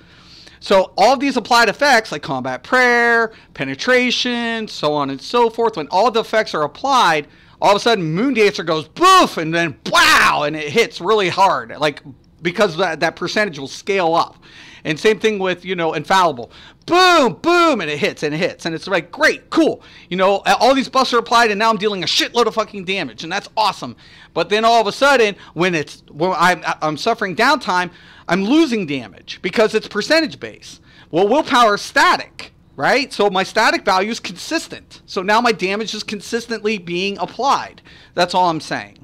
So all of these applied effects like combat prayer, penetration, so on and so forth, when all the effects are applied, all of a sudden Moon Dancer goes boof and then wow, and it hits really hard. Like because that percentage will scale up. And same thing with, Infallible. Boom, boom, and it hits, and it hits. And it's like, great, cool. All these buffs are applied, and now I'm dealing a shitload of fucking damage, and that's awesome. But then all of a sudden, when I'm suffering downtime, I'm losing damage because it's percentage based. Well, willpower is static, right? So my static value is consistent. So now my damage is consistently being applied. That's all I'm saying.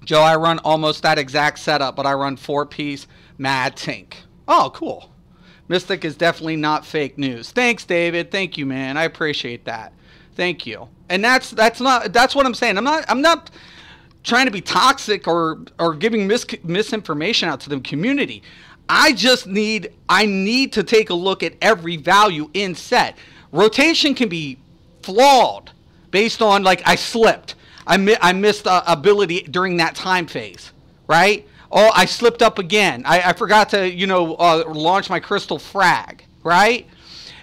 Joe, I run almost that exact setup, but I run 4-piece Mad Tink. Oh, cool. Mystic is definitely not fake news. Thanks, David. Thank you, man. I appreciate that. Thank you. And that's what I'm saying. I'm not trying to be toxic or giving misinformation out to the community. I need to take a look at every value in set. Rotation can be flawed based on like I slipped. I missed ability during that time phase, right? Oh, I slipped up again. I forgot to, launch my crystal frag, right?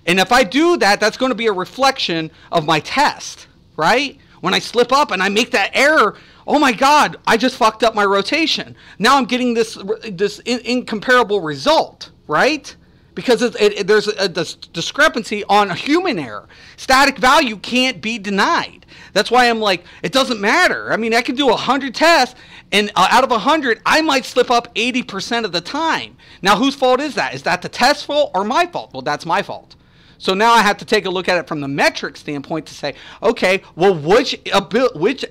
And if I do that, that's going to be a reflection of my test, right? When I slip up and I make that error, oh my God, I just fucked up my rotation. Now I'm getting this incomparable result, right? Because there's a discrepancy on a human error. Static value can't be denied. That's why I'm like, it doesn't matter. I mean, I can do 100 tests, and out of 100, I might slip up 80% of the time. Now, whose fault is that? Is that the test fault or my fault? Well, that's my fault. So now I have to take a look at it from the metric standpoint to say, okay, well,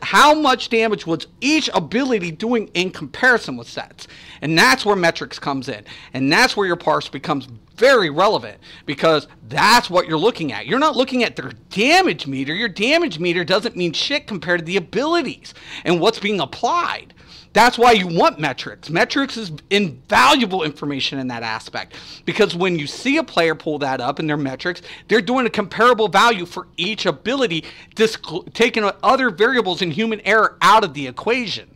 how much damage was each ability doing in comparison with sets? And that's where metrics comes in. And that's where your parse becomes very relevant, because that's what you're looking at. You're not looking at their damage meter. Your damage meter doesn't mean shit compared to the abilities and what's being applied. That's why you want metrics. Metrics is invaluable information in that aspect, because when you see a player pull that up in their metrics, they're doing a comparable value for each ability, taking other variables and human error out of the equation.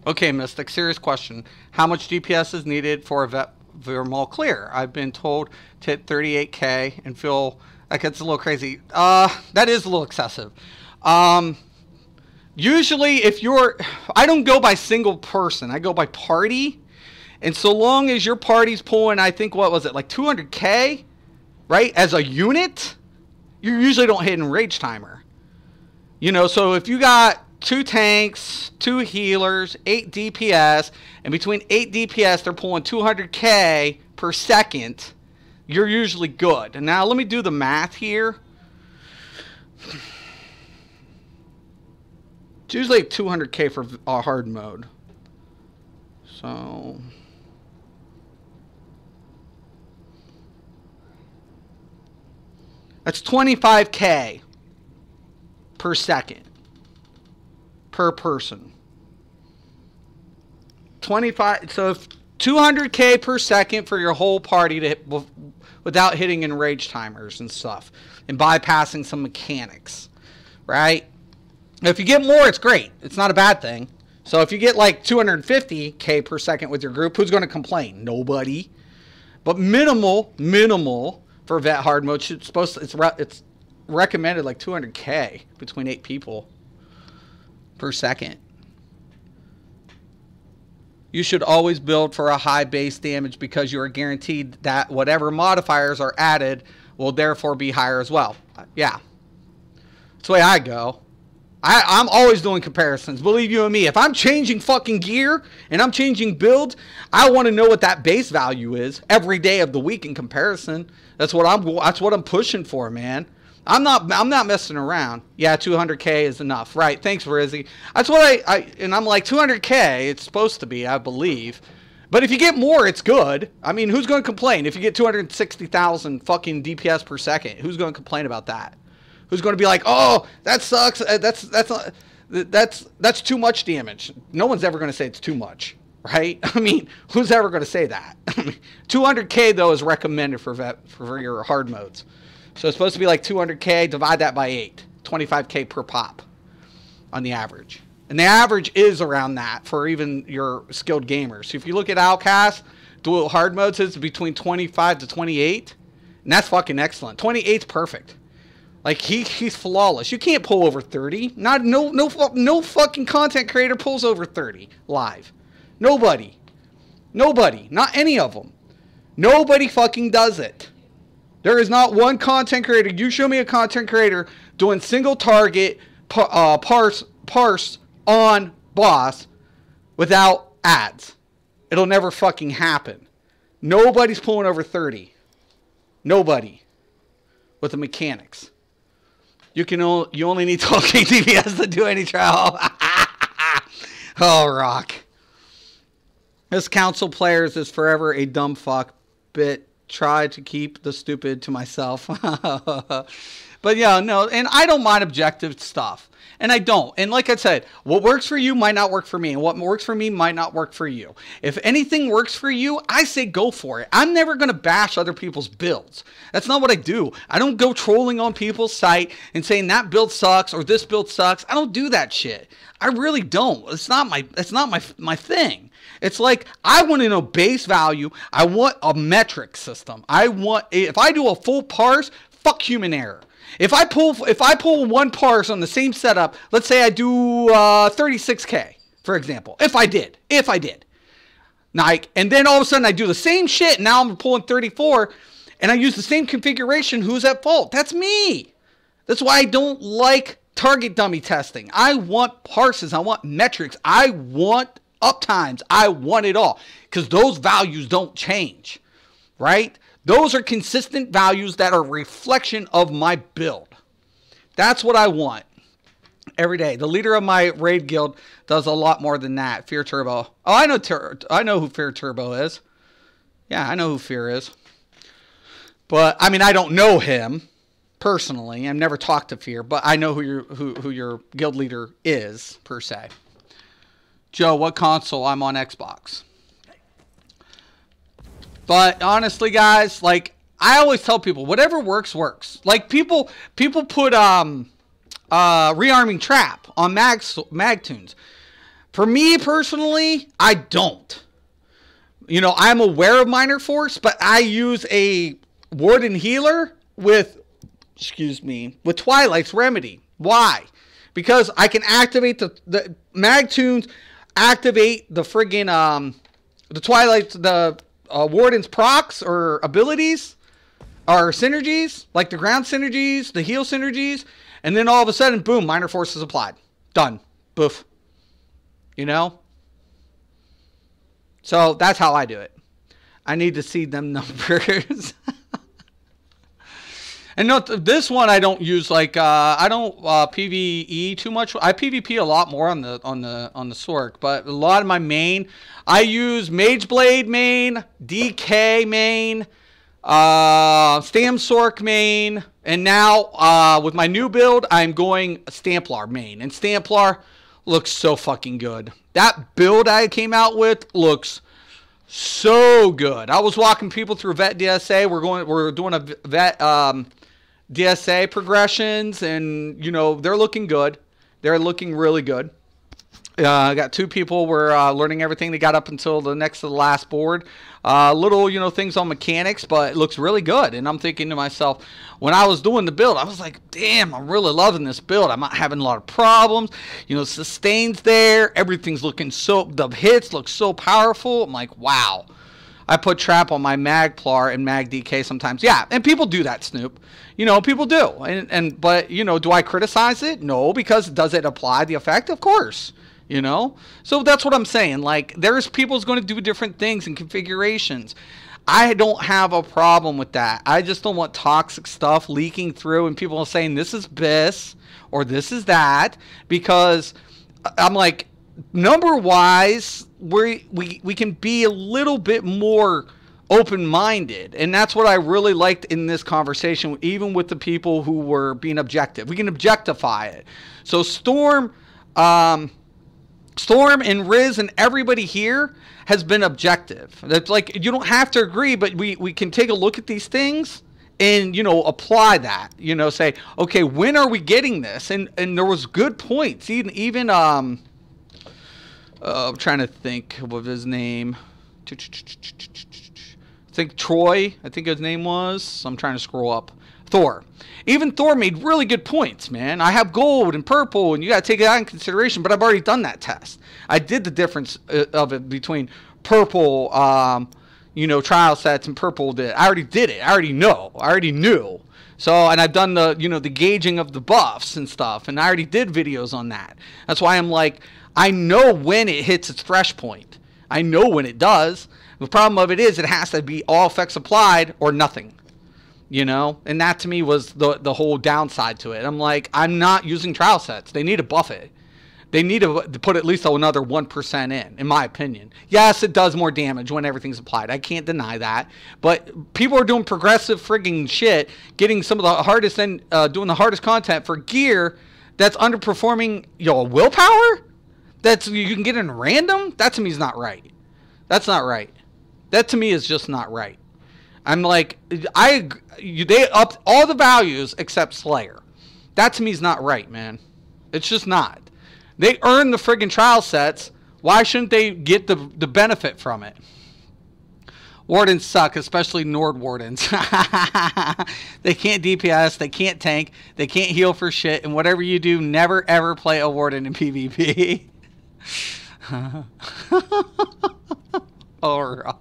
Okay, Mystic, serious question. How much DPS is needed for a vet Vermal clear? I've been told to hit 38k and feel like it's a little crazy. That is a little excessive. Usually I don't go by single person. I go by party. And so long as your party's pulling, I think, what was it, like 200k, right, as a unit, you usually don't hit Enrage Timer. So if you got 2 tanks, 2 healers, 8 DPS, and between 8 DPS, they're pulling 200k per second, you're usually good. And now let me do the math here. It's usually 200k for hard mode. So that's 25k per second per person. 25. So if 200k per second for your whole party to hit without hitting Enrage Timers and stuff and bypassing some mechanics, right? If you get more, it's great. It's not a bad thing. So if you get like 250k per second with your group, who's going to complain? Nobody. But minimal for vet hard mode it's recommended like 200k between 8 people per second. You should always build for a high base damage because you are guaranteed that whatever modifiers are added will therefore be higher as well. Yeah. That's the way I go. I'm always doing comparisons. Believe you and me. If I'm changing fucking gear and I'm changing builds, I want to know what that base value is every day of the week in comparison. That's what I'm pushing for, man. I'm not messing around. Yeah, 200K is enough. Right. Thanks, Rizzy. That's what and I'm like, 200K, it's supposed to be, I believe. But if you get more, it's good. I mean, who's going to complain? If you get 260,000 fucking DPS per second, who's going to complain about that? Who's going to be like, oh, that sucks. That's too much damage. No one's ever going to say it's too much, right? I mean, who's ever going to say that? 200K, though, is recommended for your hard modes. So it's supposed to be like 200K, divide that by 8. 25K per pop on the average. And the average is around that for even your skilled gamers. So if you look at Alkosh, dual hard modes is between 25 to 28. And that's fucking excellent. 28's perfect. Like, he's flawless. You can't pull over 30. No fucking content creator pulls over 30 live. Nobody. Not any of them. Nobody fucking does it. There is not one content creator. You show me a content creator doing single target parse on boss without ads. It'll never fucking happen. Nobody's pulling over 30. Nobody. With the mechanics. You only need 12K DPS to do any trial. Oh, rock. This council players is forever a dumb fuck. Bit try to keep the stupid to myself. But yeah, no, and I don't mind objective stuff. And I don't. And like I said, what works for you might not work for me. And what works for me might not work for you. If anything works for you, I say go for it. I'm never going to bash other people's builds. That's not what I do. I don't go trolling on people's site and saying that build sucks or this build sucks. I don't do that shit. I really don't. It's not my thing. It's like, I want to know base value. I want a metric system. If I do a full parse, fuck human error. If I pull one parse on the same setup, let's say I do 36K, for example. If I did. Like, and then all of a sudden I do the same shit, and now I'm pulling 34, and I use the same configuration, who's at fault? That's me. That's why I don't like target dummy testing. I want parses. I want metrics. I want uptimes. I want it all. Because those values don't change. Right? Those are consistent values that are a reflection of my build. That's what I want every day. The leader of my raid guild does a lot more than that. Fear Turbo. Oh, I know who Fear Turbo is. Yeah, I know who Fear is. But I mean, I don't know him personally. I've never talked to Fear, but I know who your guild leader is per se. Joe, what console? I'm on Xbox. But honestly, guys, like, I always tell people, whatever works, works. Like, people put rearming trap on mag tunes. For me, personally, I don't. You know, I'm aware of minor force, but I use a warden healer with Twilight's Remedy. Why? Because I can activate the mag tunes, activate the friggin' the Twilight's, Warden's procs or abilities or synergies, like the ground synergies, the heal synergies, and then all of a sudden, boom, minor force is applied. Done. Boof. You know? So that's how I do it. I need to see them numbers. And note, this one I don't use, like, I don't PvE too much. I PvP a lot more on the Sork, but a lot of my main, I use Mage Blade main, DK main, Stam Sork main, and now with my new build, I'm going Stamplar main. And Stamplar looks so fucking good. That build I came out with looks so good. I was walking people through Vet DSA. We're doing a Vet DSA progressions, and you know, they're looking good. They're looking really good. I got two people were learning everything. They got up until the next to the last board. Little, you know, things on mechanics, but it looks really good. And I'm thinking to myself, when I was doing the build, I was like, damn, I'm really loving this build. I'm not having a lot of problems. You know, sustains there. Everything's looking so, the hits look so powerful. I'm like, wow. I put trap on my Magplar and Mag DK sometimes. Yeah, and people do that, Snoop. You know, people do. But, you know, do I criticize it? No, because does it apply the effect? Of course. You know? So that's what I'm saying. Like, there's people's going to do different things and configurations. I don't have a problem with that. I just don't want toxic stuff leaking through and people saying this is BIS or this is that, because I'm like, number wise, we can be a little bit more open-minded, and that's what I really liked in this conversation, even with the people who were being objective. We can objectify it. So Storm and Riz and everybody here has been objective. That's like, you don't have to agree, but we can take a look at these things and, you know, apply that, you know, say, okay, when are we getting this? And there was good points. Even I'm trying to think of his name. I think Troy, I think his name was. I'm trying to scroll up. Thor. Even Thor made really good points, man. I have gold and purple, and you got to take that in consideration, but I've already done that test. I did the difference of it between purple, you know, trial sets and purple. I already did it. I already know. I already knew. So, and I've done the, you know, the gauging of the buffs and stuff, and I already did videos on that. That's why I'm like, I know when it hits its thresh point. I know when it does. The problem of it is it has to be all effects applied or nothing. You know, and that to me was the whole downside to it. I'm like, I'm not using trial sets. They need to buff it. They need to put at least another 1% in my opinion. Yes, it does more damage when everything's applied. I can't deny that. But people are doing progressive frigging shit, getting some of the hardest and doing the hardest content for gear that's underperforming your willpower. That's you can get in random. That to me is not right. That's not right. That to me is just not right. I'm like, they upped all the values except Slayer. That to me is not right, man. It's just not. They earn the friggin' trial sets. Why shouldn't they get the benefit from it? Wardens suck, especially Nord Wardens. They can't DPS, they can't tank, they can't heal for shit, and whatever you do, never ever play a Warden in PvP. Alright.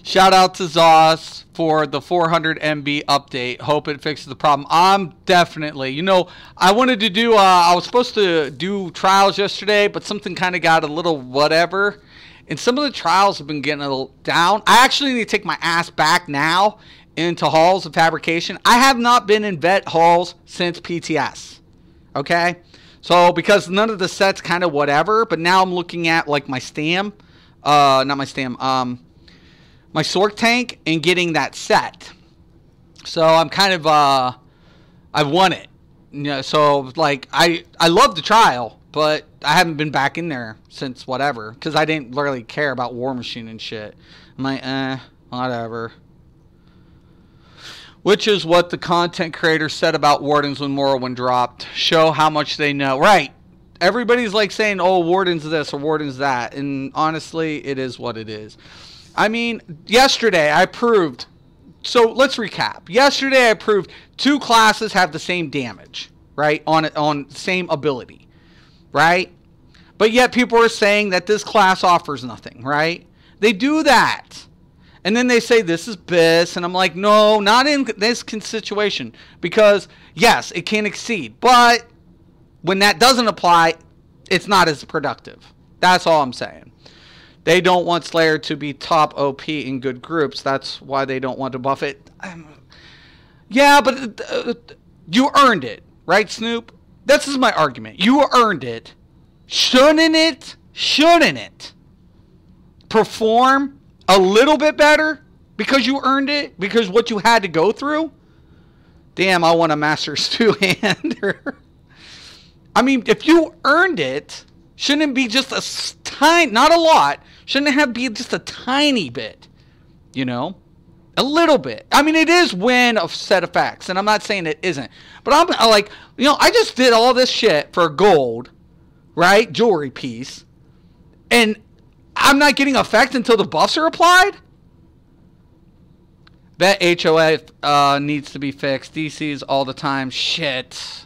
Shout out to Zoss for the 400 MB update. Hope it fixes the problem. I'm definitely, you know, I wanted to do, I was supposed to do trials yesterday, but something kind of got a little whatever. And some of the trials have been getting a little down. I actually need to take my ass back now into halls of fabrication. I have not been in vet halls since PTS. Okay? So, because none of the sets kind of whatever, but now I'm looking at like my stam, not my stam, my Sork tank and getting that set. So I'm kind of, I've won it. You know, so like, I love the trial, but I haven't been back in there since whatever, because I didn't really care about War Machine and shit. I'm like, whatever. Which is what the content creator said about Wardens when Morrowind dropped. Show how much they know. Right. Everybody's like saying, oh, Warden's this or Warden's that. And honestly, it is what it is. I mean, yesterday I proved, so let's recap. Yesterday I proved 2 classes have the same damage, right? On same ability, right? But yet people are saying that this class offers nothing, right? They do that. And then they say this is BIS, and I'm like, no, not in this situation. Because, yes, it can exceed. But when that doesn't apply, it's not as productive. That's all I'm saying. They don't want Slayer to be top OP in good groups. That's why they don't want to buff it. Yeah, but you earned it, right, Snoop? This is my argument. You earned it. Shouldn't it perform a little bit better because you earned it? Because what you had to go through? Damn, I want a Master's 2-hander. I mean, if you earned it, shouldn't it be just a tiny, not a lot, shouldn't it have be just a tiny bit, you know? A little bit. I mean, it is when of set effects, and I'm not saying it isn't. But I'm like, you know, I just did all this shit for gold, right? Jewelry piece. And I'm not getting effect until the buffs are applied? Bet HOA needs to be fixed. DCs all the time. Shit.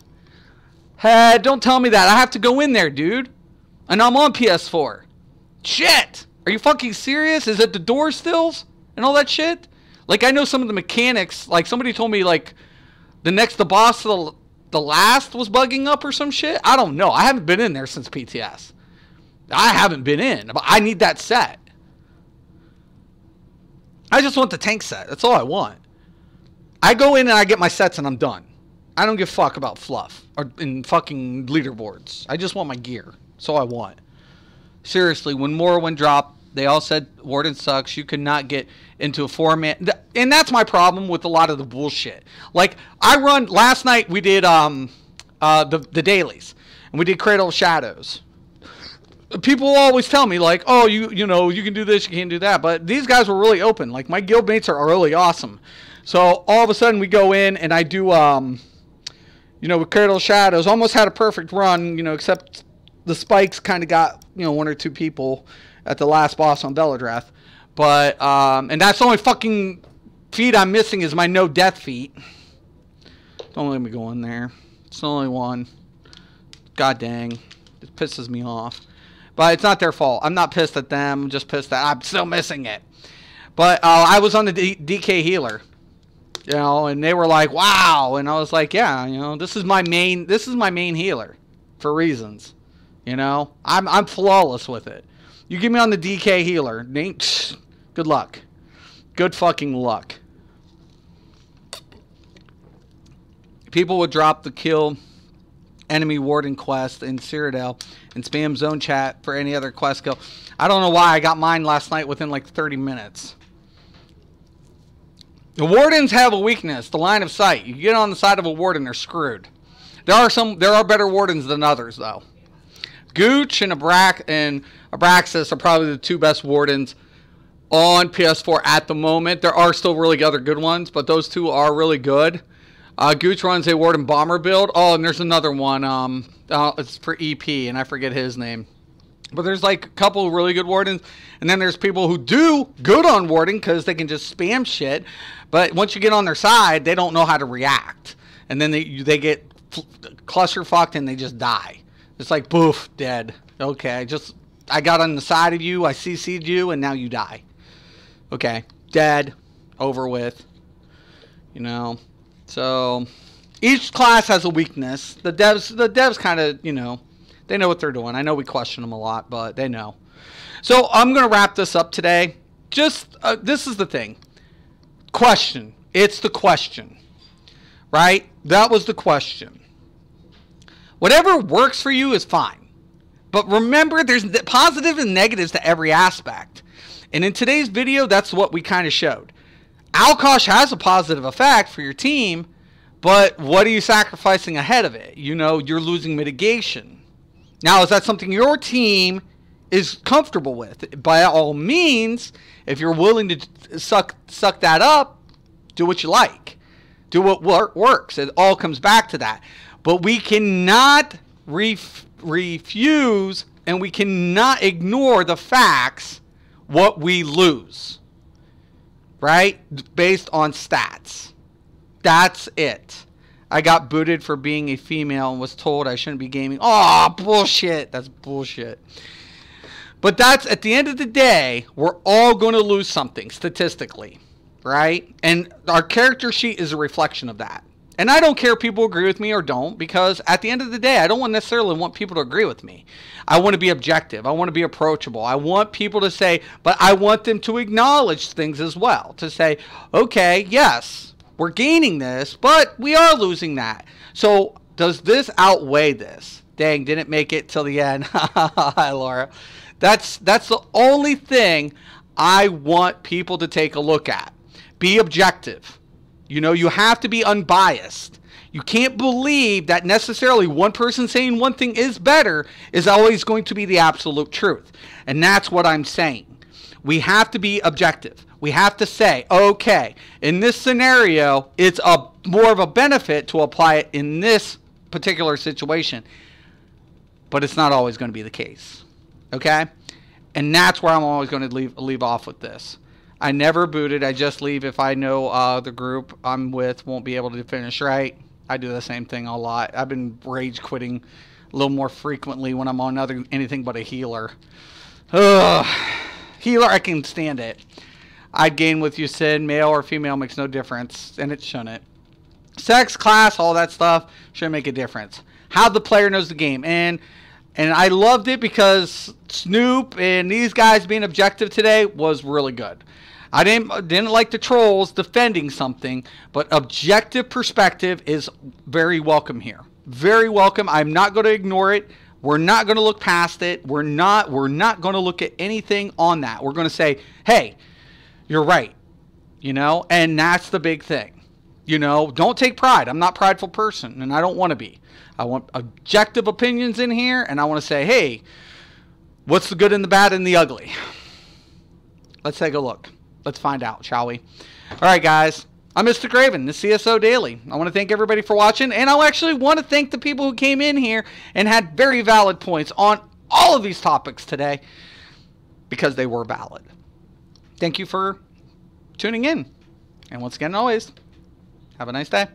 Hey, don't tell me that. I have to go in there, dude. And I'm on PS4. Shit. Are you fucking serious? Is it the door stills and all that shit? Like, I know some of the mechanics. Like, somebody told me, like, the boss to the last was bugging up or some shit. I don't know. I haven't been in there since PTS. I haven't been in. But I need that set. I just want the tank set. That's all I want. I go in and I get my sets and I'm done. I don't give a fuck about fluff or in fucking leaderboards. I just want my gear. That's all I want. Seriously, when Morrowind dropped, they all said Warden sucks. You could not get into a format. And that's my problem with a lot of the bullshit. Like, I run, last night we did the dailies. And we did Cradle of Shadows. People always tell me, like, oh, you know, you can do this, you can't do that. But these guys were really open. Like, my guildmates are really awesome. So, all of a sudden, we go in, and I do, you know, with Cradle of Shadows. Almost had a perfect run, you know, except the spikes kind of got, you know, 1 or 2 people at the last boss on Belladrath. But, and that's the only fucking feat I'm missing is my no death feat. Don't let me go in there. It's the only one. God dang. It pisses me off. But it's not their fault. I'm not pissed at them. I'm just pissed that I'm still missing it. But I was on the DK healer, you know, and they were like, "Wow!" And I was like, "Yeah, you know, this is my main healer, for reasons, you know. I'm flawless with it. You get me on the DK healer, good luck, good fucking luck." People would drop the kill enemy warden quest in Cyrodiil and spam zone chat for any other quest kill. I don't know why I got mine last night within like 30 minutes. The wardens have a weakness, the line of sight. You get on the side of a warden, they're screwed. There are better wardens than others though. Gooch and Abraxas are probably the 2 best wardens on PS4 at the moment. There are still really other good ones, but those 2 are really good. Gooch runs a Warden Bomber build. Oh, and there's another one. It's for EP, and I forget his name. But there's like a couple of really good Wardens. And then there's people who do good on Warden because they can just spam shit. But once you get on their side, they don't know how to react. And then they get clusterfucked and they just die. It's like, boof, dead. Okay, I got on the side of you, I CC'd you, and now you die. Okay, dead, over with. You know. So, each class has a weakness. The devs kind of, you know, they know what they're doing. I know we question them a lot, but they know. So, I'm going to wrap this up today. Just, this is the thing. Question. It's the question. Right? That was the question. Whatever works for you is fine. But remember, there's positives and negatives to every aspect. And in today's video, that's what we kind of showed. Alkosh has a positive effect for your team, but what are you sacrificing ahead of it? You know, you're losing mitigation. Now, is that something your team is comfortable with? By all means, if you're willing to suck that up, do what you like. Do what works. It all comes back to that. But we cannot refuse and we cannot ignore the facts, what we lose. Right? Based on stats. That's it. I got booted for being a female and was told I shouldn't be gaming. Oh, bullshit. That's bullshit. But that's, at the end of the day, we're all going to lose something statistically. Right? And our character sheet is a reflection of that. And I don't care if people agree with me or don't, because at the end of the day, I don't necessarily want people to agree with me. I want to be objective. I want to be approachable. I want people to say, but I want them to acknowledge things as well. To say, okay, yes, we're gaining this, but we are losing that. So does this outweigh this? Dang, didn't make it till the end. Hi, Laura. That's the only thing I want people to take a look at. Be objective. You know, you have to be unbiased. You can't believe that necessarily one person saying one thing is better is always going to be the absolute truth. And that's what I'm saying. We have to be objective. We have to say, okay, in this scenario, it's more of a benefit to apply it in this particular situation. But it's not always going to be the case. Okay? And that's where I'm always going to leave off with this. I never booted. I just leave if I know the group I'm with won't be able to finish right. I do the same thing a lot. I've been rage quitting a little more frequently when I'm on anything but a healer. Ugh. Healer, I can stand it. I'd gain with you, Sid. Male or female makes no difference, and it shouldn't. Sex, class, all that stuff shouldn't make a difference. How the player knows the game. And I loved it because Snoop and these guys being objective today was really good. I didn't like the trolls defending something, but objective perspective is very welcome here. Very welcome. I'm not going to ignore it. We're not going to look past it. We're not going to look at anything on that. We're going to say, hey, you're right. You know, and that's the big thing. You know, don't take pride. I'm not a prideful person, and I don't want to be. I want objective opinions in here, and I want to say, hey, what's the good and the bad and the ugly? Let's take a look. Let's find out, shall we? All right, guys. I'm Mr. Craven, the CSO Daily. I want to thank everybody for watching, and I actually want to thank the people who came in here and had very valid points on all of these topics today because they were valid. Thank you for tuning in. And once again, always, have a nice day.